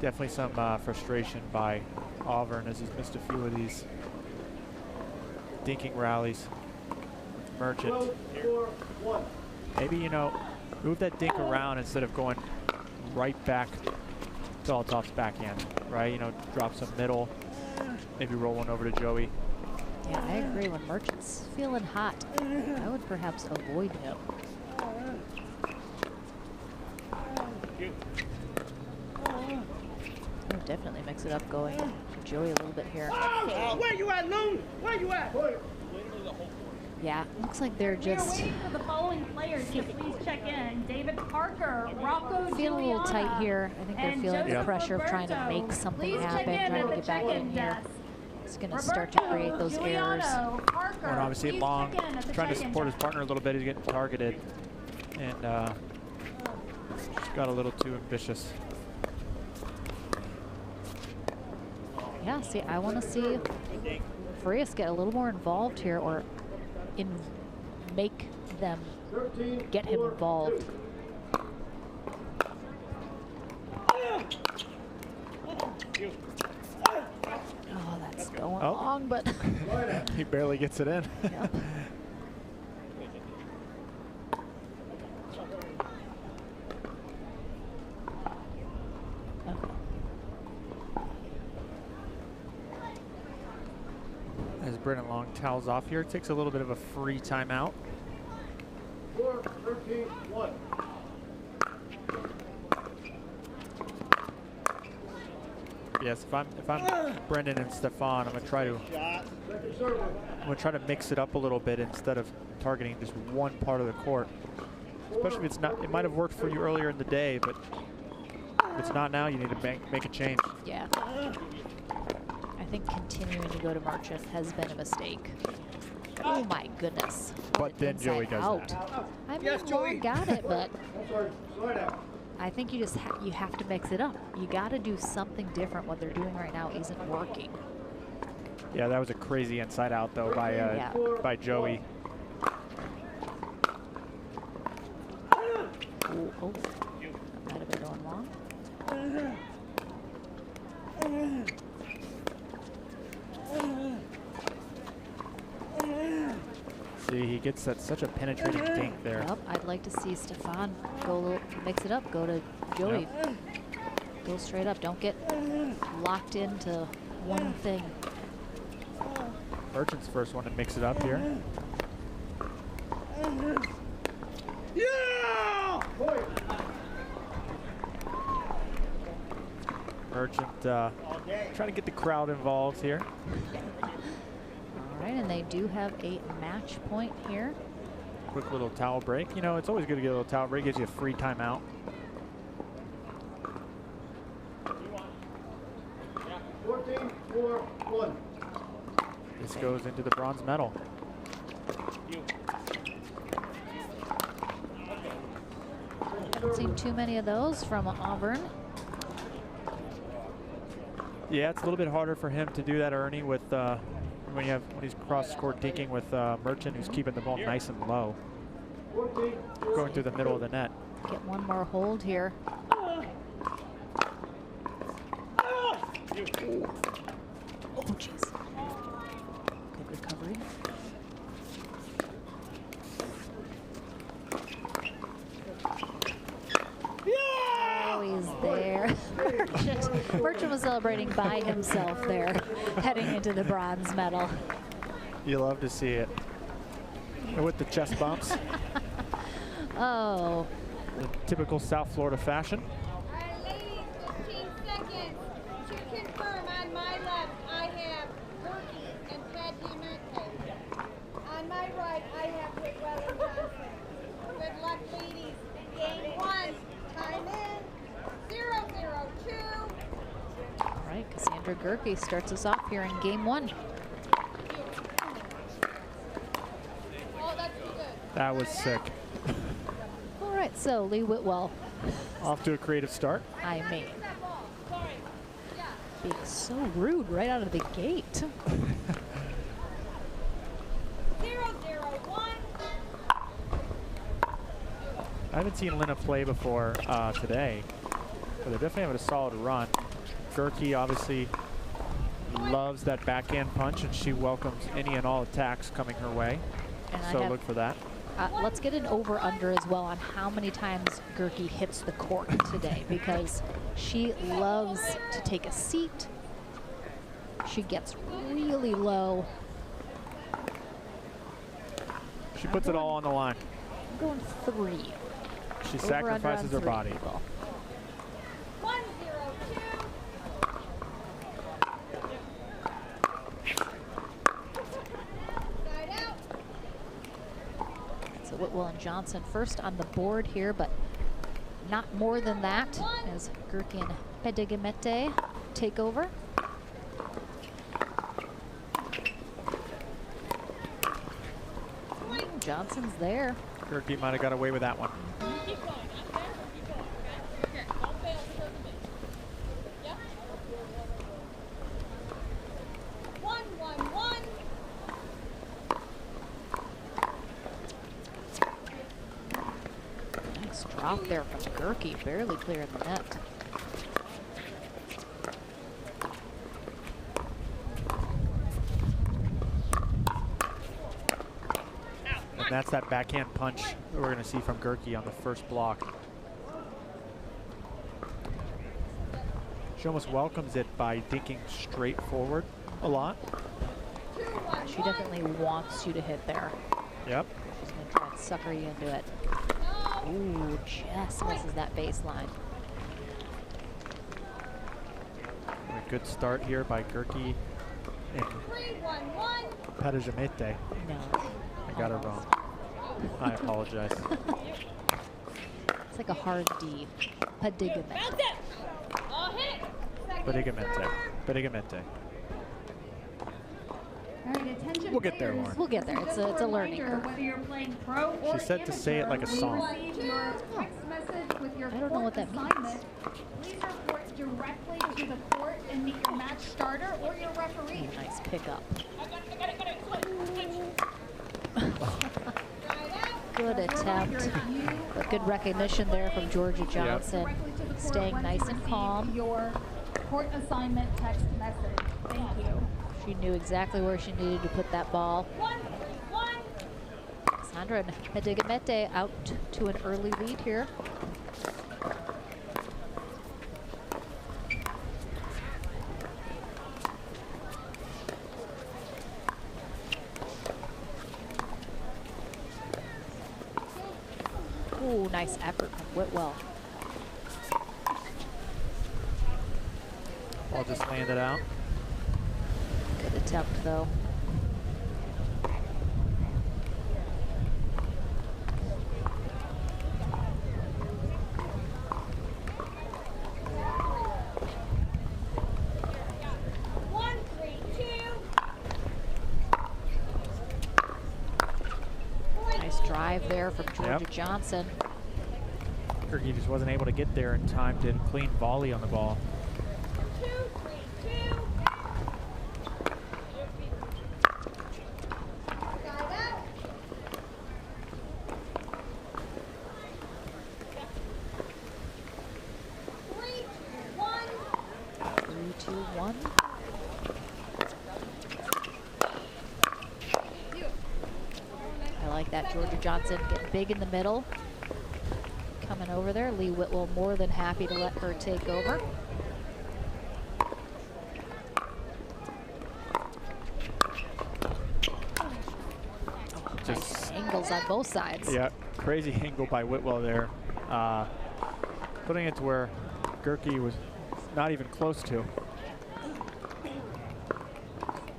Definitely some frustration by Auburn as he's missed a few of these dinking rallies. Merchant. Maybe, you know, move that dink around instead of going right back to Altoff's backhand, right? You know, drop some middle, maybe roll one over to Joey. Yeah, I agree. When Merchant's feeling hot, I would perhaps avoid him. I would definitely mix it up going to Joey a little bit here. Where you at, Loon? Where you at? Yeah, looks like they're We are just waiting for the following players to please check in. David Parker, Rocco feeling a little tight Giuliana, here. I think they're and feeling the Joseph pressure of trying to Roberto. make something Please check happen, in trying at to the get back check-in in here. desk. It's going to start to create those errors. Giuliano, Parker, And obviously please Long check in at the trying to check-in support his desk. partner a little bit. He's getting targeted and just got a little too ambitious. Yeah, see, I want to see Farias get a little more involved here, or make them get him involved. Oh, that's going long, but He barely gets it in. yep. As Brennan Long towels off here, takes a little bit of a free timeout. 13-1. Yes, if I'm Brendan and Stefan, I'm gonna try to mix it up a little bit instead of targeting just one part of the court. Especially if it's not, it might have worked for you earlier in the day, but if it's not now, you need to make a change. Yeah. I think continuing to go to Merchant has been a mistake. Oh my goodness. But then Joey Inside does out. that. I mean, Long got it, but I think you just you have to mix it up. You got to do something different. What they're doing right now isn't working. Yeah, that was a crazy inside out though by Joey. Ooh, oh, that might have been going long. See, he gets that such a penetrating dink there. Yep, I'd like to see Stefan go a little, mix it up, go to Joey. Yep. Go straight up. Don't get locked into one thing. Merchant's first one to mix it up here. Yeah! Merchant trying to get the crowd involved here. All right, and they do have a match point here. Quick little towel break. You know, it's always good to get a little towel break. Gives you a free timeout. This goes into the bronze medal. Haven't seen too many of those from Auburn. Yeah, it's a little bit harder for him to do that, Ernie, with when he's cross-court dinking with Merchant, who's keeping the ball nice and low, going through the middle of the net. Get one more hold here. Oh, jeez. Good recovery. Oh, he's there. Merchant was celebrating by himself there, heading into the bronze medal. You love to see it. And with the chest bumps, Oh, the typical South Florida fashion. All right, ladies, 15 seconds. To confirm, on my left, I have Berkey, Gerke starts us off here in game 1. That was sick. All right, so Lee Whitwell. Off to a creative start. I mean, being so rude right out of the gate. 0-0-1. I haven't seen Lina play before today, but they're definitely having a solid run. Gerke obviously loves that backhand punch, and she welcomes any and all attacks coming her way. And So look for that. Let's get an over-under as well on how many times Gerke hits the court today, because she loves to take a seat. She gets really low. She puts it all on the line. I'm going 3. She Over, sacrifices under her on body. 3 people. 1-0-2. Side out. So Whitwell and Johnson first on the board here, but not more than that as Gerke and Pedigamete take over. Johnson's there. Gerke might have got away with that one. Keep going. Up there. Keep going. Okay. Here. Don't fail. Serve the base. Yep. 1-1-1. Nice drop there from Gerke, barely clearing the net. And that's that backhand punch that we're going to see from Gerke on the first block. She almost welcomes it by dinking straight forward a lot. She definitely wants you to hit there. Yep. She's going to try and sucker you into it. Ooh, just misses that baseline. A good start here by Gerke and 3-1-1. Pedigamete. No. I got her wrong. I apologize. It's like a hard D. Pedigamete. Bounce it. All hit. Pedigamete. Pedigamete. All right, attention. We'll get there, Lauren. We'll get there. It's a learning curve. Whether you're playing pro or She said to say it like a amateur, song. we receive your text message with your I don't know what that means. assignment. Please report directly to the court and meet your match starter or your referee. Nice pickup. Good attempt, but good recognition there from Georgia Johnson. Directly to the court Staying once nice you and receive calm. Your court assignment text message. Thank you. She knew exactly where she needed to put that ball. 1-3-1. Sandra and Pedigamete out to an early lead here. Ooh, nice effort from Whitwell. Ball just landed out. Good attempt, though. Nice drive there from Georgia Johnson. Gerke just wasn't able to get there in time to clean volley on the ball. 2-3-2. I like that. Georgia Johnson getting big in the middle. Coming over there. Lee Whitwell more than happy to let her take over. Nice angles on both sides. Yeah, crazy angle by Whitwell there. Putting it to where Gerke was not even close to.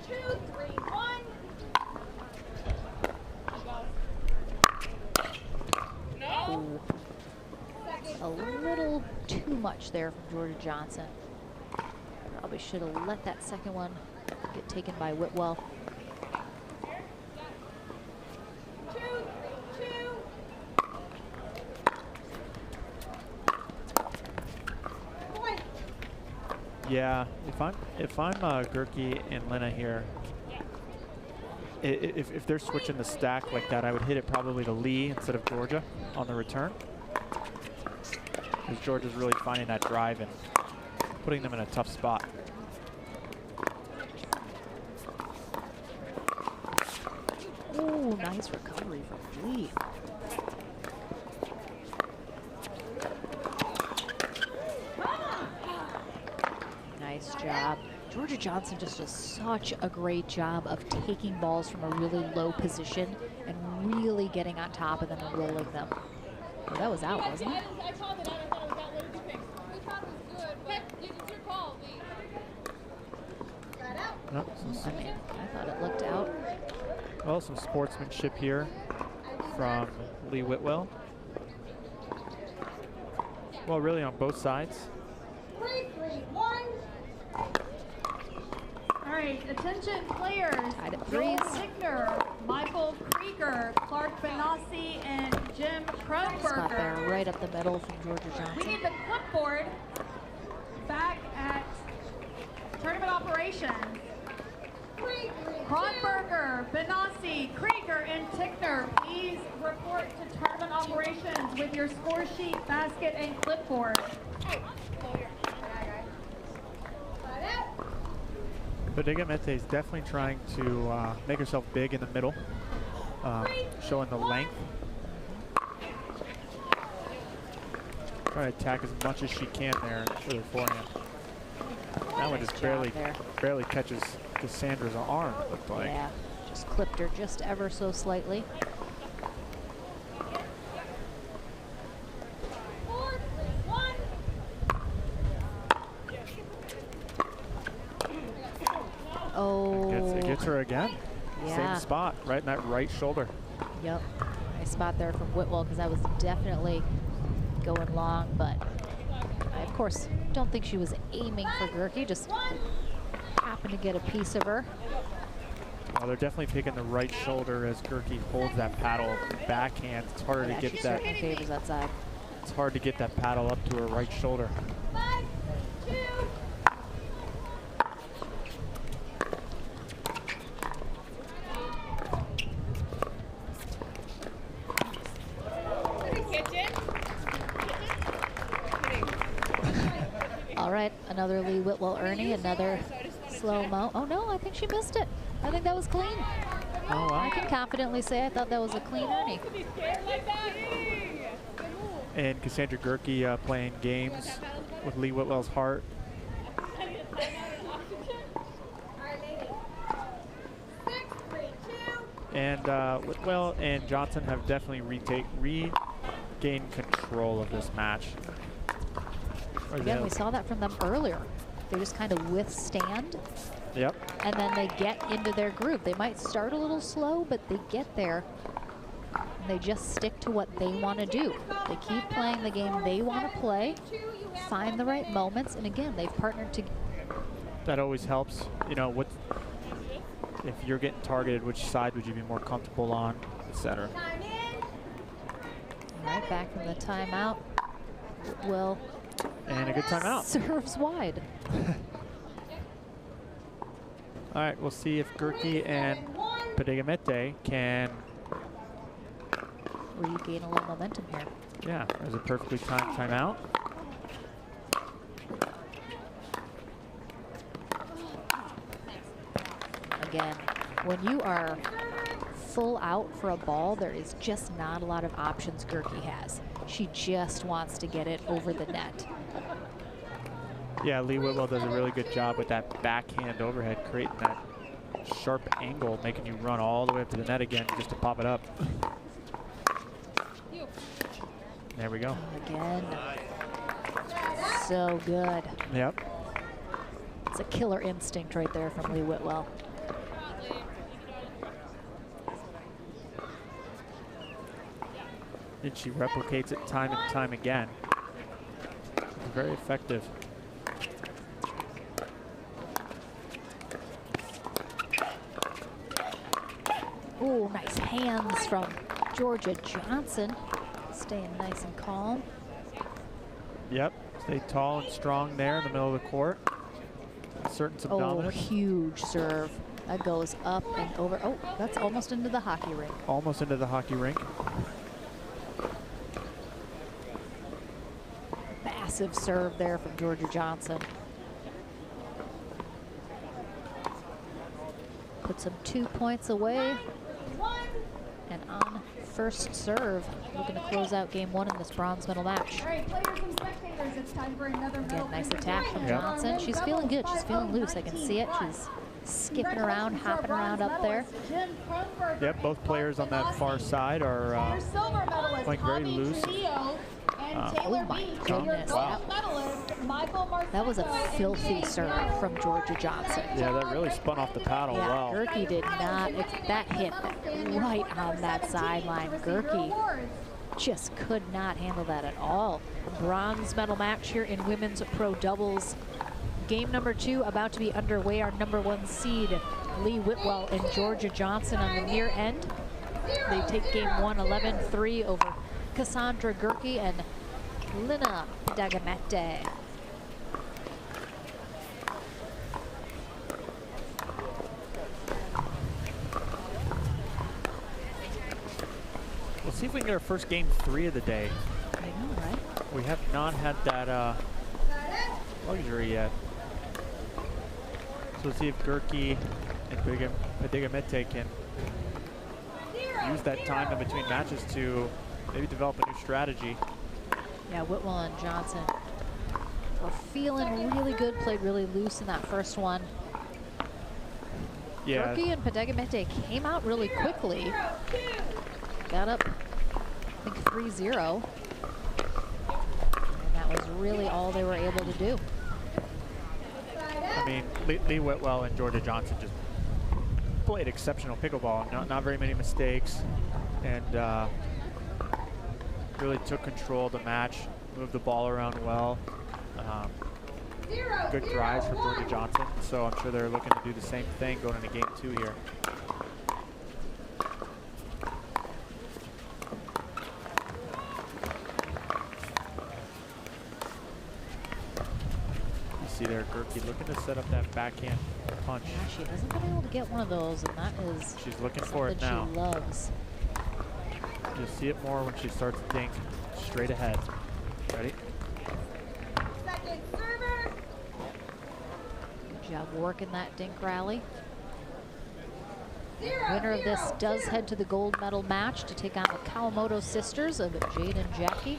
2-3-1. Ooh. A little too much there from Georgia Johnson. Probably Probably should have let that second one get taken by Whitwell. Yeah, if I'm Gerke and Lena here, if they're switching the stack like that, I would hit it probably to Lee instead of Georgia on the return, because Georgia's really finding that drive and putting them in a tough spot. Oh, nice recovery from Lee. Nice job. Georgia Johnson just does such a great job of taking balls from a really low position and really getting on top of them and rolling them. Oh, that was out, wasn't it? I called it out. I thought it was out. What did you think? We thought it was good, but it's your call, Lee. Nope. I mean, I thought it looked out. Well, some sportsmanship here from Lee Whitwell. Well, really on both sides. 3-3-1. All right, attention players. Tied at Joel threes. Signer, Michael Krieger, Clark Benassi, and Jim Spot Kronberger. there right up the middle from Georgia We Johnson. need the clipboard back at tournament operations. Kronberger, Benassi, Krieger, and Tickner, please report to tournament operations with your score sheet, basket, and clipboard. Padigamente is definitely trying to make herself big in the middle, showing the length. Trying to attack as much as she can there with her forehand. That one just barely catches Cassandra's arm, it looked like. Yeah, just clipped her just ever so slightly. Oh. It gets her again. Yeah. Same spot, right in that right shoulder. Yep. Nice spot there from Whitwell, because I was definitely going long, but I, of course, don't think she was aiming for Gerke, just happened to get a piece of her. Well, they're definitely picking the right shoulder as Gerke holds that paddle backhand. It's harder Yeah, to get she that. certainly favors that side. It's hard to get that paddle up to her right shoulder. 5-2. All right, another Lee Whitwell Ernie, another slow-mo. Oh no, I think she missed it. I think that was clean. Oh, wow. I can confidently say I thought that was a clean Ernie. And Cassandra Gerke playing games with Lee Whitwell's heart. And Whitwell and Johnson have definitely regained control of this match. Again, we saw that from them earlier. They just kind of withstand. Yep. And then they get into their groove. They might start a little slow, but they get there. And they just stick to what they want to do. They keep playing the game they want to play, find the right moments, and again, they've partnered together. That always helps. You know, what if you're getting targeted, which side would you be more comfortable on, etc. All right, back from the timeout. Will And a good timeout. serves wide. All right, we'll see if Gerke and Padigamente can. Regain a little momentum here. Yeah, there's a perfectly timed timeout. Again, when you are full out for a ball, there is just not a lot of options Gerke has. She just wants to get it over the net. Yeah, Lee Whitwell does a really good job with that backhand overhead, creating that sharp angle, making you run all the way up to the net again just to pop it up. There we go. Again. So good. Yep. It's a killer instinct right there from Lee Whitwell. And she replicates it time and time again. It's very effective. Oh, nice hands from Georgia Johnson. Staying nice and calm. Yep, stay tall and strong there in the middle of the court. Asserting some dominance. Huge serve. That goes up and over. Oh, that's almost into the hockey rink. Almost into the hockey rink. Massive serve there from Georgia Johnson. Puts him 2 points away. And on first serve, looking to close out game one in this bronze medal match. All right, players and spectators, it's time for another medal. Again, nice attack from Johnson. She's feeling good. She's feeling loose. I can see it. She's skipping around, hopping around up there. Yep, both players on that far side are playing very loose. Oh my goodness. That was a filthy serve from Georgia Johnson. Yeah, that really spun off the paddle well. Gerke did not, that hit right on that sideline. Gerke just could not handle that at all. Bronze medal match here in women's pro doubles. Game number 2 about to be underway. Our number 1 seed, Lee Whitwell and Georgia Johnson on the near end. They take game 1 11-3 over Cassandra Gerke and Lina Dagamete. We'll see if we can get our first game 3 of the day. I know, right? We have not had that luxury yet. So let's see if Gerke and Dagamete can use that time in between matches to maybe develop a new strategy. Yeah, Whitwell and Johnson were feeling really good, played really loose in that first one. Yeah. Gerke and Dagamete came out really quickly. Got up, I think 3-0. And that was really all they were able to do. I mean, Lee Whitwell and Georgia Johnson just played exceptional pickleball. Not very many mistakes, and really took control of the match, moved the ball around well. Good drives from Georgia Johnson, so I'm sure they're looking to do the same thing going into game 2 here. You see there, Gerke looking to set up that backhand punch. Yeah, she hasn't been able to get one of those, and that is She's looking for it now. she loves. You'll see it more when she starts to dink straight ahead. Ready? Second server. Good job working that dink rally. Winner of this does head to the gold medal match to take on the Kawamoto sisters of Jade and Jackie.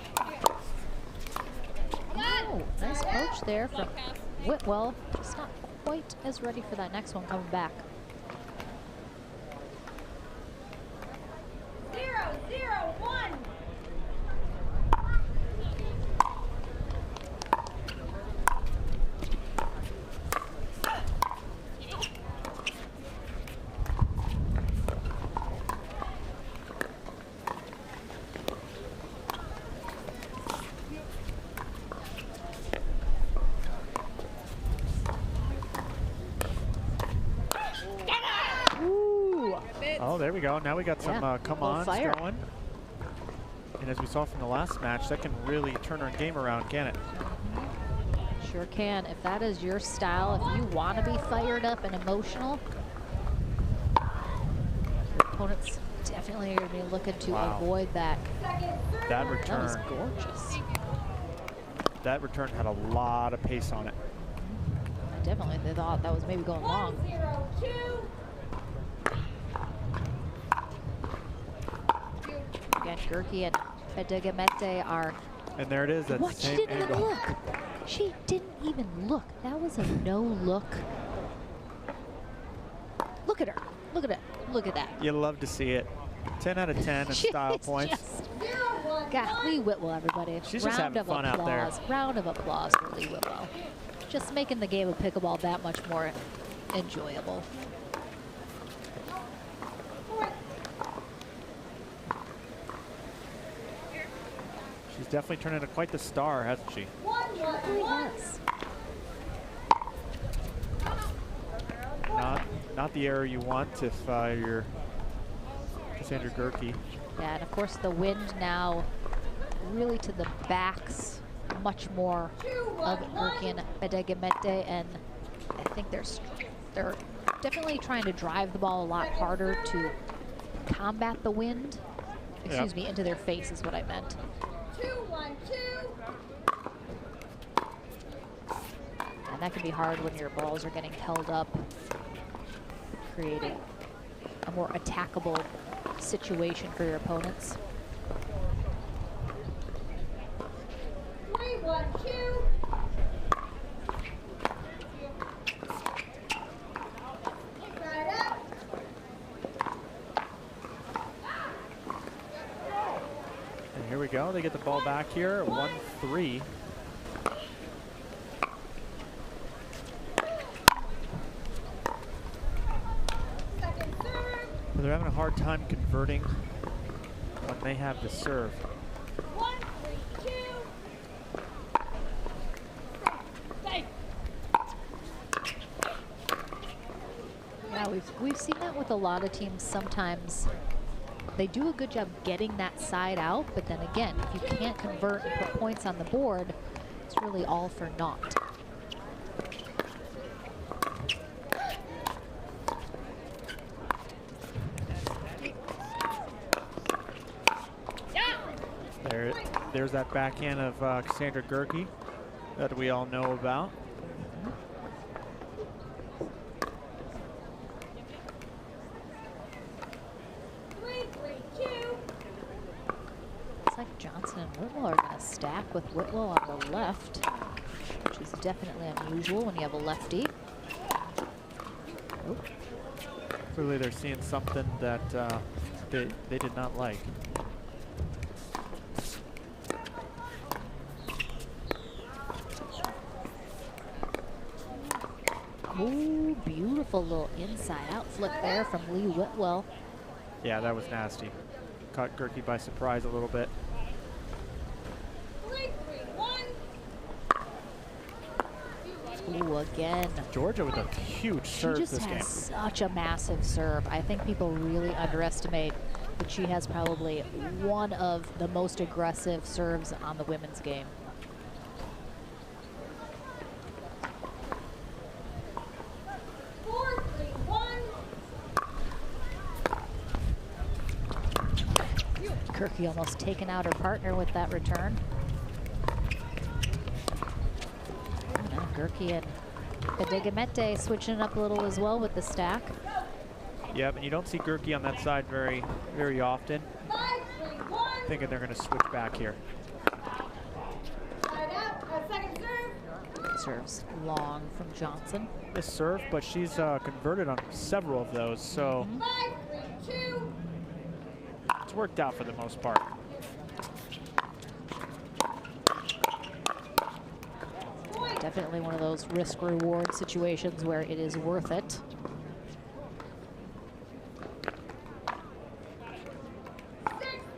Oh, nice poach there from Whitwell. Just not quite as ready for that next one coming back. 0-0-1. Oh, there we go. Now we got some come-ons fire going. And as we saw from the last match, that can really turn our game around, can it? Sure can. If that is your style, if you want to be fired up and emotional, your opponents definitely are going to be looking to avoid that. That return. That was gorgeous. That return had a lot of pace on it. Definitely, they thought that was maybe going long. 1-0-2. Again, Gerke and Dagamete are. And there it is. That What? She same didn't angle. even look. She didn't even look. That was a no look. Look at her. Look at it. Look at that. You love to see it. 10 out of 10 in style She's points. just- God, Lee Whitwell, everybody. She's just having fun out there. Round of applause for Lee Whitwell. Just making the game of pickleball that much more enjoyable. She's definitely turned into quite the star, hasn't she? Yes. Not the error you want if you're Cassandra Gerke. Yeah, and of course the wind now really to the backs much more of Gerke and Bedegamete, and I think they're definitely trying to drive the ball a lot harder to combat the wind. Excuse me, into their face is what I meant. 2-1-2. And that can be hard when your balls are getting held up, creating a more attackable situation for your opponents. 3-1-2. Right up. And here we go. They get the ball back here. 1-3. Second serve. But they're having a hard time converting when they have the serve. 1-3-2. Safe. Yeah, we've seen that with a lot of teams. Sometimes they do a good job getting that side out, but then again, if you can't convert and put points on the board, it's really all for naught. There's that backhand of Cassandra Gerke that we all know about. Looks like Johnson and Whitwell are going to stack with Whitwell on the left, which is definitely unusual when you have a lefty. Oh. Clearly they're seeing something that they did not like. Ooh, beautiful little inside-out flick there from Lee Whitwell. Yeah, that was nasty. Caught Gerke by surprise a little bit. 3-3-1. Ooh, again. Georgia with a huge serve She just this has game. such a massive serve. I think people really underestimate that she has probably one of the most aggressive serves on the women's game. Gerke almost taken out her partner with that return. Gerke and Bedegamete switching it up a little as well with the stack. Yep, and you don't see Gerke on that side very often. Thinking they're going to switch back here. Serves long from Johnson. This serve, but she's converted on several of those, so it's worked out for the most part. Definitely one of those risk-reward situations where it is worth it.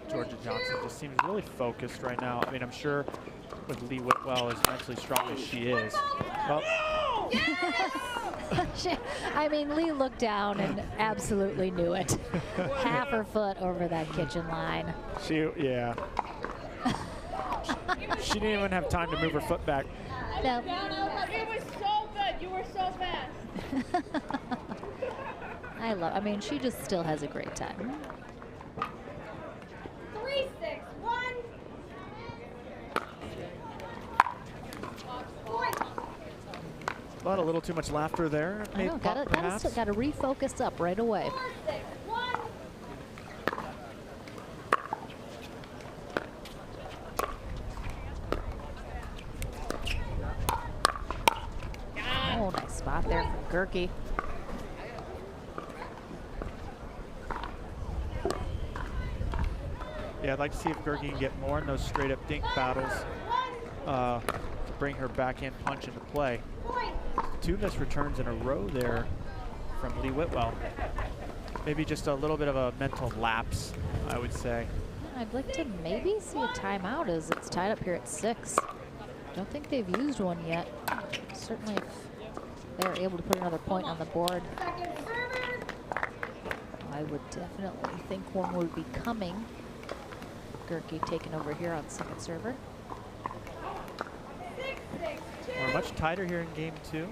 Georgia Johnson just seems really focused right now. I mean, I'm sure with Lee Whitwell as mentally strong as she is. Well, I mean, Lee looked down and absolutely knew it. Half her foot over that kitchen line. yeah. She didn't even have time to move her foot back. No. It was so good. You were so fast. I mean, she just still has a great time. 3-6-1. But a little too much laughter there. I know, gotta refocus up right away. 4-6-1. Oh, nice spot there from Gerke. Yeah, I'd like to see if Gerke can get more in those straight-up dink battles to bring her backhand punch into play. 2 missed returns in a row there from Lee Whitwell. Maybe just a little bit of a mental lapse, I would say. I'd like to maybe see a timeout as it's tied up here at 6. Don't think they've used one yet. Certainly if they're able to put another point on the board. Second server. I I would definitely think one would be coming. Gerke taking over here on second server. We're much tighter here in game 2.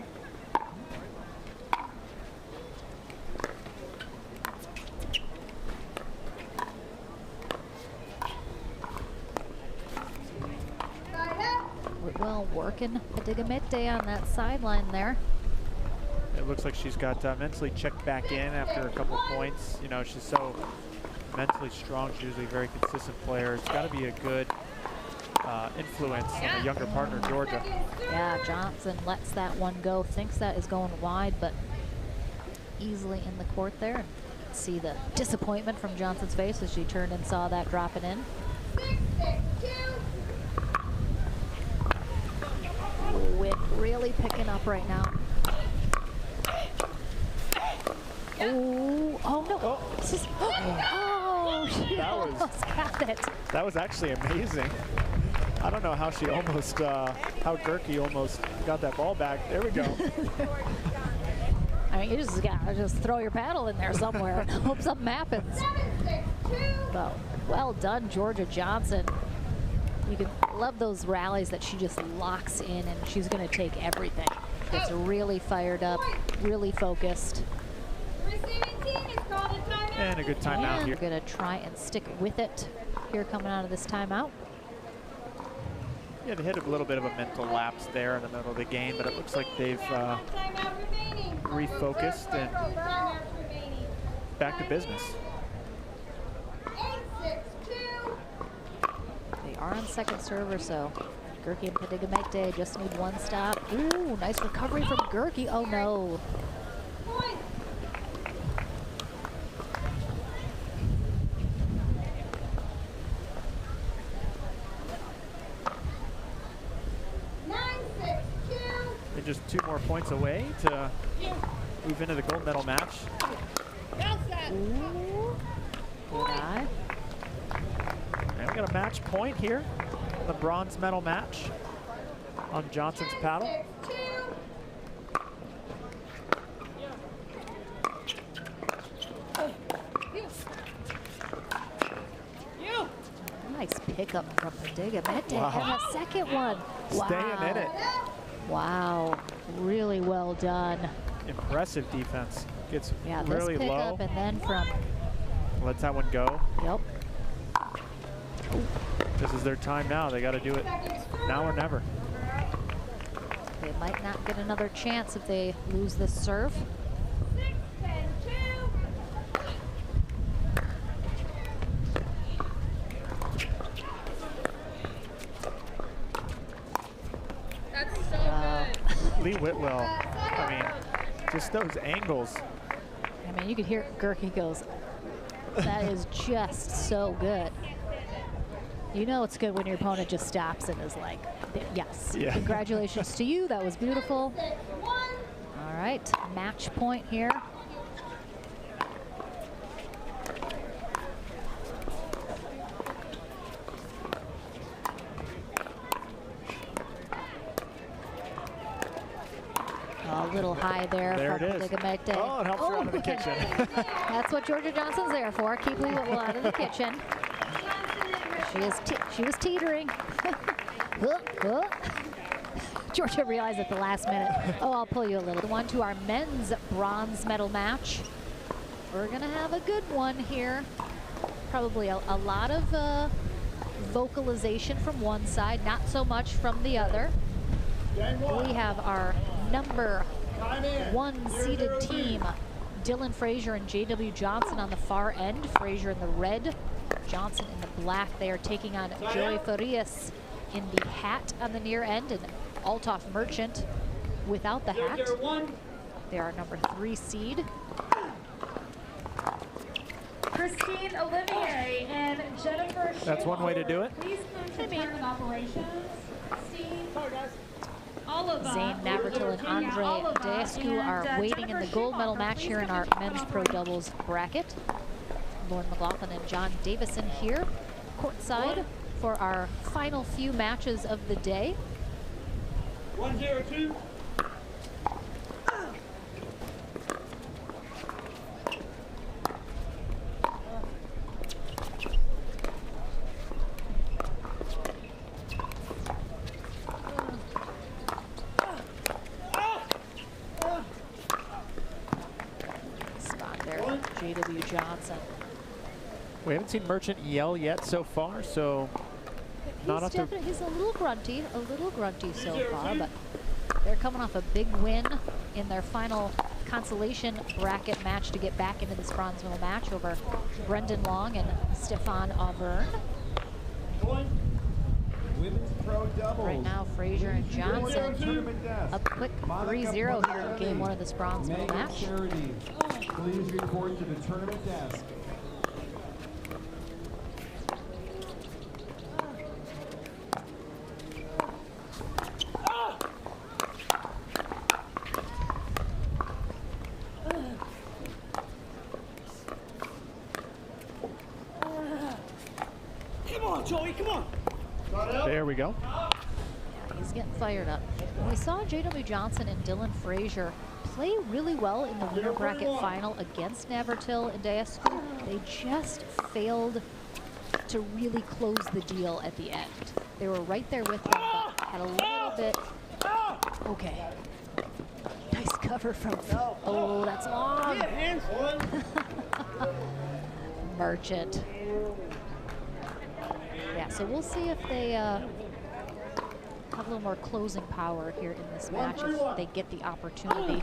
Whitwell working Padigamete on that sideline there. It looks like she's got mentally checked back in after a couple points. You know, she's so mentally strong. She's usually a very consistent player. It's got to be a good influence on the younger partner, Georgia. Yeah, Johnson lets that one go. Thinks that is going wide, but easily in the court there. See the disappointment from Johnson's face as she turned and saw that drop it in. Wind really picking up right now. Oh, oh no. Oh, Oh, she That was- almost got it. that was actually amazing. I don't know how she almost, how Gerke almost got that ball back. There we go. I mean, you just gotta just throw your paddle in there somewhere and hope something happens. But well done, Georgia Johnson. You can love those rallies that she just locks in, and she's gonna take everything. Gets really fired up, really focused. And a good timeout And here. gonna try and stick with it here coming out of this timeout. Yeah, they hit a little bit of a mental lapse there in the middle of the game, but it looks like they've refocused and back to business. They are on second server, so Gerke and Padigamete just need one stop. Ooh, nice recovery from Gerke. Oh no. They're just 2 more points away to move into the gold medal match. Ooh. Good eye. And we got a match point here, the bronze medal match on Johnson's paddle. Nice pickup from Padigamete. Wow. And a second one. Staying in it. Wow, really well done. Impressive defense. Gets Yeah, really this low. pickup and then from, Lets that one go. yep. This is their time now. They got to do it now or never. They might not get another chance if they lose this serve. Lee Whitwell, I mean, just those angles. I mean, you could hear Gerke goes, that is just so good. You know it's good when your opponent just stops and is like, yes, Yeah. Congratulations to you, that was beautiful. All right, match point here. A little high there, There from it is. Padigamete. Oh, it helps her out of the kitchen. That's what Georgia Johnson's there for. Keep Lee Whitwell out of the kitchen. She was teetering. Georgia realized at the last minute, oh, I'll pull you a little. On to our men's bronze medal match. We're gonna have a good one here. Probably a lot of vocalization from one side, not so much from the other. We have our number 1 seeded team, Dylan Frazier and J.W. Johnson on the far end. Frazier in the red, Johnson in the black. They are taking on Joey Farias in the hat on the near end, and Althoff Merchant without the hat. They are number 3 seed. Christine Olivier and Jennifer That's one way to do it. Please come to tournament operations. Steve. Sorry, guys. Oliva, Zane Navratil and Virginia Andre Oliva, Daescu are and, waiting in Jennifer the gold medal Schumacher. match Please here in come our to tournament men's pro operations. doubles bracket. Lauren McLaughlin and John Davison here courtside for our final few matches of the day. 102. J.W. Johnson. We haven't seen Merchant yell yet so far, so He's a little grunty so far, but they're coming off a big win in their final consolation bracket match to get back into this bronze medal match over Brendan Long and Stefan Auburn. Women's Pro Doubles. Right now, Frazier and Johnson up quick 3-0 here in game one of this bronze medal match. Please report to the tournament desk. Come on, Joey, come on. There we go. Yeah, he's getting fired up. We saw J.W. Johnson and Dylan Frazier play really well in the winter bracket final against Navratil and Deescu. They just failed to really close the deal at the end. They were right there with them, but had a little bit. Okay. Nice cover from. Oh, that's long. Merchant. Yeah, so we'll see if they have a little more closing power here in this match if they get the opportunity.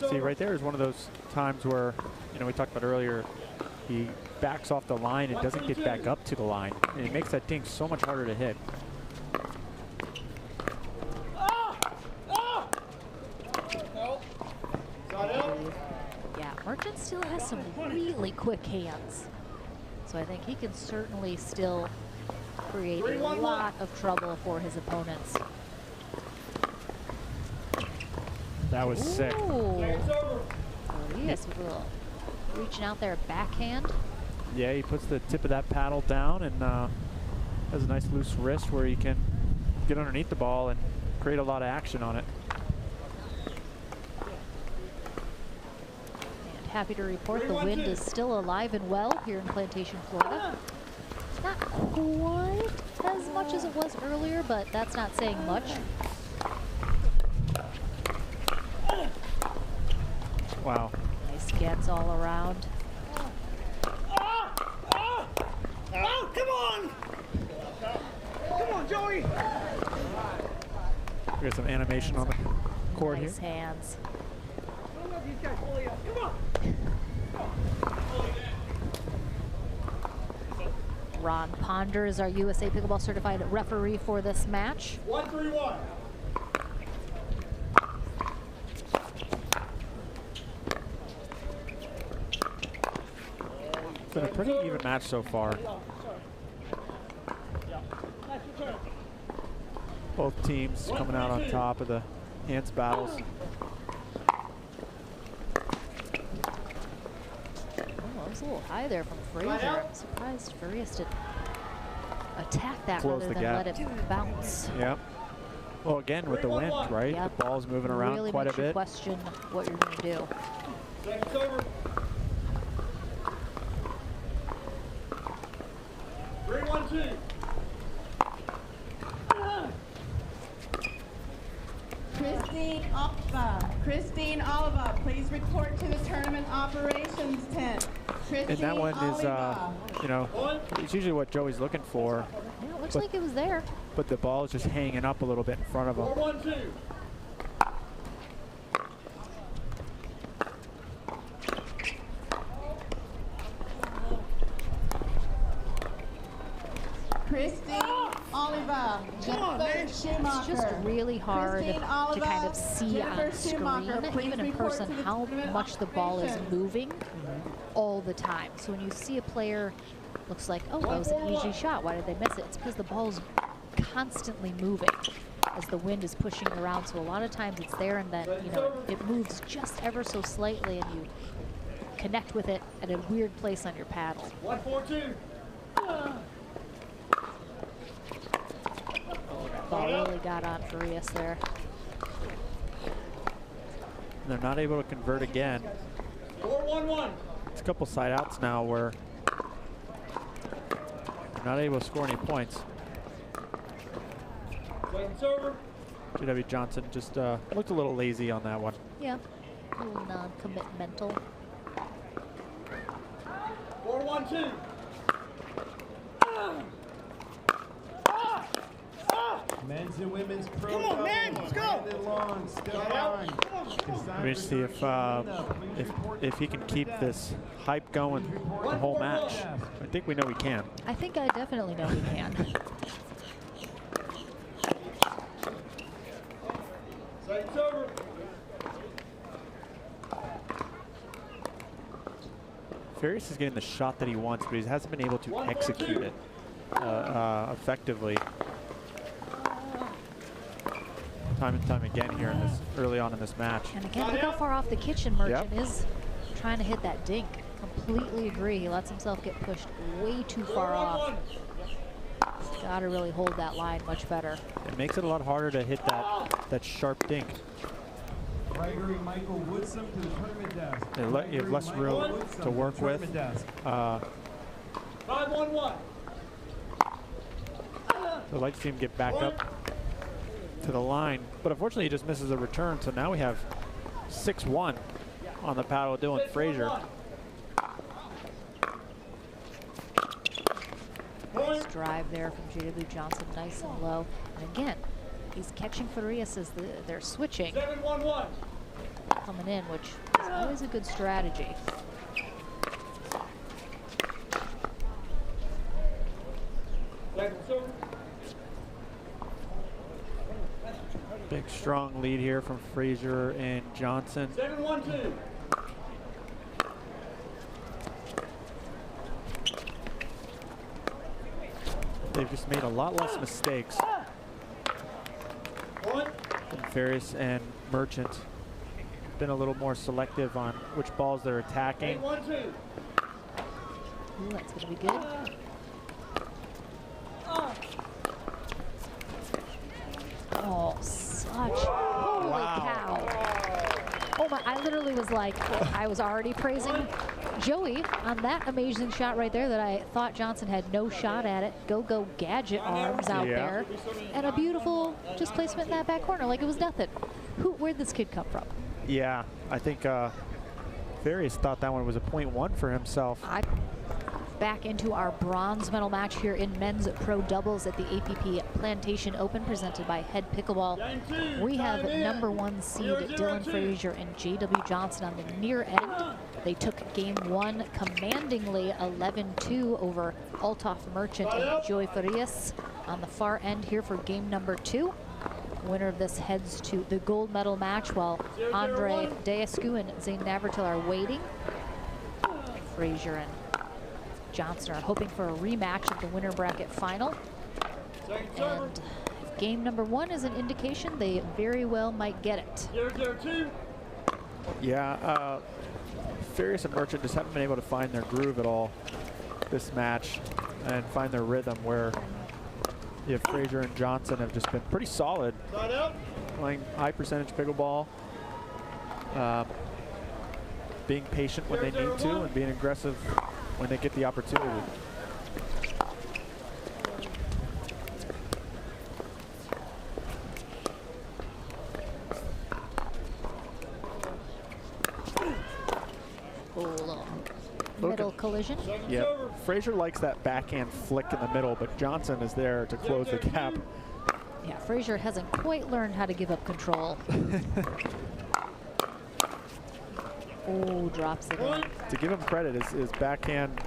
See, right there is one of those times where, you know, we talked about earlier, he backs off the line and doesn't get back up to the line. And it makes that dink so much harder to hit. Yeah, Merchant still has some really quick hands. So I think he can certainly still create a lot of trouble for his opponents. That was sick. Yes, with a little reaching out there, backhand. Yeah, he puts the tip of that paddle down and has a nice loose wrist where he can get underneath the ball and create a lot of action on it. And happy to report the wind is still alive and well here in Plantation, Florida. Not quite as much as it was earlier, but that's not saying much. Wow. Nice gets all around. Oh, come on! Come on, Joey! We got some animation on the court Nice here. hands. Come on! Ron Ponder is our USA Pickleball Certified referee for this match. 1-3-1. It's been a pretty even match so far. Both teams coming out on top of the hands battles. Oh, it was a little high there from Frazier. I'm surprised Farias didn't attack that Close rather the than gap. let it bounce. Yep. Well, again, with the wind, right? Yep. The ball's moving around Really quite a makes you bit. question what you're going to do. Seconds over. 3-1-2. Christine Oliva, please report to the tournament operations tent. And that one is, you know, it's usually what Joey's looking for, Yeah, it looks like it was there. but the ball is just hanging up a little bit in front of him. 4-1-2. Christine Oliva, Jennifer Schumacher. It's just really hard Christine to Oliva, kind of see Jennifer on screen, Schumacher, please even in report person, to the how tournament much the ball is operations. moving all the time. So when you see a player, looks like, oh, that was an easy shot. Why did they miss it? It's because the ball's constantly moving as the wind is pushing it around. So a lot of times it's there and then, you know, it moves just ever so slightly and you connect with it at a weird place on your paddle. 1-4-2. Ball really got on Farias there. They're not able to convert again. 4-1-1. It's a couple side outs now where they're not able to score any points. JW Johnson just looked a little lazy on that one. Yeah, a little non-commitmental. 4-1-2. Men's and women's pro Come on, man, doubles. let's go. Brandon Long still on. Let me see if he can keep this hype going the whole match. I think we know he can. I think I definitely know he can. Second's over. Farias is getting the shot that he wants, but he hasn't been able to execute it effectively. Time and time again here in this early on in this match. And again, look how far off the kitchen Merchant is trying to hit that dink. Completely agree. He lets himself get pushed way too far off. He's got to really hold that line much better. It makes it a lot harder to hit that sharp dink. Gregory Michael Woodsum to the tournament desk. You have less room to work with. 5-1-1. I'd like to see him get back up to the line, but unfortunately he just misses a return, so now we have 6-1 on the paddle Dylan Frazier. Nice drive there from JW Johnson, nice and low. And again, he's catching Farias as they're switching. 7-1-1. Coming in, which is always a good strategy. Second's over. Big strong lead here from Frazier and Johnson. 7-1-2. They've just made a lot less mistakes One. than Farias and Merchant. Been a little more selective on which balls they're attacking. 8-1-2. Ooh, that's going to be good. Oh, such. Holy cow. Oh my, I literally was like, I was already praising Joey on that amazing shot right there that I thought Johnson had no shot at it. Go gadget arms out there. And a beautiful just placement in that back corner like it was nothing. Where'd this kid come from? Yeah, I think Farias thought that one was a .1 for himself. Back into our bronze medal match here in men's pro doubles at the APP Plantation Open presented by Head Pickleball. We have #1 seed Dylan Frazier and JW Johnson on the near end. They took game one commandingly 11-2 over Althoff Merchant and Joey Farias on the far end here for game number 2. Winner of this heads to the gold medal match while Andre Deescu and Zane Navratil are waiting. Frazier and Johnson are hoping for a rematch of the winner bracket final. And if game number 1 is an indication, they very well might get it. 0-0-2. Yeah, Farias and Merchant just haven't been able to find their groove at all this match and find their rhythm, where Frazier and Johnson have just been pretty solid, playing high percentage pickleball, being patient when they need to and being aggressive when they get the opportunity. Middle collision. Yeah, Frazier likes that backhand flick in the middle, but Johnson is there to close the gap. Yeah, Frazier hasn't quite learned how to give up control. Oh, drops it in. To give him credit, his backhand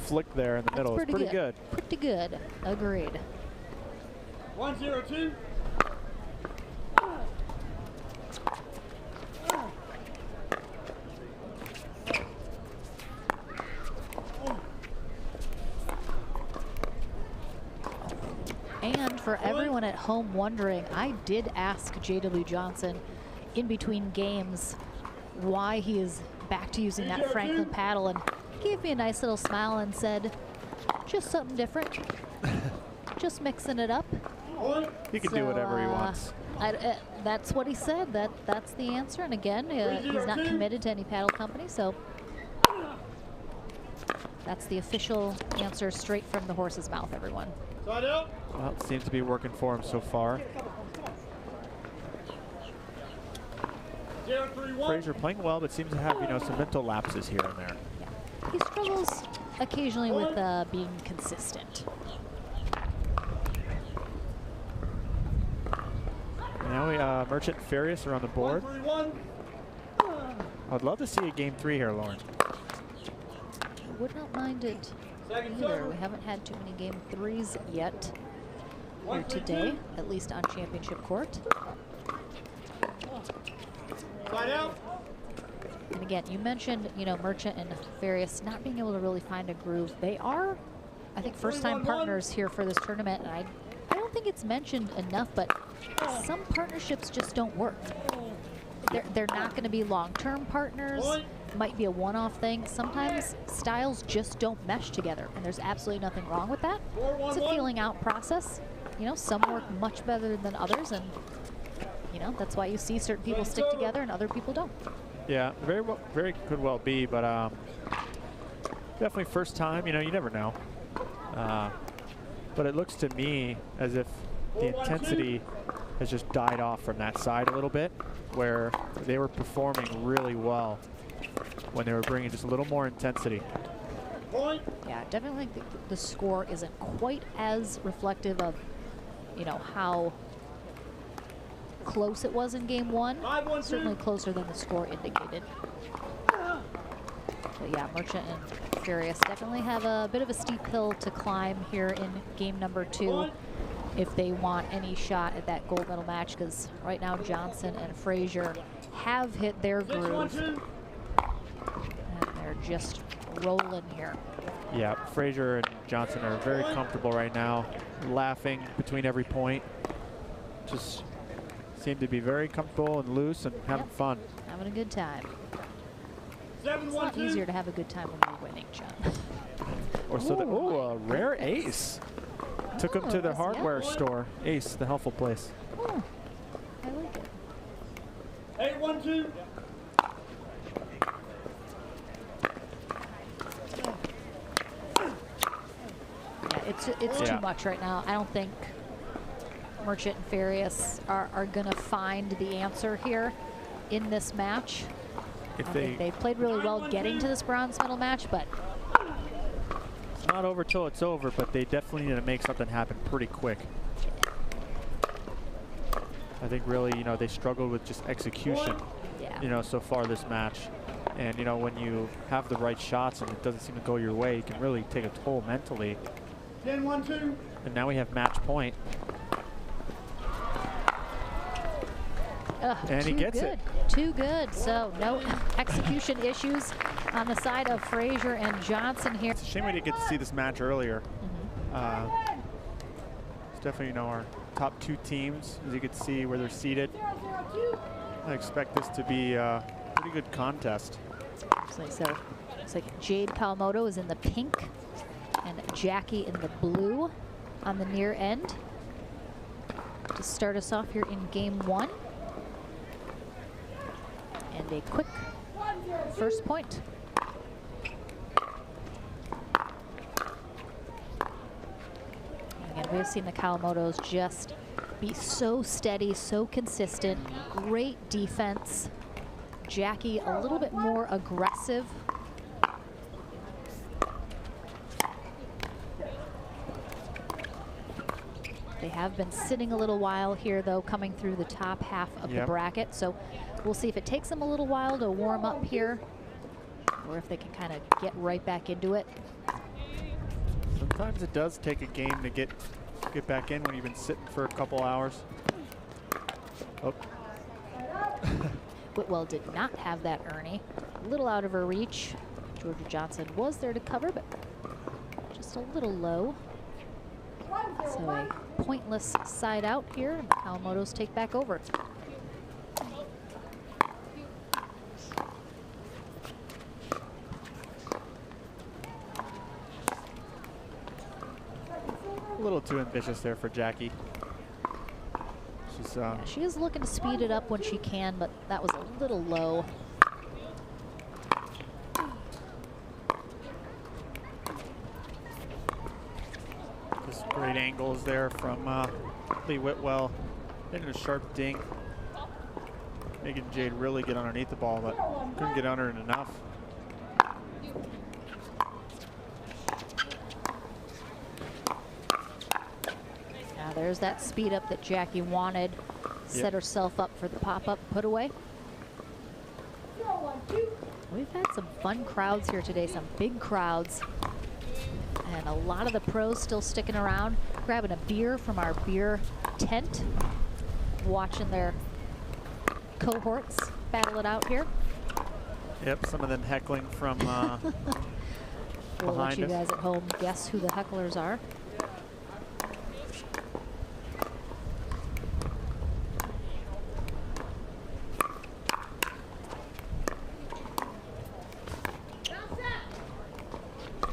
flick there in the middle is pretty good. Pretty good, agreed. 1-0-2. And for everyone at home wondering, I did ask JW Johnson in between games why he is back to using that Franklin paddle, and he gave me a nice little smile and said, just something different. Just mixing it up. He can do whatever he wants. That's what he said. That's the answer. And again, he's not committed to any paddle company, so That's the official answer straight from the horse's mouth, everyone. Well, it seems to be working for him so far. Fraser playing well, but seems to have, you know, some mental lapses here and there. Yeah. He struggles occasionally with being consistent. Now we Merchant and Furious are on the board. I'd love to see a game 3 here, Lauren. I would not mind it either. We haven't had too many game 3s yet here today, at least on championship court. And again, you mentioned, you know, Merchant and Furious not being able to really find a groove. They are, I think, first-time partners here for this tournament, and I don't think it's mentioned enough, but some partnerships just don't work. They're not going to be long-term partners. It might be a one-off thing. Sometimes styles just don't mesh together, and there's absolutely nothing wrong with that. It's a feeling out process. You know, some work much better than others, and you know, that's why you see certain people stick together and other people don't. Yeah, very could well be, but definitely first time. You know, you never know. But it looks to me as if the intensity has just died off from that side a little bit, where they were performing really well when they were bringing just a little more intensity. Yeah, definitely think the score isn't quite as reflective of, you know, how close it was in game 1. Certainly closer than the score indicated. But yeah, Merchant and Furious definitely have a bit of a steep hill to climb here in game number 2 if they want any shot at that gold medal match, because right now Johnson and Fraser have hit their groove and they're just rolling here. Yeah, Fraser and Johnson are very comfortable right now, laughing between every point. Just seem to be very comfortable and loose and having fun. Having a good time. It's a lot easier to have a good time when you're winning, John. Or so that, a rare ace. Took him to the hardware store. Ace, the helpful place. Oh, I like it. 8-1-2. Yeah, it's too much right now. I don't think Merchant and Furious are going to find the answer here in this match. I think they played really well getting to this bronze medal match, but it's not over till it's over, but they definitely need to make something happen pretty quick. I think really, you know, they struggled with just execution, you know, so far this match. And, you know, when you have the right shots and it doesn't seem to go your way, it can really take a toll mentally. 10-1-2. And now we have match point. And he gets it. Too good. So no execution issues on the side of Fraser and Johnson here. It's a shame we didn't get to see this match earlier. It's definitely, you know, our top 2 teams, as you can see where they're seated. I expect this to be a pretty good contest. So looks like Jade Kawamoto is in the pink and Jackie in the blue on the near end to start us off here in game 1. And a quick first point. Again, we've seen the Kawamotos just be so steady, so consistent, great defense. Jackie a little bit more aggressive. They have been sitting a little while here, though, coming through the top half of the bracket. So we'll see if it takes them a little while to warm up here, or if they can kind of get right back into it. Sometimes it does take a game to get back in when you've been sitting for a couple hours. Oh. Whitwell did not have that Ernie. A little out of her reach. Georgia Johnson was there to cover, but just a little low. So a pointless side out here, and the Kawamotos take back over. A little too ambitious there for Jackie. She's, yeah, she is looking to speed it up when she can, but that was a little low. Just great angles there from Lee Whitwell. Hitting a sharp ding. Making Jade really get underneath the ball, but couldn't get under it enough. Now there's that speed up that Jackie wanted. Set herself up for the pop-up put away. We've had some fun crowds here today, some big crowds. And a lot of the pros still sticking around, grabbing a beer from our beer tent, watching their cohorts battle it out here. Yep, some of them heckling from We'll let behind you us. guys at home guess who the hecklers are.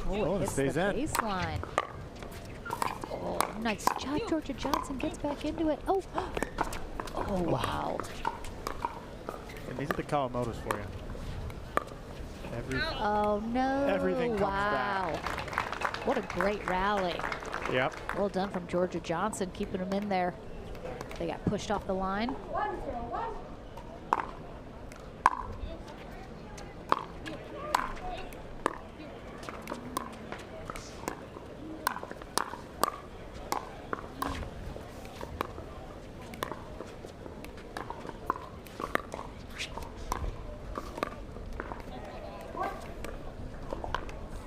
Oh, it hits the stays in. baseline. Oh, nice job. Georgia Johnson gets back into it. Oh, oh wow. And these are the Kawamotos for you. Oh no. Everything comes wow. What a great rally. Yep. Well done from Georgia Johnson, keeping them in there. They got pushed off the line.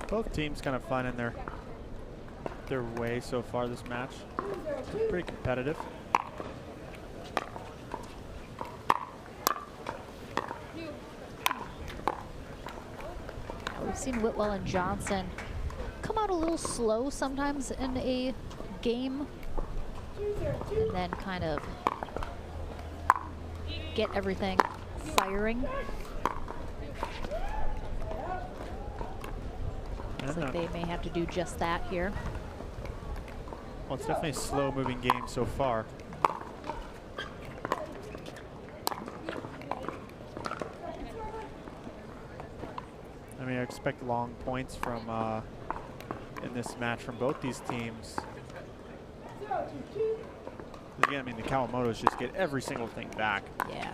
Both teams kind of finding their way so far this match. Pretty competitive. We've seen Whitwell and Johnson come out a little slow sometimes in a game and then kind of get everything firing. Looks like they may have to do just that here. Well, it's definitely a slow-moving game so far. I mean, I expect long points from in this match from both these teams. Again, I mean, the Kawamotos just get every single thing back. Yeah,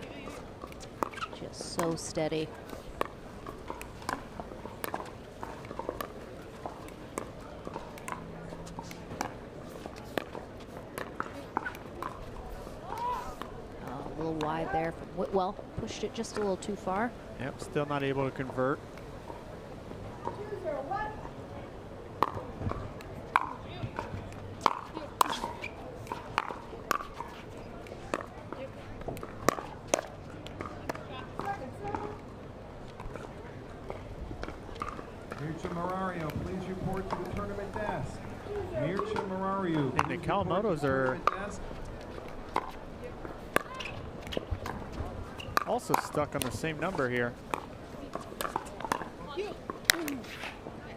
just so steady. A little wide there from Whitwell. Pushed it just a little too far. Yep, still not able to convert. Please report to the tournament desk. Mircea Marariu. And the Kawamotos are also stuck on the same number here.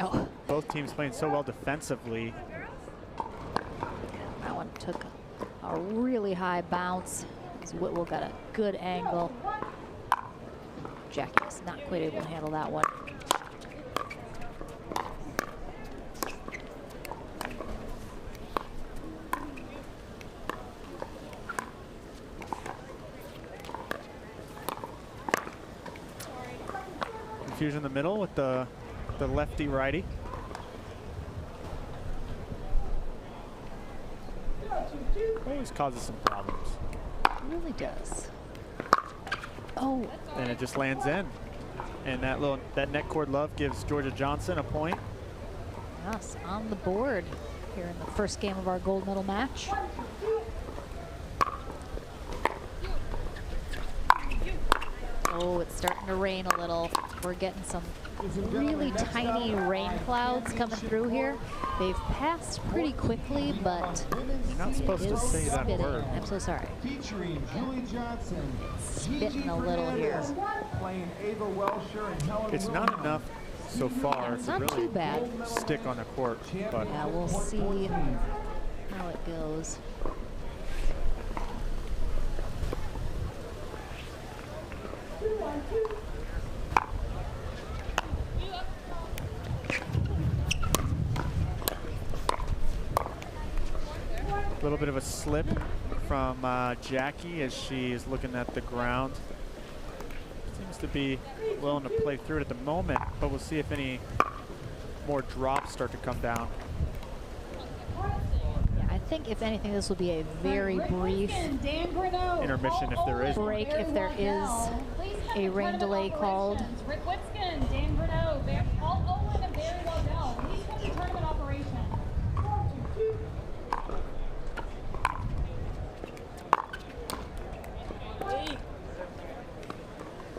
Oh, Both teams playing so well defensively. that one took a really high bounce. As Whitwell got a good angle. Jackie was not quite able to handle that one. Confusion in the middle with the lefty-righty. Always causes some problems. It really does. Oh, And it just lands in. And that net cord love gives Georgia Johnson a point. yes, on the board here in the first game of our gold medal match. Oh, it's starting to rain a little. We're getting some really tiny rain clouds coming through here. They've passed pretty quickly, but You're not supposed it to is say that spitting. word. I'm so sorry. Featuring Julie Johnson, Spitting a little here. playing Ava Welsher and Helen It's not Wilhelm. enough so far It's to not really too bad. stick on the court, but Yeah, we'll see how it goes. little bit of a slip from Jackie as she is looking at the ground. Seems to be willing to play through it at the moment, but we'll see if any more drops start to come down. Yeah, I think if anything, this will be a very brief intermission if there is break, if there is a rain delay called. Rick Whitskin, Dan Greneau, all Owen and Barry Waddell. Please come to tournament operation.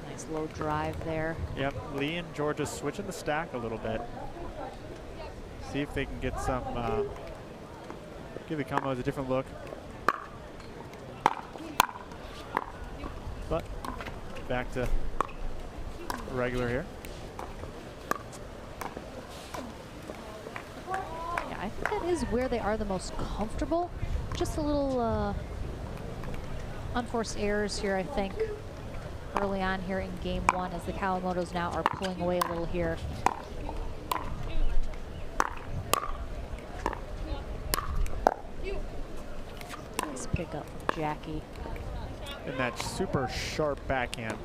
Nice low drive there. Yep, Lee and Georgia switching the stack a little bit. See if they can get some, give the combos a different look. But back to regular here. Yeah, I think that is where they are the most comfortable. Just a little unforced errors here, I think, early on here in game one, as the Kawamotos now are pulling away a little here. Nice pick up from Jackie. And that super sharp backhand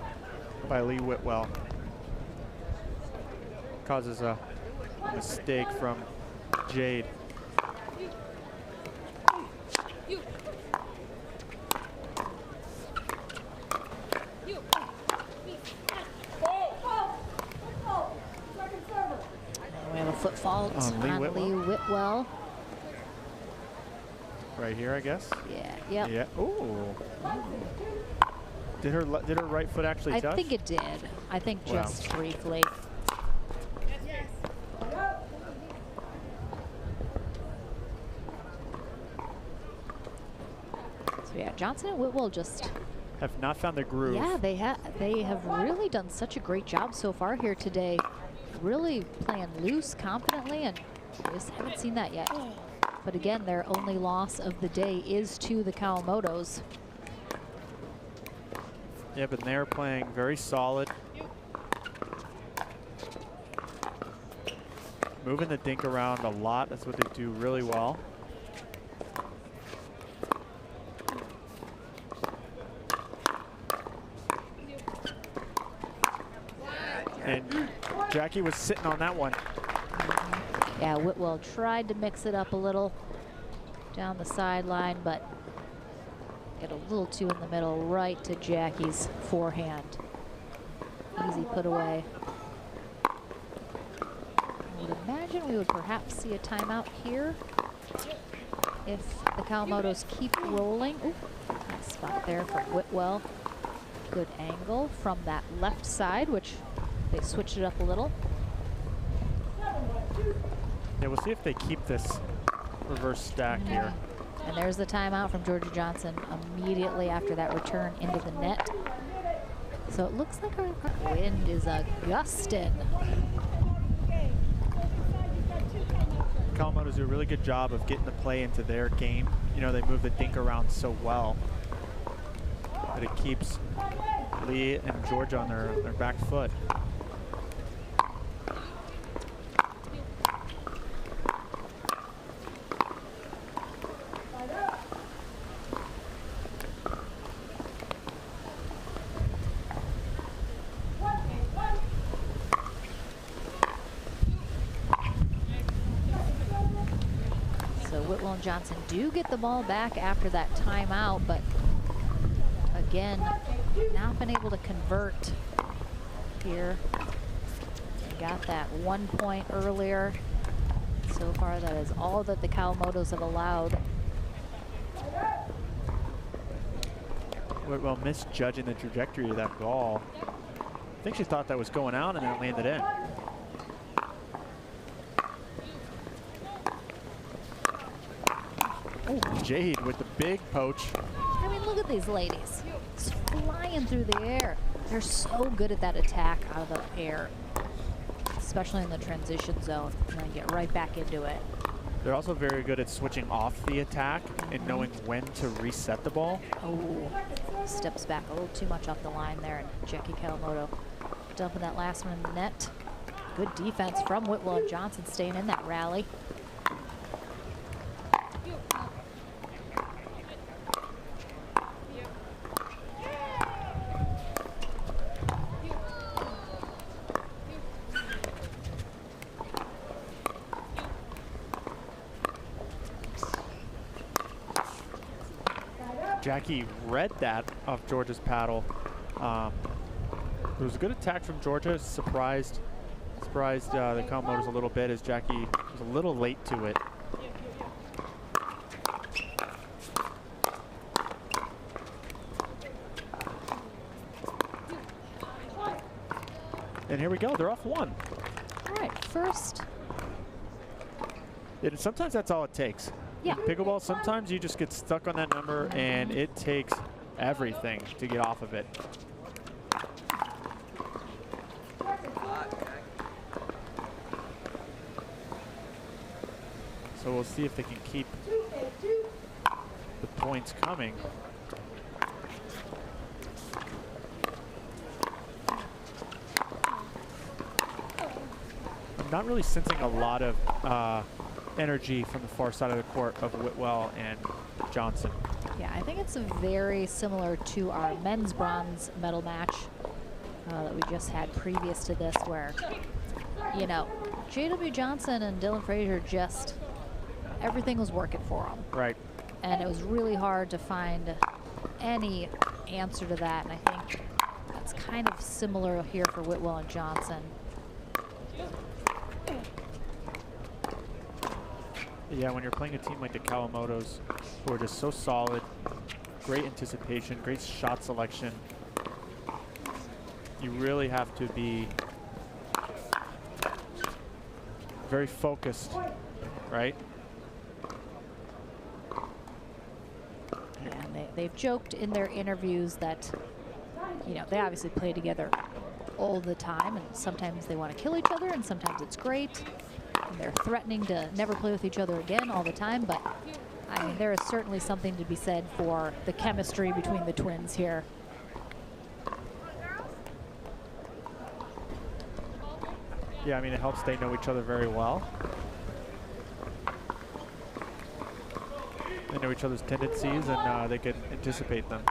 by Lee Whitwell causes a mistake from Jade. We have a foot fault on Lee Whitwell. Right here, I guess. Yeah. Yep. Yeah. Ooh. Did her right foot actually touch? I think it did. I think just briefly. So yeah, Johnson and Whitwell just have not found the groove. Yeah, they have really done such a great job so far here today. Really playing loose, confidently, and we just haven't seen that yet. But again, their only loss of the day is to the Kawamotos. Yeah, but they're playing very solid. Moving the dink around a lot. That's what they do really well. And Jackie was sitting on that one. Yeah, Whitwell tried to mix it up a little down the sideline, but get a little too in the middle, right to Jackie's forehand. Easy put away. I would imagine we would perhaps see a timeout here if the Kawamotos keep rolling. Ooh, nice spot there from Whitwell. Good angle from that left side, which they switched it up a little. Yeah, we'll see if they keep this reverse stack here. And there's the timeout from Georgia Johnson immediately after that return into the net. So it looks like our wind is a gustin'. Kawamotos do a really good job of getting the play into their game. You know, they move the dink around so well. But it keeps Lee and Georgia on their back foot. Johnson do get the ball back after that timeout, but again, not been able to convert here. They got that 1 point earlier. So far, that is all that the Kawamotos have allowed. Well, misjudging the trajectory of that ball. I think she thought that was going out and then it landed in. Jade with the big poach. I mean, look at these ladies. Just flying through the air. They're so good at that attack out of the air, especially in the transition zone, and then get right back into it. They're also very good at switching off the attack and knowing when to reset the ball. Oh, steps back a little too much off the line there, and Jackie Kawamoto dumping that last one in the net. Good defense from Whitwell and Johnson staying in that rally. Jackie read that off Georgia's paddle. It was a good attack from Georgia. Surprised the Kawamotos a little bit as Jackie was a little late to it. And here we go, they're off one. All right, first. And sometimes that's all it takes. Yeah. In pickleball, sometimes you just get stuck on that number and it takes everything to get off of it. So we'll see if they can keep the points coming. I'm not really sensing a lot of energy from the far side of the court of Whitwell and Johnson. Yeah, I think it's very similar to our men's bronze medal match that we just had previous to this, where, you know, J.W. Johnson and Dylan Frazier just, everything was working for them. Right. And it was really hard to find any answer to that, and I think that's kind of similar here for Whitwell and Johnson. Yeah, when you're playing a team like the Kawamotos, who are just so solid, great anticipation, great shot selection, you really have to be very focused, right? And they've joked in their interviews that, you know, they obviously play together all the time, and sometimes they want to kill each other, and sometimes it's great. And they're threatening to never play with each other again all the time, but I mean, there is certainly something to be said for the chemistry between the twins here. Yeah, I mean, it helps they know each other very well. They know each other's tendencies, and they can anticipate them.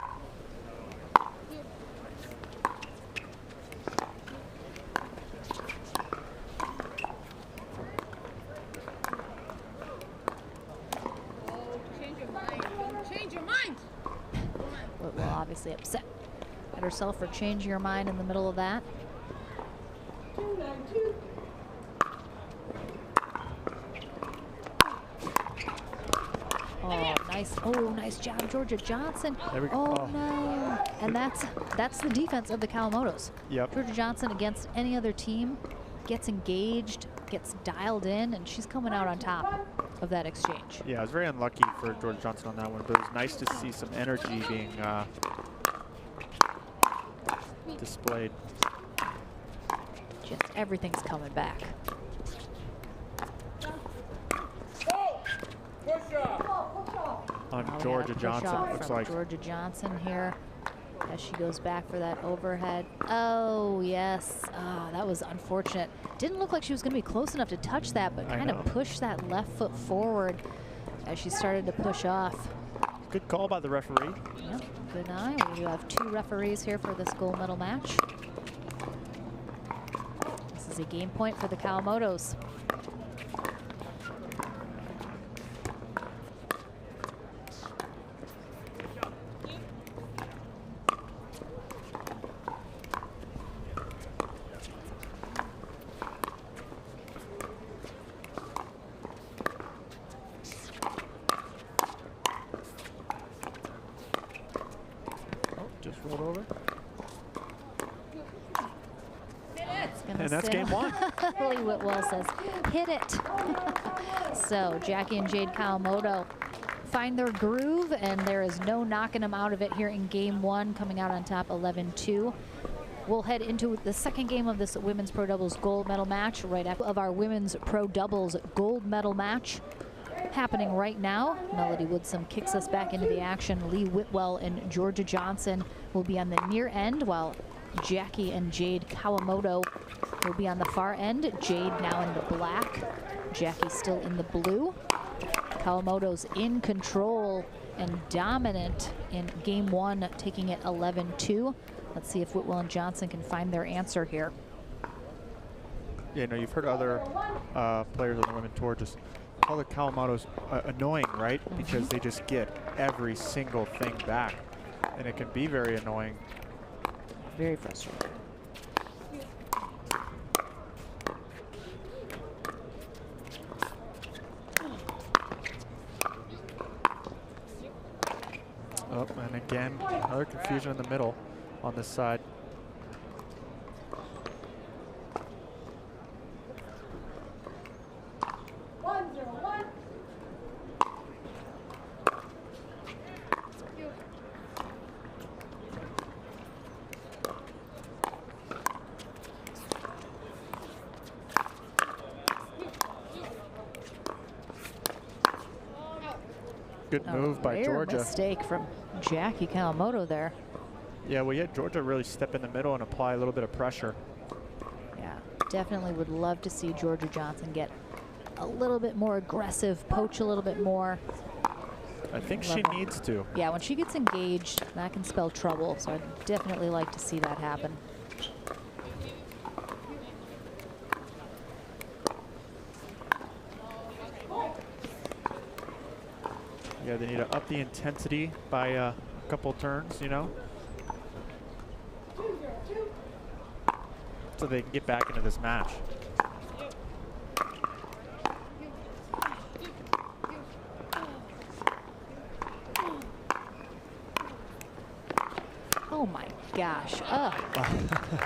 Well, obviously upset at herself for changing her mind in the middle of that. Oh, nice! Oh, nice job, Georgia Johnson. There we go. Oh no! And that's the defense of the Kawamotos. Yep. Georgia Johnson against any other team gets engaged, gets dialed in, and she's coming out on top of that exchange. Yeah, I was very unlucky for Georgia Johnson on that one, but it was nice to see some energy being displayed. Just everything's coming back. On Oh, Georgia yeah, Johnson, push-off looks from like. Georgia Johnson here as she goes back for that overhead. Oh, yes. Oh, that was unfortunate. Didn't look like she was going to be close enough to touch that, but kind of pushed that left foot forward as she started to push off. Good call by the referee. Yep, good eye. We do have two referees here for this gold medal match. This is a game point for the Kawamotos. Rolled over. And that's game one. Lee Whitwell says, hit it. So Jackie and Jade Kawamoto find their groove, and there is no knocking them out of it here in game one, coming out on top 11-2. We'll head into the second game of this women's pro doubles gold medal match right after of our women's pro doubles gold medal match happening right now. Melody Woodson kicks us back into the action. Lee Whitwell and Georgia Johnson will be on the near end, while Jackie and Jade Kawamoto will be on the far end. Jade now in the black, Jackie still in the blue. Kawamoto's in control and dominant in game one, taking it 11-2. Let's see if Whitwell and Johnson can find their answer here. Yeah, no, you've heard other players on the women's tour just call the Kawamotos annoying, right? Because they just get every single thing back. And it can be very annoying. Very frustrating. Oh, and again, another confusion in the middle on this side. Good move by Rare Georgia. Mistake from Jackie Kawamoto there. Yeah, well, Georgia really step in the middle and apply a little bit of pressure. Yeah, definitely would love to see Georgia Johnson get a little bit more aggressive, poach a little bit more. I think she needs to. Yeah, when she gets engaged, that can spell trouble. So I'd definitely like to see that happen. Yeah, they need to up the intensity by a couple turns, you know, so they can get back into this match. Oh my gosh.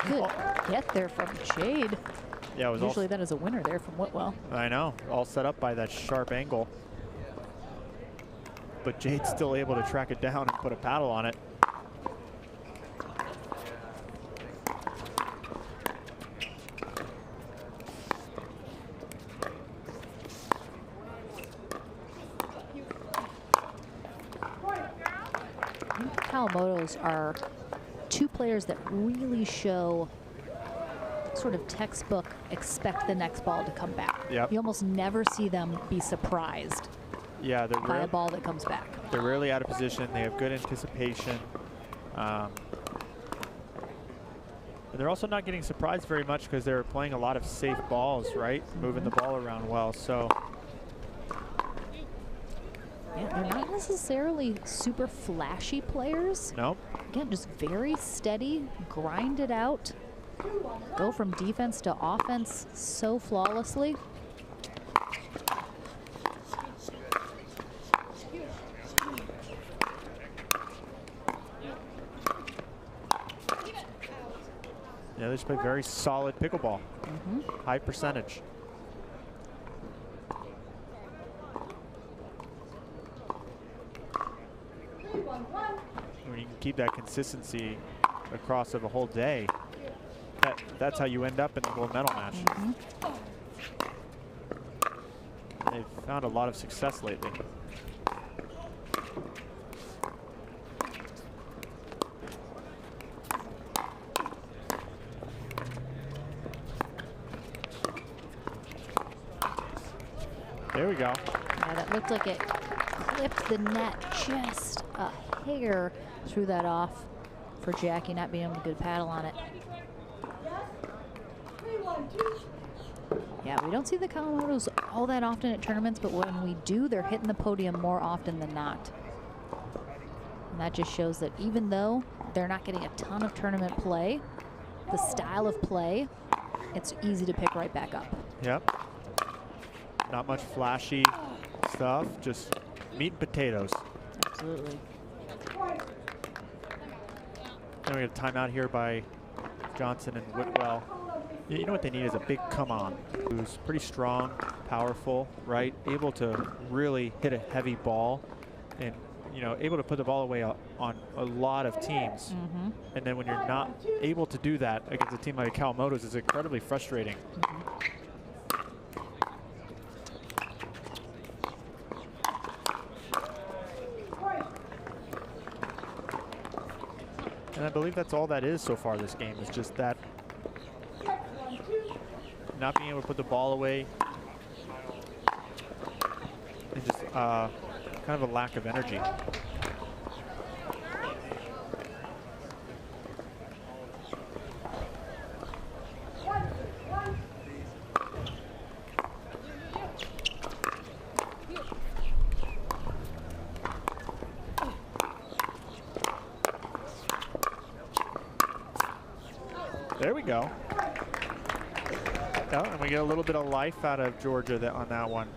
Good get there from Jade. Yeah, it was Usually that is a winner there from Whitwell. I know, all set up by that sharp angle. But Jade's still able to track it down and put a paddle on it. Kawamotos are two players that really show sort of textbook expect the next ball to come back. Yep. You almost never see them be surprised Yeah, by a ball that comes back. They're rarely out of position. They have good anticipation. And they're also not getting surprised very much because they're playing a lot of safe balls, right? Moving the ball around well. So Yeah, they're not necessarily super flashy players. nope. Again, just very steady, grind it out, go from defense to offense so flawlessly. Yeah, they just play very solid pickleball. High percentage. When you can keep that consistency across of a whole day, that's how you end up in the gold medal match. They've found a lot of success lately. There we go. Yeah, that looked like it clipped the net just a hair. Threw that off for Jackie not being able to get a paddle on it. Yeah, we don't see the Kawamotos all that often at tournaments, but when we do, they're hitting the podium more often than not. And that just shows that even though they're not getting a ton of tournament play, the style of play, it's easy to pick right back up. Yep. Not much flashy stuff, just meat and potatoes. Absolutely. Then we get a timeout here by Johnson and Whitwell. You know what they need is a big come on, who's pretty strong, powerful, right? Able to really hit a heavy ball and, you know, able to put the ball away on a lot of teams. And then when you're not able to do that against a team like Kawamoto's, it's incredibly frustrating. And I believe that's all that is so far this game, is just that not being able to put the ball away and just kind of a lack of energy. go. Oh, and we get a little bit of life out of Georgia on that one.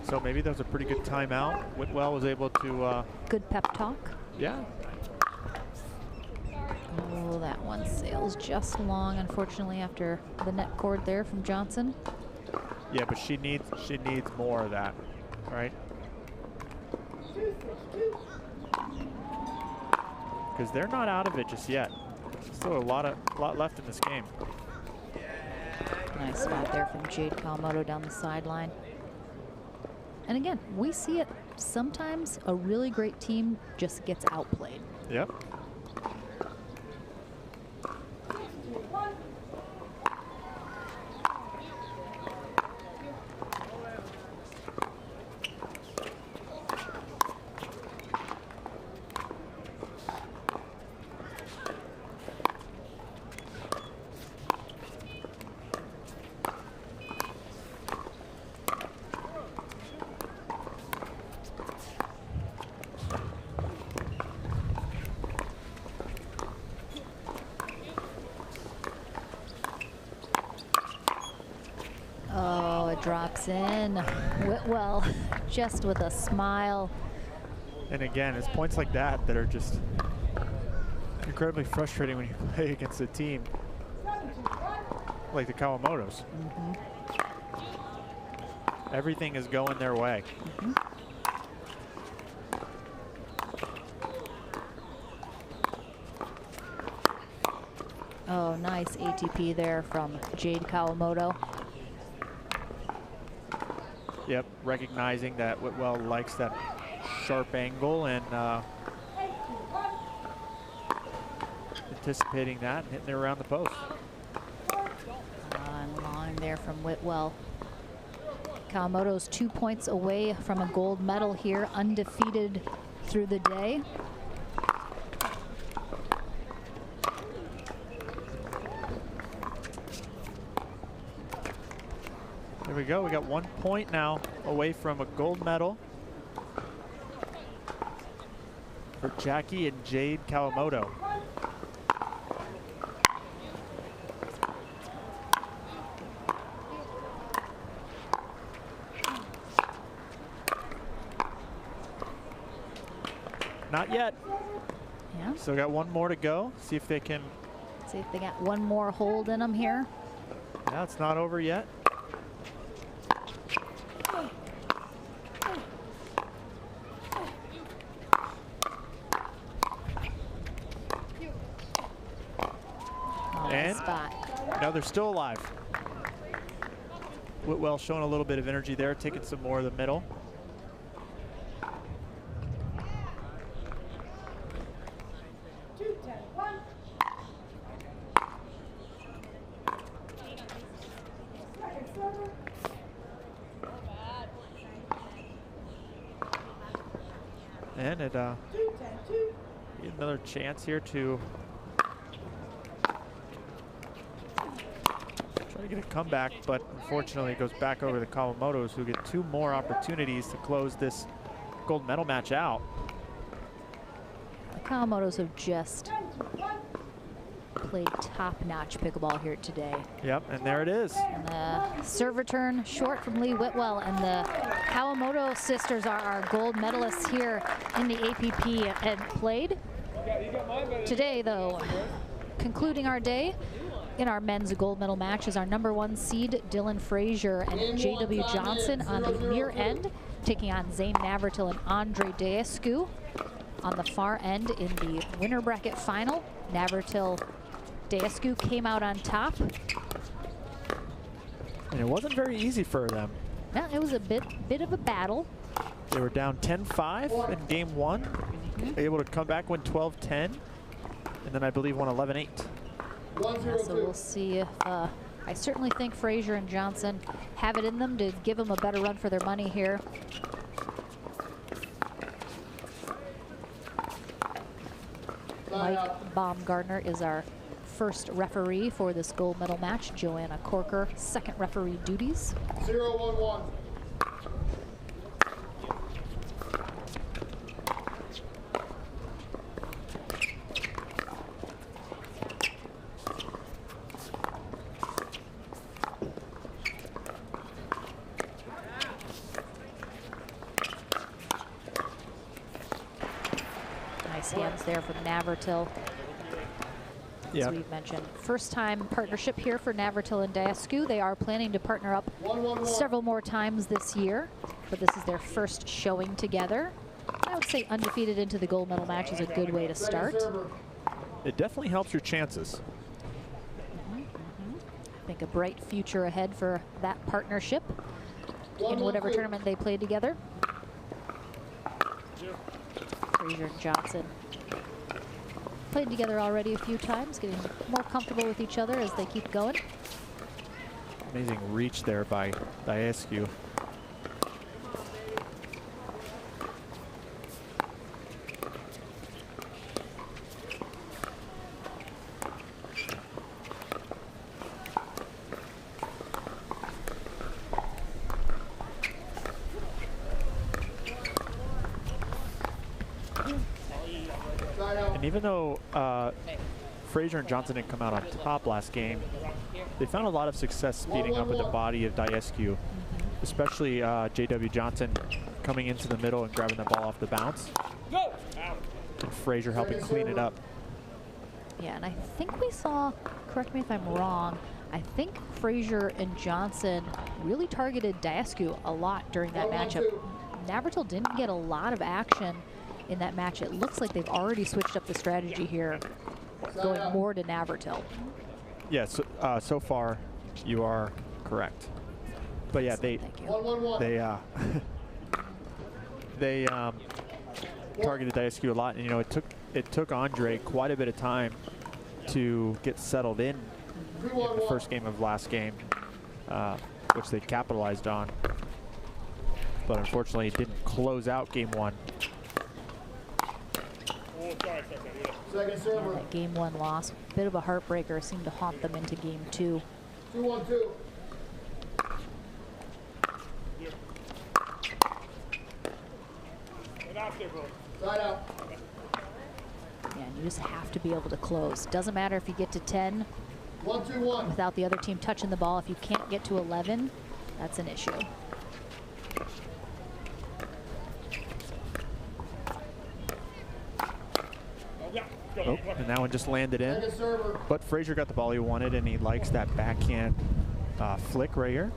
So maybe that was a pretty good timeout. Whitwell was able to... Good pep talk. Yeah. Oh, that one sails just long, unfortunately, after the net cord there from Johnson. Yeah, but she needs more of that, right? Because they're not out of it just yet. Still a lot left in this game. Nice spot there from Jade Kawamoto down the sideline. And again, we see it sometimes. A really great team just gets outplayed. Yep. Drops in. Whitwell just with a smile. And again, it's points like that that are just incredibly frustrating when you play against a team like the Kawamotos. Everything is going their way. Oh, nice ATP there from Jade Kawamoto. Yep, recognizing that Whitwell likes that sharp angle and anticipating that and hitting it around the post. And long there from Whitwell. Kawamoto's 2 points away from a gold medal here, undefeated through the day. There we go. We got 1 point now away from a gold medal for Jackie and Jade Kawamoto. Not yet. Yeah. So got one more to go. See if they can. See if they got one more hold in them here. Yeah, it's not over yet. And no, they're still alive. Whitwell showing a little bit of energy there, taking some more of the middle. And it another chance here to try to get a comeback, but unfortunately it goes back over the Kawamotos, who get 2 more opportunities to close this gold medal match out. The Kawamotos have just played top-notch pickleball here today. Yep, and there it is. And the serve return short from Lee Whitwell, and the Kawamoto sisters are our gold medalists here in the APP and played today, though. Concluding our day in our men's gold medal match is our #1 seed Dylan Frazier and J.W. Johnson on the near end, taking on Zane Navratil and Andre Deescu. On the far end in the winner bracket final, Navratil Deescu came out on top. And it wasn't very easy for them. Yeah, it was a bit of a battle. They were down 10-5 in game 1, able to come back, win 12-10, and then I believe won 11-8. Yeah, so we'll see if, I certainly think Frazier and Johnson have it in them to give them a better run for their money here. Mike Baumgartner is our first referee for this gold medal match. Joanna Corker, second referee duties. 0-1-1. hands there from Navratil. Yeah. As we've mentioned, first time partnership here for Navratil and Daescu. They are planning to partner up several more times this year, but this is their first showing together. I would say undefeated into the gold medal match is a good way to start. It definitely helps your chances. I think a bright future ahead for that partnership in whatever tournament they play together. Fraser and Johnson played together already a few times, getting more comfortable with each other as they keep going. Amazing reach there by Daescu. And even though Fraser and Johnson didn't come out on top last game, they found a lot of success speeding up with the body of Daescu, especially J.W. Johnson coming into the middle and grabbing the ball off the bounce. And Fraser helping clean it up. Yeah, and I think we saw, correct me if I'm wrong, I think Fraser and Johnson really targeted Daescu a lot during that matchup. Navratil didn't get a lot of action in that match. It looks like they've already switched up the strategy here, going more to Navratil. Yes, so far you are correct. But yeah, they targeted Daescu a lot, and you know it took Andre quite a bit of time to get settled in the first game of last game, which they capitalized on. But unfortunately, it didn't close out game one. Second server. That game one loss, bit of a heartbreaker, seemed to haunt them into game two. 2-1-2. Side out. Yeah, and you just have to be able to close. Doesn't matter if you get to 10 1-2-1. without the other team touching the ball. If you can't get to 11, that's an issue. Oh, and that one just landed in. But Fraser got the ball he wanted, and he likes that backhand flick right here.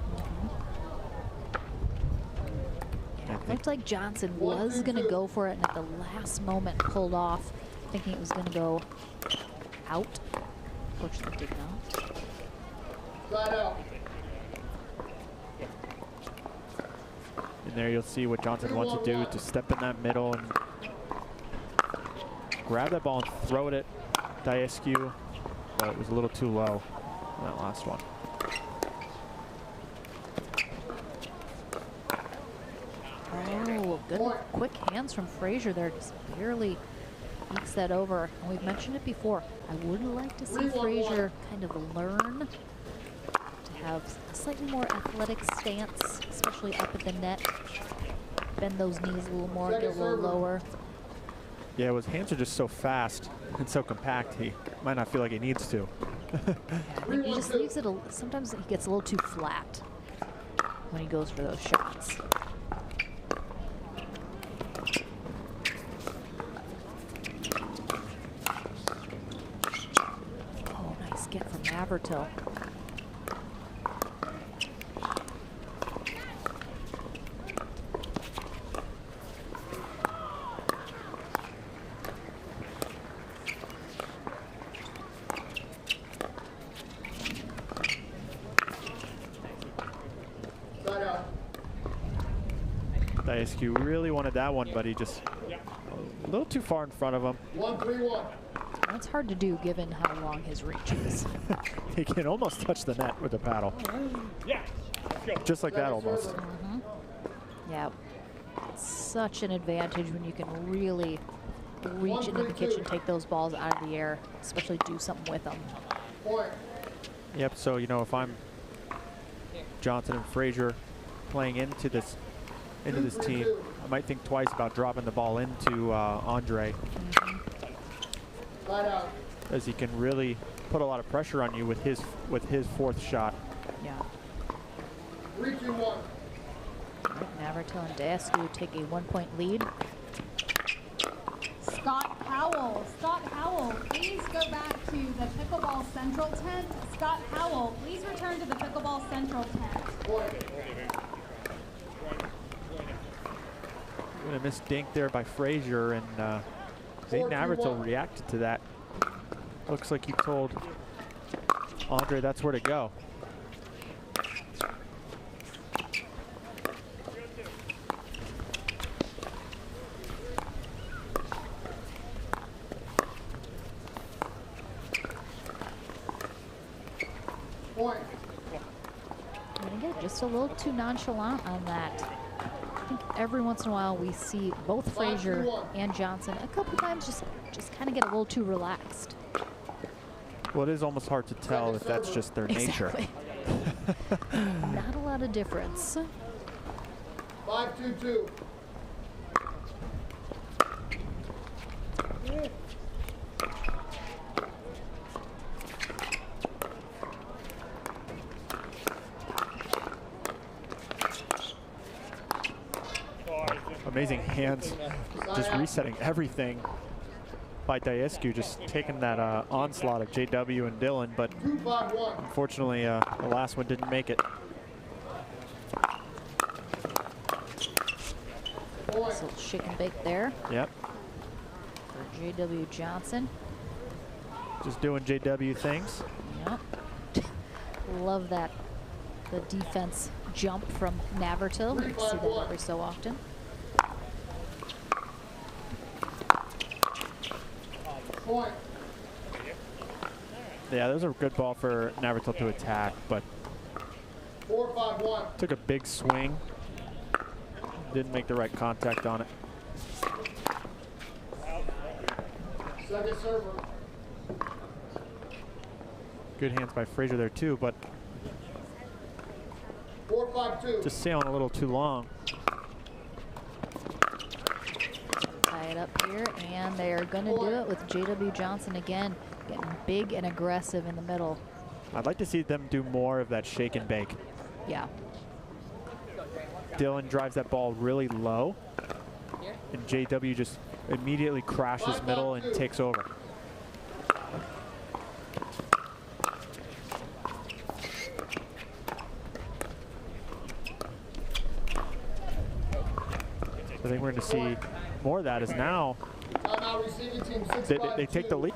Yeah, looked like Johnson was going to go for it, and at the last moment pulled off, thinking it was going to go out. Fortunately, did not. Side out. And there you'll see what Johnson wants to do, to step in that middle and grab that ball and throw it at Daescu, but it was a little too low on that last one. Oh, good quick hands from Fraser there, just barely ekes that over. And we've mentioned it before, I would like to see Fraser kind of learn to have a slightly more athletic stance, especially up at the net. Bend those knees a little more, get a little lower. Yeah, his hands are just so fast and so compact, he might not feel like he needs to. Yeah, I think he just leaves it, sometimes he gets a little too flat when he goes for those shots. Oh, nice get from Navratil. Daescu really wanted that one, but he just a little too far in front of him. 1-3-1. That's hard to do given how long his reach is. He can almost touch the net with the paddle. Just like that almost. Yeah, such an advantage when you can really reach into the kitchen, take those balls out of the air, especially do something with them. Yep, so you know, if I'm Johnson and Fraser playing into this team, I might think twice about dropping the ball into Andre, as he can really put a lot of pressure on you with his fourth shot. Yeah. 3-2-1. Navratil and Daescu take a 1-point lead. Scott Howell. Scott Howell, please go back to the Pickleball Central tent. Scott Howell, please return to the Pickleball Central tent. Gonna miss dink there by Frazier, and Zane Navratil reacted to that. Looks like he told Andre that's where to go. And again, just a little too nonchalant on that. I think every once in a while we see both Frazier and Johnson a couple times just kind of get a little too relaxed. Well, it is almost hard to tell if that's just their nature. Exactly. Not a lot of difference. 5-2-2. Amazing hands, just resetting everything by Diescu, just taking that onslaught of JW and Dylan, but unfortunately the last one didn't make it. Nice little shake and bake there Yep, for JW Johnson. just doing JW things. Yep. Love that, the defense jump from Navratil. We see that every so often. Yeah, that was a good ball for Navratil to attack, but 4-5-1. took a big swing. Didn't make the right contact on it. Second server. Good hands by Frazier there too, but 4-5-2. just sailing a little too long. Tie it up here, and they're going to do it with JW Johnson again, getting big and aggressive in the middle. I'd like to see them do more of that shake and bake. Yeah. Dylan drives that ball really low, and JW just immediately crashes middle and takes over. I think we're going to see more of that, as now they take the lead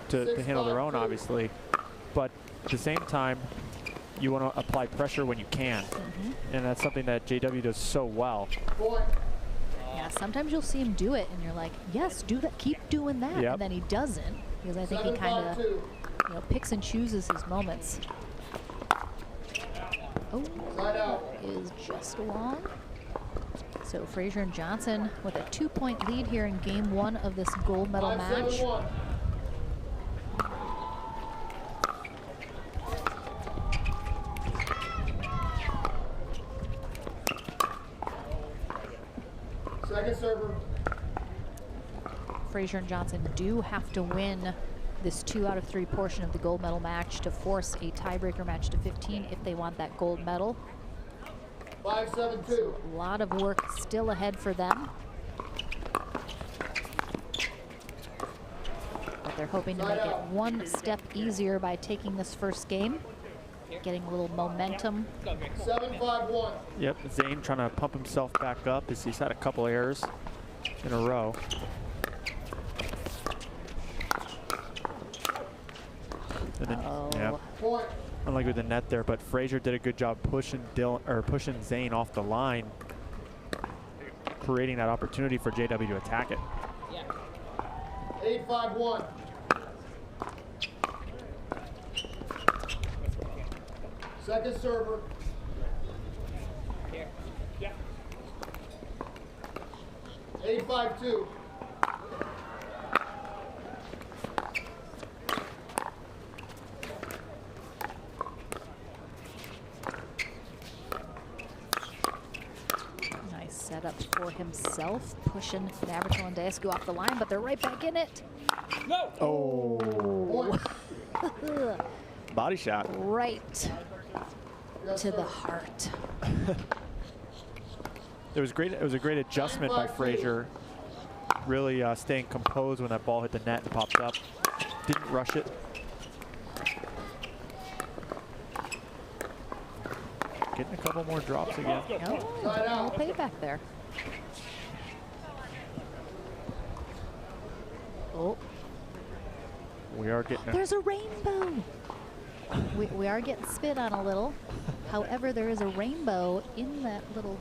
to handle their own, obviously, but at the same time you want to apply pressure when you can, and that's something that JW does so well. Yeah, sometimes you'll see him do it and you're like, yes, do that, keep doing that. Yep. And then he doesn't, because I think he kind of picks and chooses his moments. Oh, is just long. So Frazier and Johnson with a 2-point lead here in game 1 of this gold medal match. Second server. Frazier and Johnson do have to win this 2 out of 3 portion of the gold medal match to force a tiebreaker match to 15 if they want that gold medal. 5-7-2. A lot of work still ahead for them. But they're hoping to make it one step easier by taking this first game, getting a little momentum. 7-5-1. Yep, Zane trying to pump himself back up as he's had a couple errors in a row. And then, yeah, unlike with the net there, but Frazier did a good job pushing pushing Zane off the line, creating that opportunity for JW to attack it. 8-5-1. Second server. 8-5-2. Nice setup for himself, pushing Navratil and Diescu off the line, but they're right back in it. No! Oh, body shot. Right to the heart. It was great. It was a great adjustment by Frazier really staying composed when that ball hit the net and popped up. Didn't rush it. Getting a couple more drops again. Oh, no payback there. Oh. We are getting There's a rainbow. We are getting spit on a little. However, there is a rainbow in that little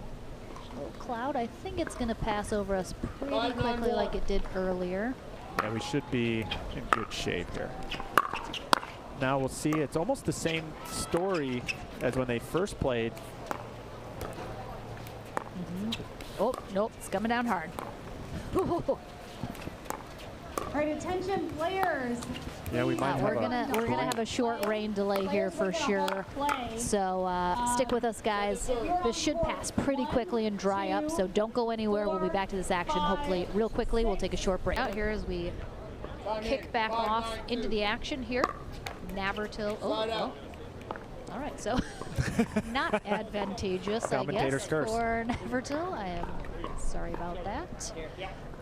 cloud. I think it's going to pass over us pretty quickly like it did earlier. Yeah, we should be in good shape here. Now we'll see. It's almost the same story as when they first played. Oh, nope, it's coming down hard. All right, attention players. Yeah, we might We're gonna have a short rain delay here for sure. So stick with us, guys. This should pass pretty quickly and dry up, so don't go anywhere. We'll be back to this action hopefully real quickly. We'll take a short break. Out here as we kick back off into the action here. Navertil. Oh, well. All right, so not advantageous, I guess, for Navertil. I am sorry about that.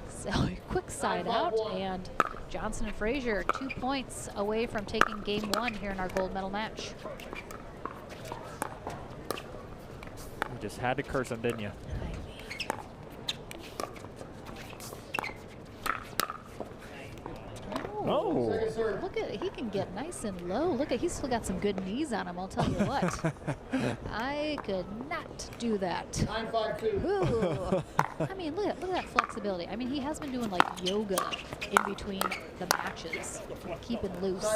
So quick side out, and Johnson and Frazier 2 points away from taking game 1 here in our gold medal match. You just had to curse him, didn't you? Oh, look at it. He can get nice and low. Look at, he's still got some good knees on him, I'll tell you what. I could not do that. 9-5-2. Ooh. I mean, look at that flexibility. I mean, he has been doing like yoga in between the matches, keeping loose.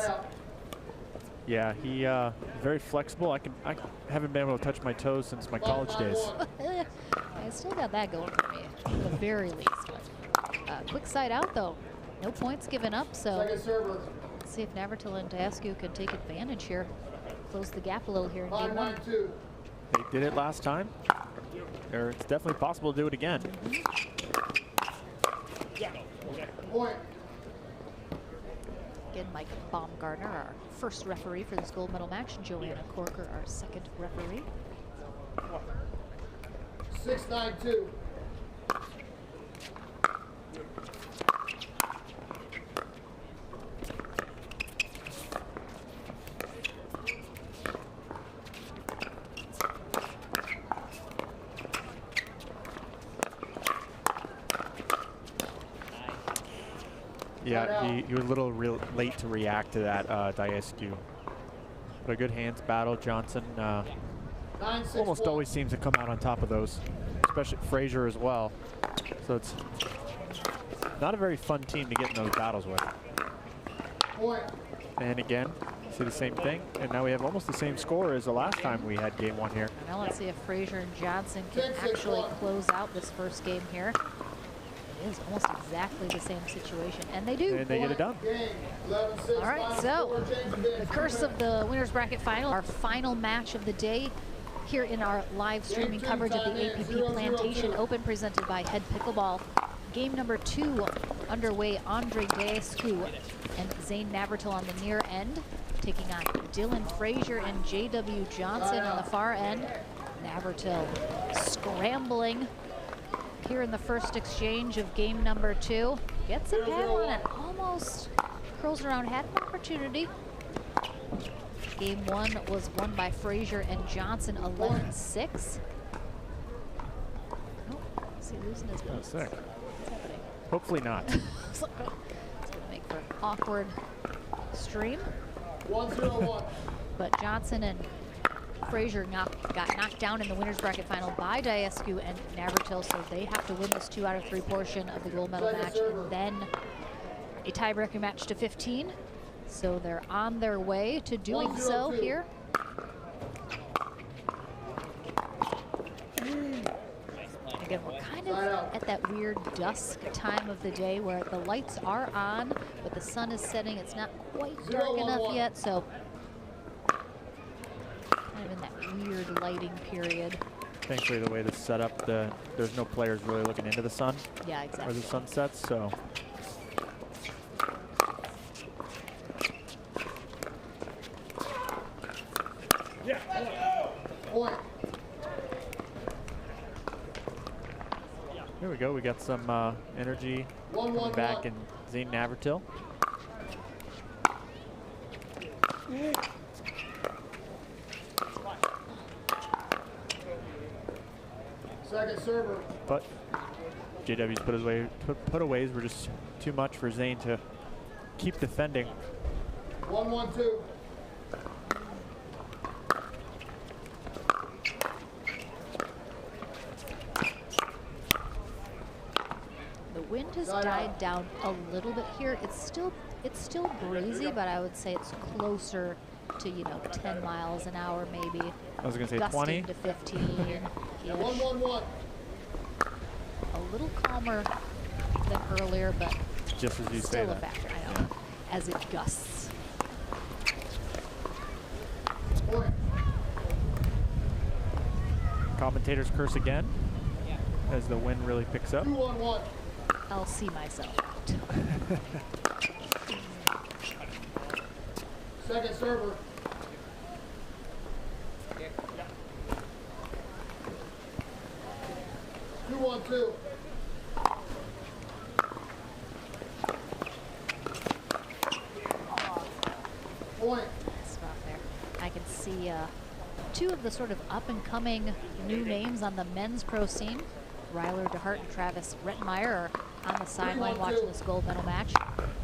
Yeah, he very flexible. I haven't been able to touch my toes since my college days. I still got that going for me, at the very least. But, quick side out though. No points given up, so let's see if Navertil and Diascu can take advantage here. Close the gap a little here in game 1. They did it last time. It's definitely possible to do it again. Point. Again, Mike Baumgartner, our first referee for this gold medal match. Joanna Corker, our second referee. 6-9-2. Yeah, he was a little late to react to that Diascu. But a good hands battle. Johnson almost always seems to come out on top of those, especially Frazier as well. So it's not a very fun team to get in those battles with. Point. And again, see the same thing. And now we have almost the same score as the last time we had game 1 here. Now let's see if Frazier and Johnson can actually close out this first game here. It is almost exactly the same situation, and they do. And they get it done. All right, so the curse of the winners bracket final, our final match of the day here in our live streaming coverage of the APP Plantation Open presented by Head Pickleball. Game number 2 underway. Andre Diascu and Zane Navertil on the near end, taking on Dylan Frazier and JW Johnson on the far end. Navertil scrambling here in the first exchange of game number 2. Gets a paddle and it almost curls around, had an opportunity. Game 1 was won by Frazier and Johnson 11-6. Oh, is he losing his balance? Sick. What's happening? Hopefully not. It's going to make for an awkward stream. 1-0-1. But Johnson and Frazier got knocked down in the winners bracket final by Diascu and Navertil, so they have to win this 2 out of 3 portion of the gold medal match, and then a tiebreaker match to 15. So they're on their way to doing so here. Again, we're kind of at that weird dusk time of the day where the lights are on, but the sun is setting. It's not quite dark enough yet, so kind of in that weird lighting period. Thankfully, the way this is set up, there's no players really looking into the sun. Yeah, exactly. Or the sun sets, so. Point. Here we go. We got some energy back in Zane Navratil. Second server. But JW's put-aways were just too much for Zane to keep defending. 1-1-2. The wind has died down a little bit here. It's still breezy, but I would say it's closer to 10 miles an hour maybe. I was gonna say Gusting 20 to 15. Yeah, 1-1-1. A little calmer than earlier, but just as you say still a that. factor. I know, as it gusts. Point. Commentators curse again as the wind really picks up. 2-1-1. I'll see myself out. Second server. Two, 1-2. Point. Spot there. I can see two of the sort of up-and-coming new names on the men's pro scene. Ryler DeHart and Travis Rettenmeyer are on the sideline watching this gold medal match.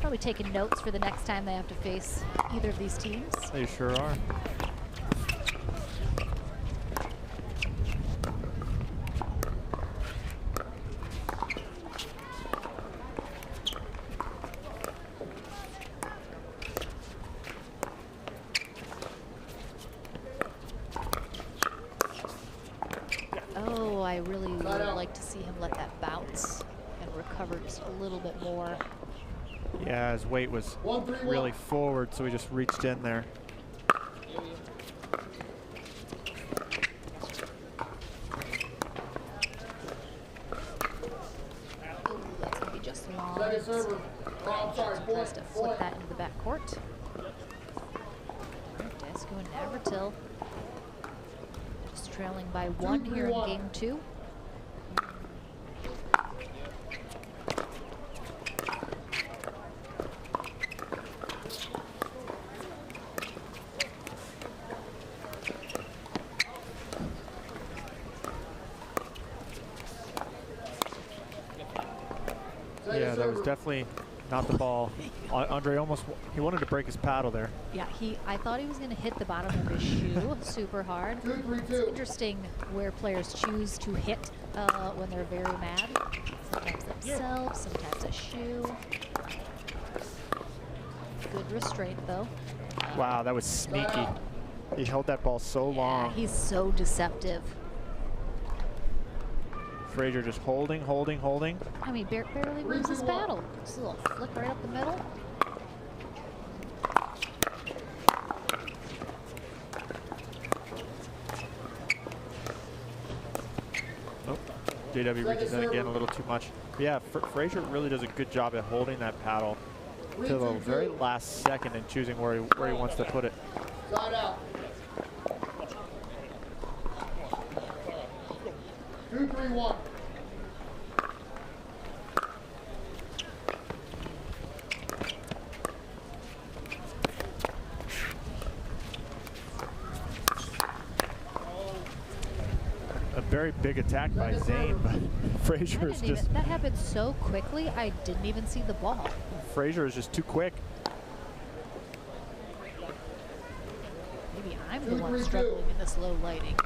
Probably taking notes for the next time they have to face either of these teams. They sure are. Oh, I really would like to see him let that bounce and recover just a little bit more. Yeah, his weight was really forward, so he just reached in there. Ooh, that's going to be just long. Second server. Oh, I'm sorry. Tries to Point. flip that into the back court. Desco and Navratil just trailing by one here in game 2. Yeah, that was definitely not the ball. Andre he wanted to break his paddle there. Yeah, I thought he was going to hit the bottom of his shoe super hard. 2-3-2. It's interesting where players choose to hit when they're very mad. Sometimes themselves, sometimes a shoe. Good restraint, though. Wow, that was sneaky. He held that ball so long. Yeah, he's so deceptive. Frazier just holding. I mean, barely moves his paddle. Just a little flick right up the middle. Oh, JW reaches in again a little too much. But yeah, Frazier really does a good job at holding that paddle to the very last second and choosing where he wants to put it. Side out. 2-3-1. A very big attack by Zane, but Frazier is just... That happened so quickly, I didn't even see the ball. Frazier is just too quick. Maybe I'm the one struggling in this low lighting.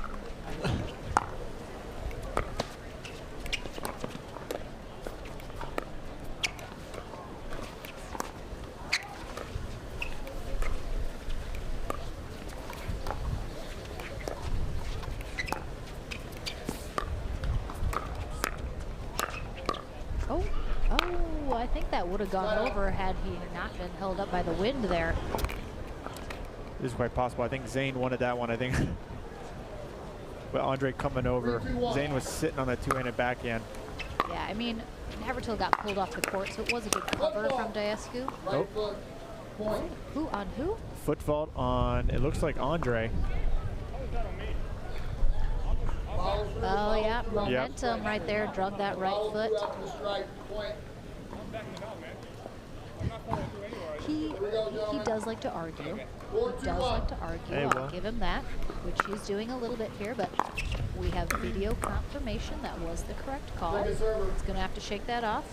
Oh, I think that would have gone over had he not been held up by the wind there. This is quite possible. I think Zane wanted that one. I think but Andre coming over. Zane was sitting on that two-handed backhand. Yeah, I mean, Navratil got pulled off the court, so it was a good cover from Diascu. Right foot. Point. Who on who? Foot fault on, it looks like Andre. Oh, yeah. got momentum right there, drug that right Ball foot. throughout the strike. Point. He does like to argue. Four, He two, does one. like to argue. Hey, I'll well. give him that, which he's doing a little bit here, but we have video confirmation that was the correct call. Second server. It's going to have to shake that off.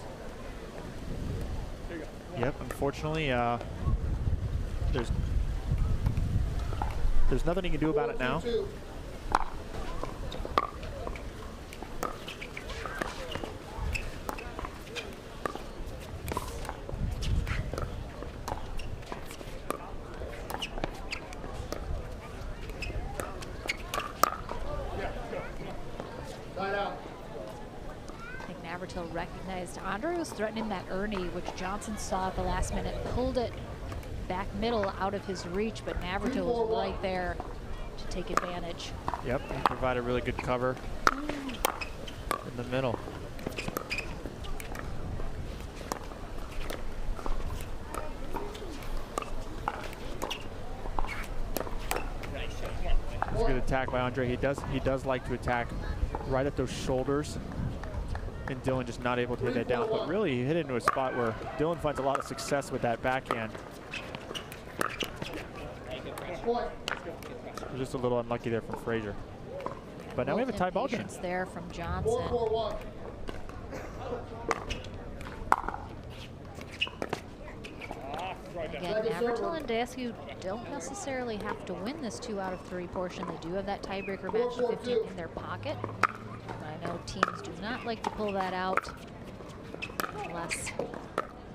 Yep, unfortunately, there's nothing he can do about it now. 4-2-2. Side out. I think Navratil recognized Andre was threatening that Ernie, which Johnson saw at the last minute, pulled it back middle out of his reach, but Navratil was right there to take advantage. Yep, he provided really good cover in the middle. It's a good attack by Andre. He does like to attack right at those shoulders, and Dylan just not able to hit that down. But really, he hit it into a spot where Dylan finds a lot of success with that backhand. Point. We're just a little unlucky there from Frazier. But now we have a tie ball game. Impatience there from Johnson. 4-4-1. Again, Navratil and Daskew don't necessarily have to win this 2 out of 3 portion. They do have that tiebreaker match to 15 in their pocket. But I know teams do not like to pull that out unless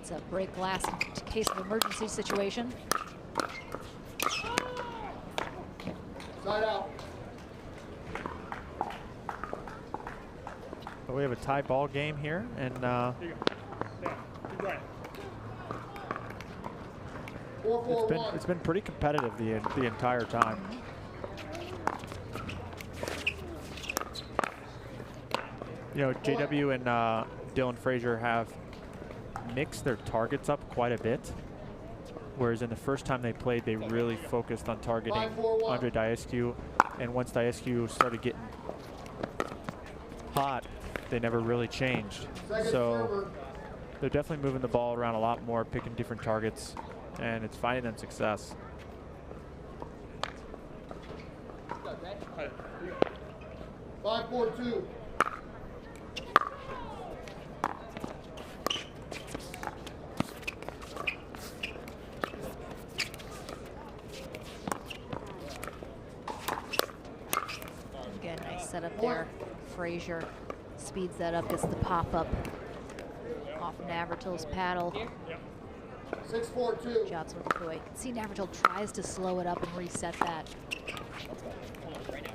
it's a break glass in case of emergency situation. Side out. But we have a tie ball game here, and it's been pretty competitive the entire time. You know, JW and Dylan Frazier have mixed their targets up quite a bit, whereas in the first time they played, they really focused on targeting Andre Daskew, and once Daskew started getting hot, they never really changed. So they're definitely moving the ball around a lot more, picking different targets, and it's finding them success. 5-4-2. Again, nice setup there. Frazier speeds that up, gets the pop-up off Navratil's paddle. 6-4-2. Johnson with the point. See Navratil tries to slow it up and reset that.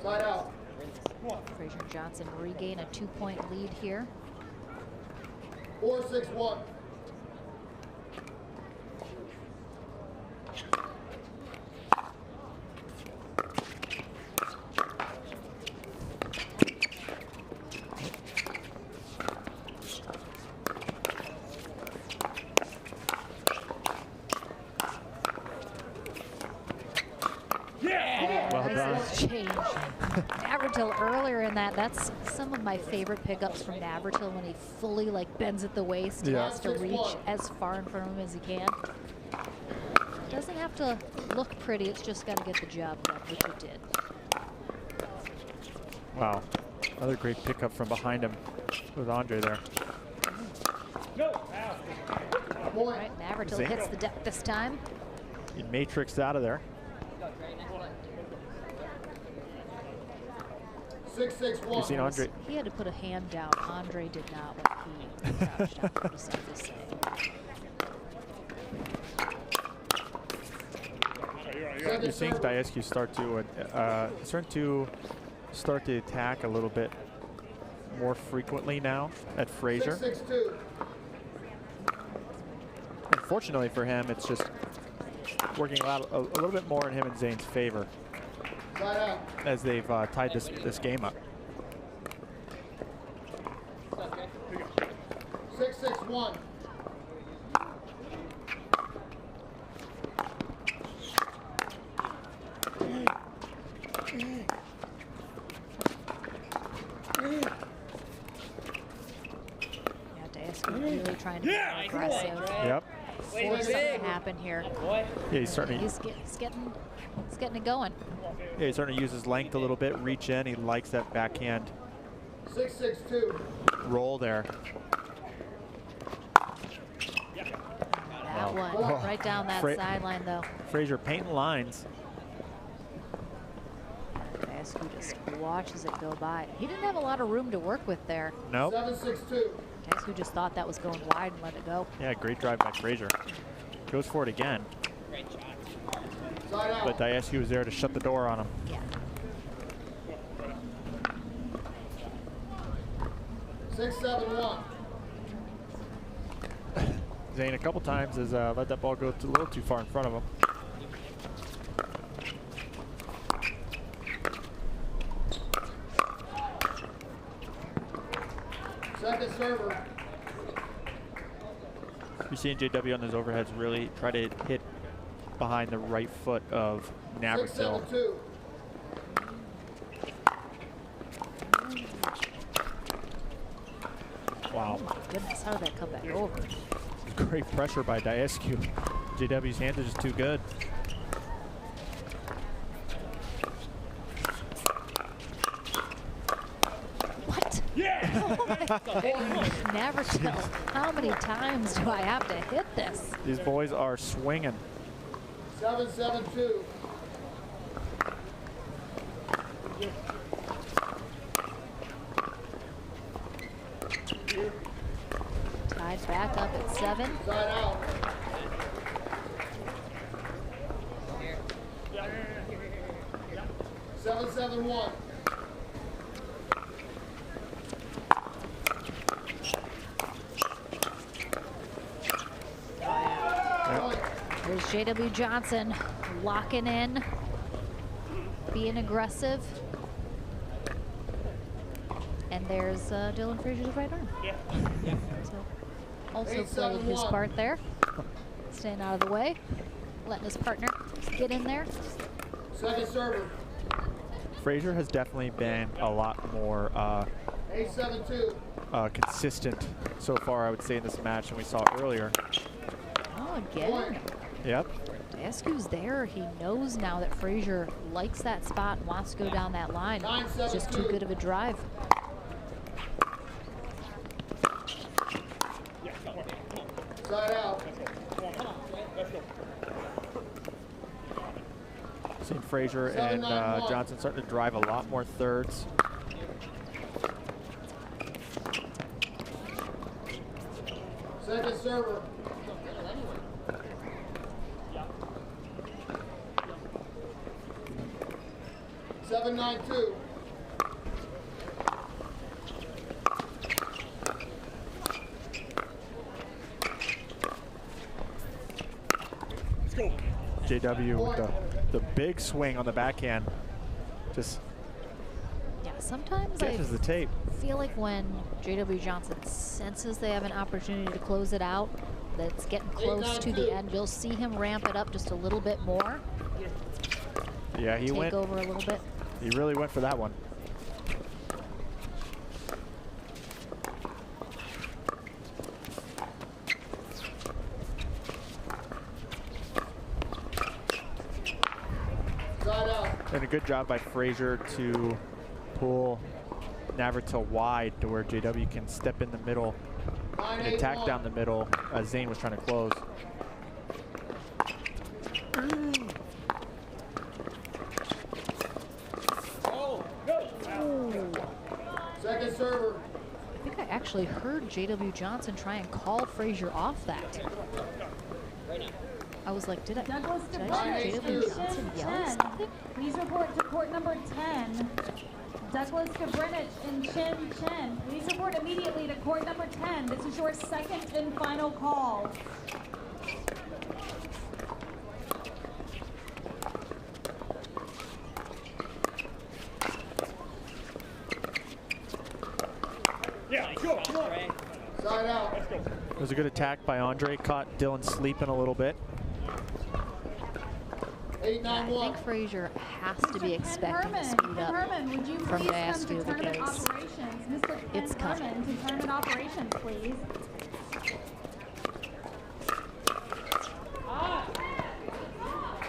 Side out. Frazier and Johnson regain a 2-point lead here. 4-6-1. Well done. Change. Navratil earlier in that's some of my favorite pickups from Navratil when he fully like bends at the waist. He Yeah. has to reach as far in front of him as he can. Doesn't have to look pretty, it's just got to get the job done, which it did. Wow, another great pickup from behind him with Andre there. All right, Navratil hits the deck this time. He matrixed out of there. 6-6-1. You've seen Andre. He had to put a hand down. Andre did not when he crouched down, pretty sad to say. You're seeing Daskew start to attack a little bit more frequently now at Frazier. 6-6-2. Unfortunately for him, it's just working out a little bit more in him and Zane's favor Side out. as they've tied this game up. 6-6-1. Yeah, Dayeski really trying to be more aggressive. Yep. Force something to happen here. Yeah, he's starting. He's getting it going. Yeah, he's starting to use his length a little bit, reach in. He likes that backhand 6-6-2. roll there. That one right down that sideline though. Frazier painting lines. Dayeski just watches it go by. He didn't have a lot of room to work with there. Nope. 7-6-2. Dayeski just thought that was going wide and let it go. Yeah, great drive by Frazier. Goes for it again. Side out. But Dayeski was there to shut the door on him. Yeah. 6-7-1. Zane a couple times has let that ball go a little too far in front of him. Second server. You're seeing JW on those overheads really try to hit behind the right foot of Navratil. 6-7-2. Wow. Oh my goodness, how did that come back over? Great pressure by Dayeski. JW's hands are just too good. What? Yeah! Navratil, how many times do I have to hit this? These boys are swinging. 7-7-2. Tied back up at 7. Side out. Seven, 7-1. Point. There's JW Johnson locking in, being aggressive. And there's Dylan Frazier's right arm. Yeah. So also played his part there, staying out of the way, letting his partner get in there. Second server. Frazier has definitely been a lot more 8-7-2. consistent so far, I would say, in this match than we saw earlier. Oh, again. Yep. Dayeski's there. He knows now that Frazier likes that spot and wants to go down that line. It's just too good of a drive. Side out. Seeing Frazier and Johnson starting to drive a lot more thirds. Second server. Seven, 9-2. JW with the big swing on the backhand. Just Yeah, sometimes I catches the tape. feel like when JW Johnson senses they have an opportunity to close it out, that's getting close to the end, you'll see him ramp it up just a little bit more. Yeah, he Take went. over a little bit. He really went for that one. Side out. And a good job by Frazier to pull Navratil wide to where JW can step in the middle and attack 9-8-1. down the middle as Zane was trying to close. Second server. I think I actually heard JW Johnson try and call Frazier off that. I was like, did I hear JW Johnson yell something? Please report to court number 10. Douglas Kabrinich and Chin Chen. Please report immediately to court number 10. This is your second and final call. Side out. It was a good attack by Andre. Caught Dylan sleeping a little bit. 8-9-1. I think Frazier has to be Mr. expecting to Herman, speed up Herman, would you from please come Dayeski to with the tournament race. operations? Monica. Women's and tournament operations, please.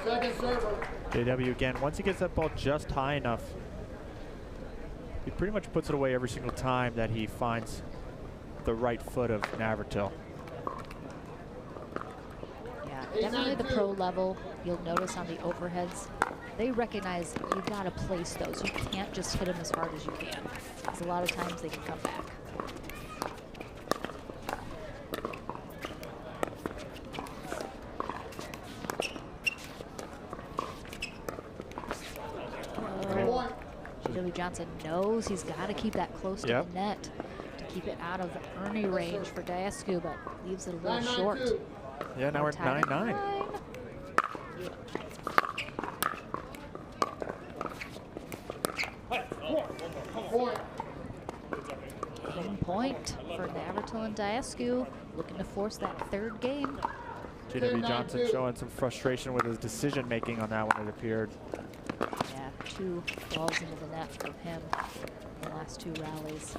Second server. JW again, once he gets that ball just high enough, he pretty much puts it away every single time that he finds the right foot of Navratil. Yeah, definitely the pro level. You'll notice on the overheads, they recognize you gotta place those. You can't just hit them as hard as you can, because a lot of times they can come back. JW Johnson knows he's got to keep that close to the net to keep it out of Ernie range for Diascu, but leaves it a little short. Yeah, now we're at 9-9. Game point for Navratil and Diascu, looking to force that third game. JW Johnson showing some frustration with his decision making on that one, it appeared. Yeah, 2 balls into the net from him in the last 2 rallies.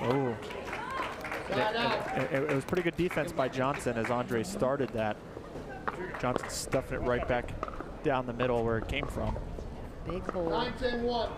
Oh. It was pretty good defense by Johnson as Andre started that. Johnson stuffing it right back down the middle where it came from. Big hole. 9-10-1.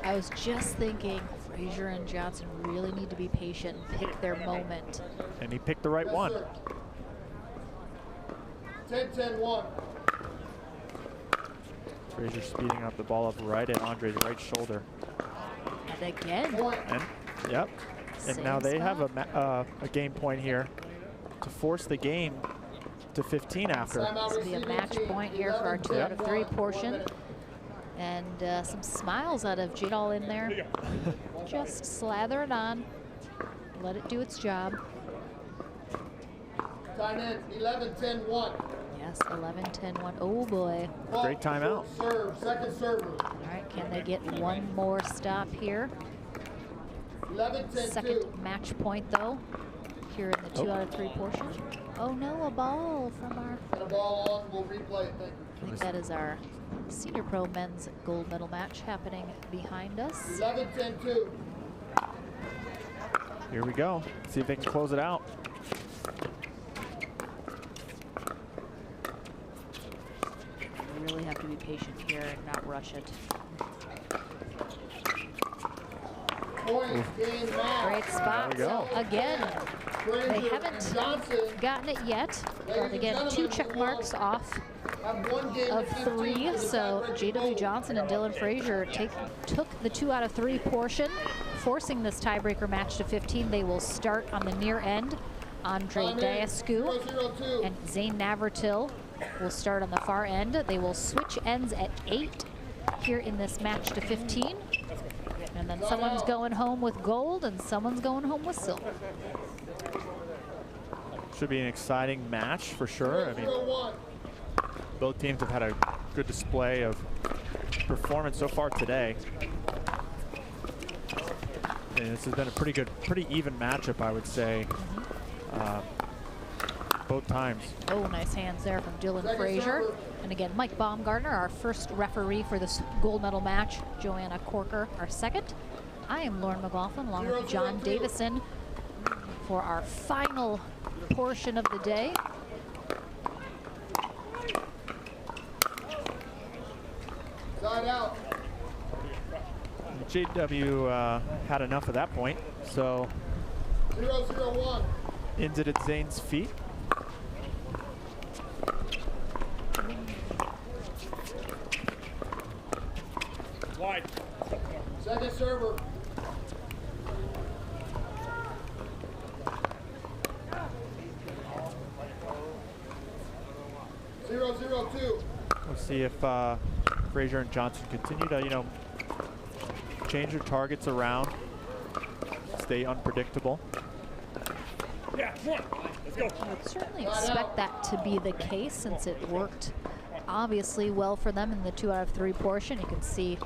I was just thinking, Frazier and Johnson really need to be patient and pick their moment. And he picked the right one. 10-10-1. Frazier speeding up the ball up right at Andre's right shoulder. And again. And, yep. And now they have a game point here to force the game to 15 after. This will be a match point here for our 2 out of 3 portion. And some smiles out of Jidal in there. Just slather it on. Let it do its job. Time in 11-10-1. Yes, 11-10-1. Oh boy. Great timeout. Serve, second server. All right, can they get one more stop here? 11-10-2. Second match point though, here in the 2 out of 3 portion. Oh no, a ball from our... Got a ball on, we'll replay it, thank you. I think that is our Senior Pro men's gold medal match happening behind us. 11-10-2. Here we go. See if they can close it out. We really have to be patient here and not rush it. Point, game match. Great spot. So again, they haven't gotten it yet. But again, 2 check marks off of 3. So JW Johnson and Dylan Frazier took the 2 out of 3 portion, forcing this tiebreaker match to 15. They will start on the near end. Andre Diascu and Zane Navratil will start on the far end. They will switch ends at 8 here in this match to 15. And then someone's going home with gold and someone's going home with silver. Should be an exciting match for sure. I mean, both teams have had a good display of performance so far today. And this has been a pretty even matchup, I would say, both times. Oh, nice hands there from Dylan Frazier. And again, Mike Baumgartner, our first referee for this gold medal match. Joanna Corker, our second. I am Lauren McLaughlin, along with John Davison for our final portion of the day. Side out. JW had enough at that point, so 0-0-1. ends it at Zane's feet. Wide. Second server. Zero, 0-2. We'll see if Frazier and Johnson continue to, you know, change their targets around, stay unpredictable. Yeah, come on. Let's go. I would certainly expect that to be the case since it worked obviously well for them in the 2 out of 3 portion. You can see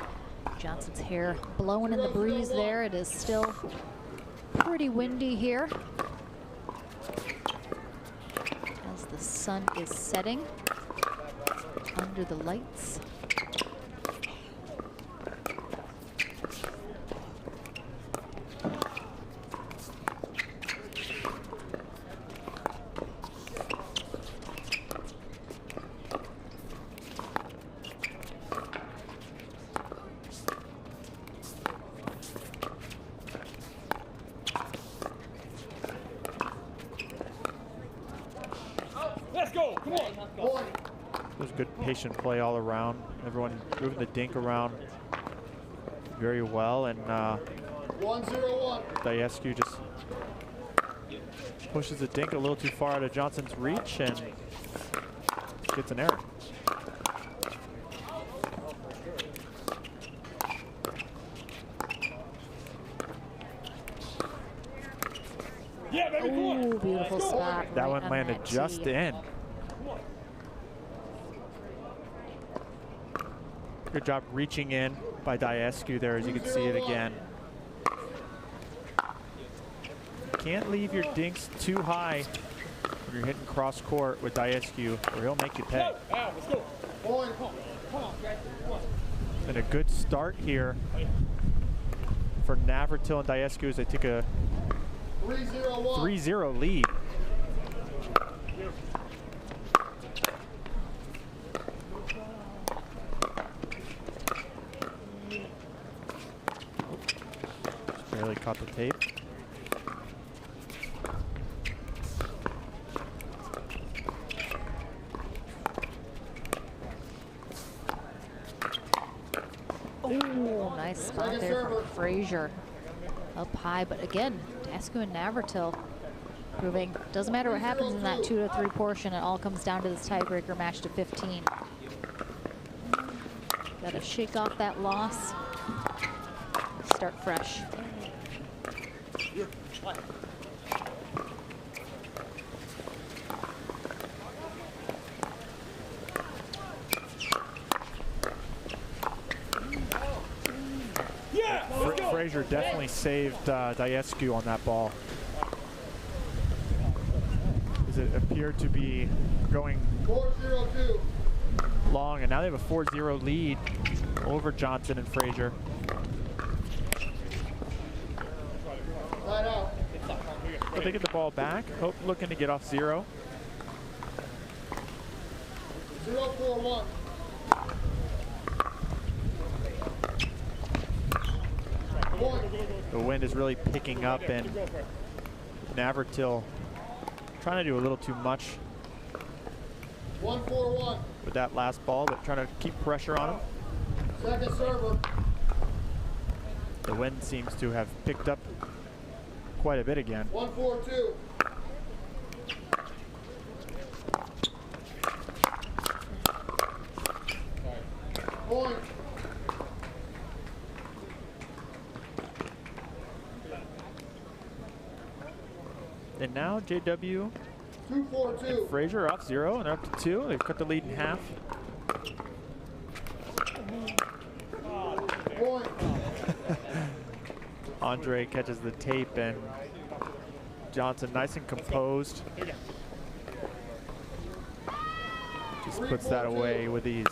Johnson's hair blowing in the breeze there. It is still pretty windy here as the sun is setting under the lights. Patient play all around. Everyone moving the dink around very well, and 1-0-1. Diescu just pushes the dink a little too far out of Johnson's reach and gets an error. Yeah, baby, come on. Ooh, beautiful spot. That right one on landed that just tee. in. Good job reaching in by Diescu there, as you can see it again. Can't leave your dinks too high when you're hitting cross court with Diescu, or he'll make you pay. Let's go. Point. And a good start here for Navratil and Diescu as they take a 3-0-1. 3-0 lead. Barely caught the tape. Oh, nice spot there from Frazier. Up high, but again, Diescu and Navratil proving doesn't matter what happens in that 2 to 3 portion, it all comes down to this tiebreaker match to 15. Gotta shake off that loss, start fresh. Frazier definitely saved Diescu on that ball, as it appeared to be going 4-0-2. long, and now they have a 4-0 lead over Johnson and Frazier. Side out. But they get the ball back, looking to get off 0. 0-4-1. The wind is really picking up, and Navratil trying to do a little too much 1-4-1. with that last ball, but trying to keep pressure on him. Second server. The wind seems to have picked up quite a bit again. 1-4-2. Point. And now JW 2-4-2. and Frazier off 0, and they're up to 2. They've cut the lead in half. Point. Andre catches the tape, and Johnson nice and composed. Just puts that away with ease.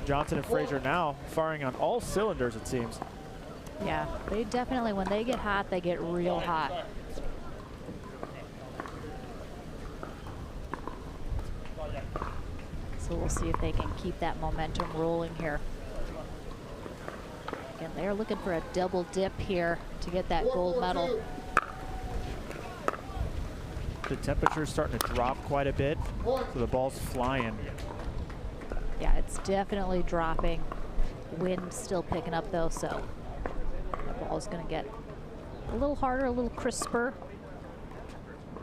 Johnson and Frazier now firing on all cylinders, it seems. Yeah, they definitely, when they get hot, they get real hot. So we'll see if they can keep that momentum rolling here. Again, they are looking for a double dip here to get that gold medal. The temperature's starting to drop quite a bit, so the ball's flying. Yeah, it's definitely dropping. Wind still picking up though, so the ball's gonna get a little harder, a little crisper.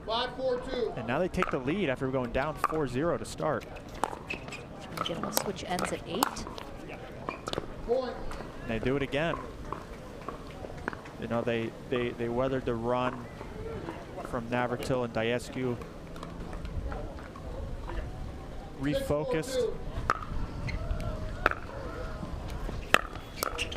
5-4-2. And now they take the lead after going down 4-0 to start. Again, we'll switch ends at 8. Point. And they do it again. You know, they weathered the run from Navratil and Diescu. Refocused. 6-4-2.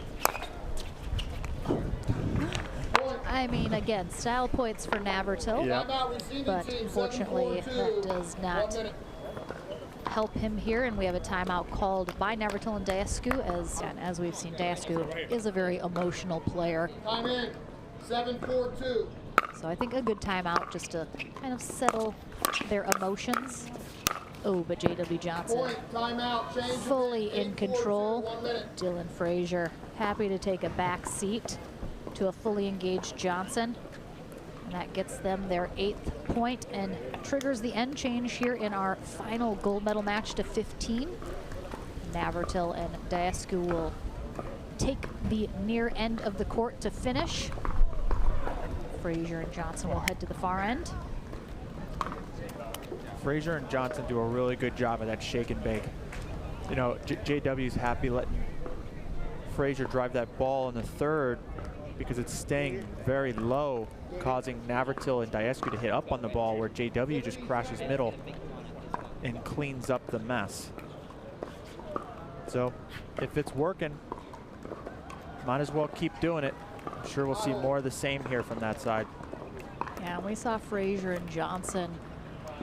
Point. I mean, again, style points for Navratil, Yeah. Timeout receiving but team, unfortunately 7-4-2. that does 1 not minute. help him here, and we have a timeout called by Navratil and Diescu, as we've seen, Diescu is a very emotional player. Time in. 7-4-2. So I think a good timeout just to kind of settle their emotions. Oh, but J.W. Johnson Point. Timeout. Change. of fully it. in 8-4-2, control. 1 minute. Dylan Frazier happy to take a back seat to a fully engaged Johnson. And that gets them their 8th point and triggers the end change here in our final gold medal match to 15. Navratil and Diescu will take the near end of the court to finish. Frazier and Johnson will head to the far end. Frazier and Johnson do a really good job of that shake and bake. You know, JW's happy letting Frazier drive that ball in the third because it's staying very low, causing Navratil and Diescu to hit up on the ball, where JW just crashes middle and cleans up the mess. So if it's working, might as well keep doing it. I'm sure we'll see more of the same here from that side. Yeah, we saw Frazier and Johnson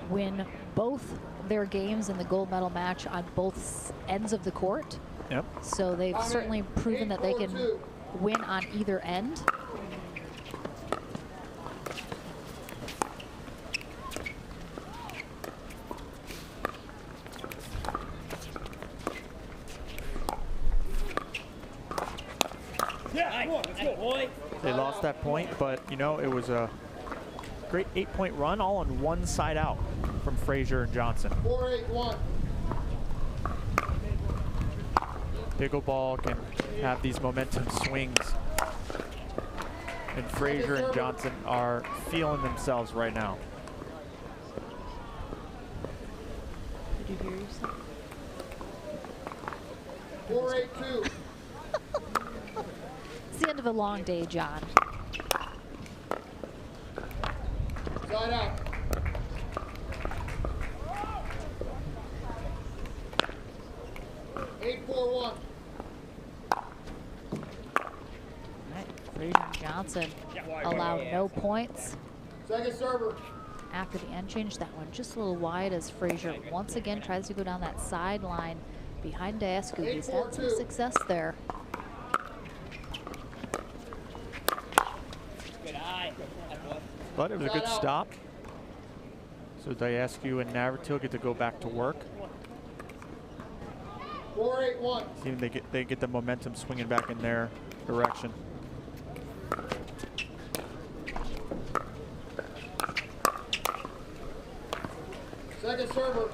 win both their games in the gold medal match on both ends of the court. Yep. So they've certainly proven that they can 8-4-2. win on either end. They lost that point, but you know, it was a great 8-point run all on one side out from Frazier and Johnson. 4-8-1. Pickleball can have these momentum swings, and Frazier and Johnson are feeling themselves right now. Did you hear yourself? 4-8-2. It's the end of a long day, John. Side out. All right, Frazier and Johnson allow no points Second server. after the end change. That one just a little wide as Frazier once again tries to go down that sideline behind Diescu. He's had some success there. But it was a good stop. So Diescu and Navratil get to go back to work. 4-8-1. See if they get the momentum swinging back in their direction. Second server.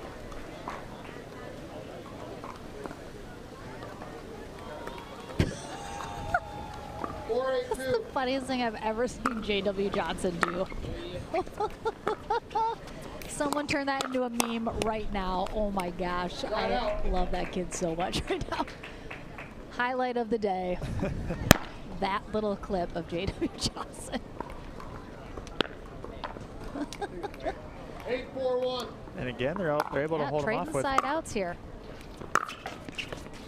4-8-2. Funniest thing I've ever seen J.W. Johnson do. Someone turn that into a meme right now. Oh my gosh, I love that kid so much right now. Highlight of the day, that little clip of J.W. Johnson. 8-4-1. And again, they're able to hold them trading off the with. side outs here.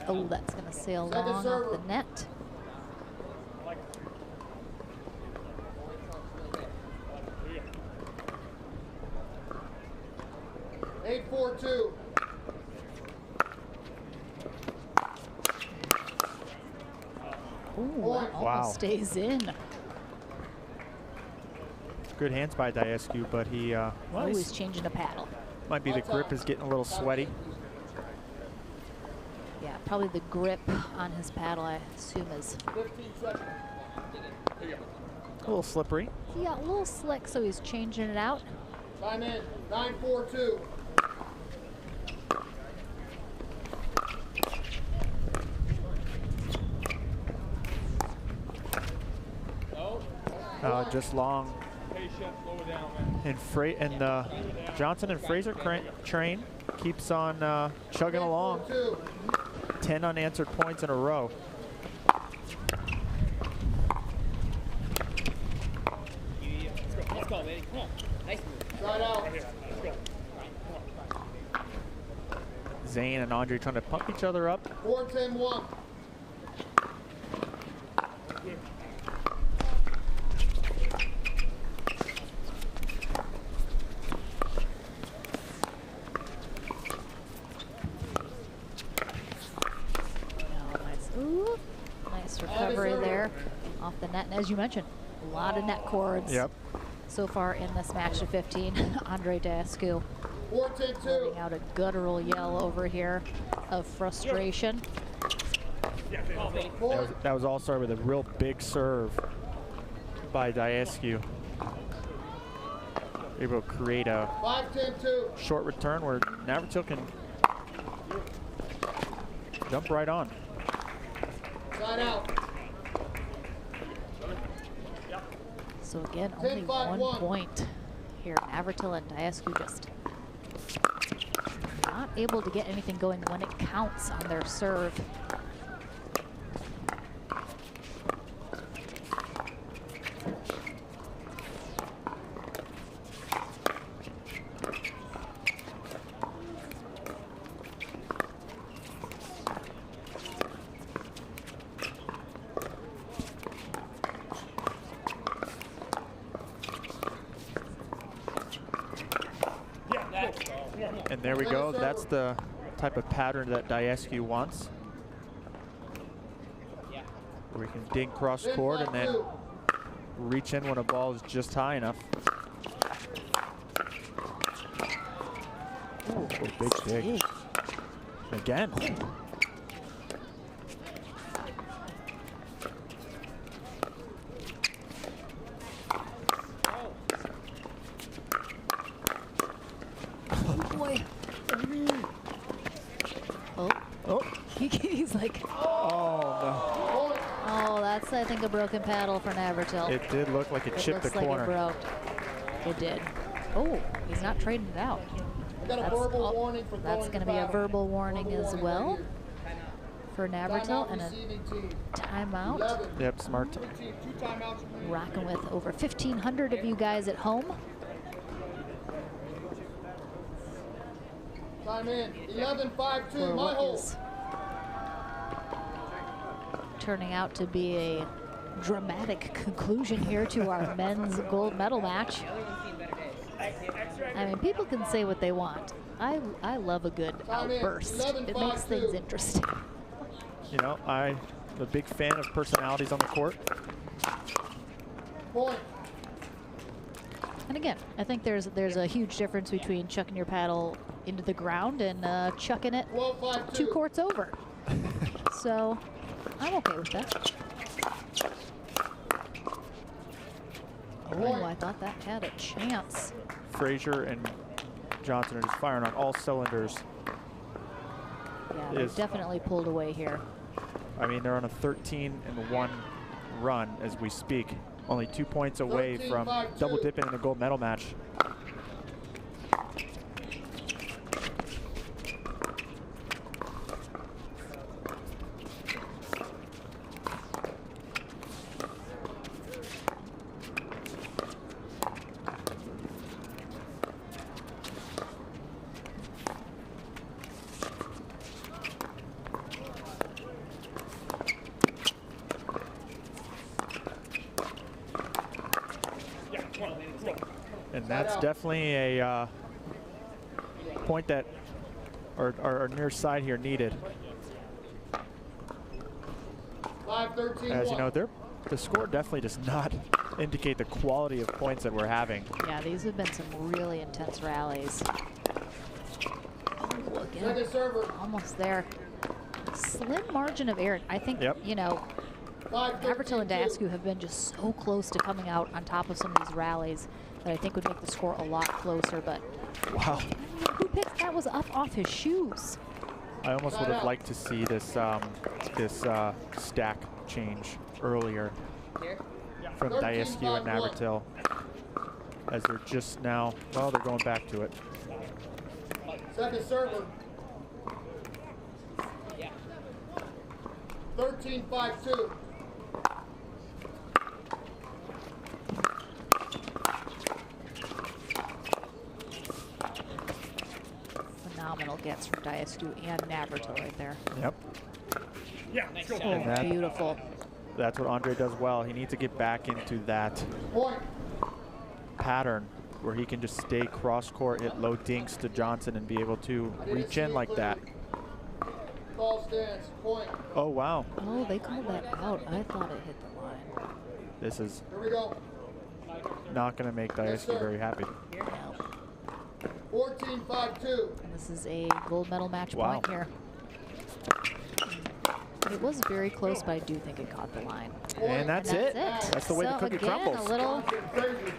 Oh, that's going to sail Second long server. off the net. Eight, 4-2. Ooh, that Wow. almost stays in. Good hands by Diescu, but he Oh, he's changing a paddle. might be the grip is getting a little sweaty. Yeah, probably the grip on his paddle, I assume, is 15 seconds. A little slippery. he got a little slick, so he's changing it out. Time in. 9-4-2. Just long. Hey, Chef, slow it down, man. And Johnson and Fraser train keeps on chugging along. 10 unanswered points in a row. Let's go, baby. Come on. Nice move. Side out. Right here. Let's go. Come on. Zane and Andre trying to pump each other up. 4-10-1. Ooh, nice recovery there off the net. And as you mentioned, a lot of net cords so far in this match of 15. Andre Dascu letting out a guttural yell over here of frustration. That was all started with a real big serve by Dascu. Able to create a 5-10-2. short return where Navratil can jump right on. Side out. So again, only 1 point here. Navratil and Dascu just not able to get anything going when it counts on their serve. And there we go. That's the type of pattern that Dascu wants. Where we can dig cross court and then reach in when a ball is just high enough. Ooh, big dig. Again. He's like, oh no. Oh, that's, I think, a broken paddle for Navratil. It did look like it chipped the corner. It broke. It did. Oh, he's not trading it out. That's going to be a verbal warning as well for Navratil and a timeout. Yep, smart. Rocking with over 1,500 of you guys at home. Time in. 11-5-2. My hole. Turning out to be a dramatic conclusion here to our men's gold medal match. I mean, people can say what they want. I love a good outburst. It makes things interesting. You know, I'm a big fan of personalities on the court. Point. And again, I think there's a huge difference between chucking your paddle into the ground and chucking it 2 courts over. So I'm okay with that. Oh, I thought that had a chance. Fraser and Johnson are just firing on all cylinders. Yeah, they've definitely pulled away here. I mean, they're on a 13-1 run as we speak. Only 2 points away from double dipping in the gold medal match. And that's definitely a point that our near side here needed. 5-13-1. As you know, the score definitely does not indicate the quality of points that we're having. Yeah, these have been some really intense rallies. Oh, again, almost there. Slim margin of error. I think, you know, Navratil and Dascu have been just so close to coming out on top of some of these rallies that I think would make the score a lot closer, but wow. Who picked that was up off his shoes? I almost would have liked to see this stack change earlier from Dascu and Navratil. as they're just now, well, they're going back to it. Second server. 13-5-2. Phenomenal gets from Diascu and Navratil right there. Yep. Yeah, let's go. Oh, that- beautiful. That's what Andre does well. He needs to get back into that Point. pattern where he can just stay cross court, hit low dinks to Johnson, and be able to reach in like that. Ball stands. Point. Oh, wow. Oh, they called that out. I thought it hit the line. This is Here we go. not going to make Diascu very happy. No. 14-5-2. And this is a gold medal match Wow. point here. It was very close, but I do think it caught the line. And that's it. That's the way the So cookie again, crumbles. a little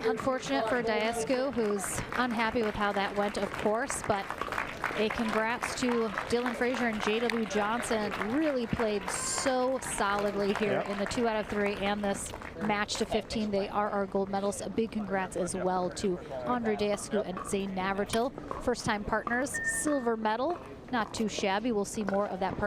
unfortunate for Diascu, who's unhappy with how that went, of course, but a congrats to Dylan Frazier and JW Johnson. Really played so solidly here Yep. in the 2 out of 3 and this match to 15. They are our gold medalists. A big congrats as well to Andre Diascu and Zane Navratil. First-time partners, silver medal. Not too shabby. We'll see more of that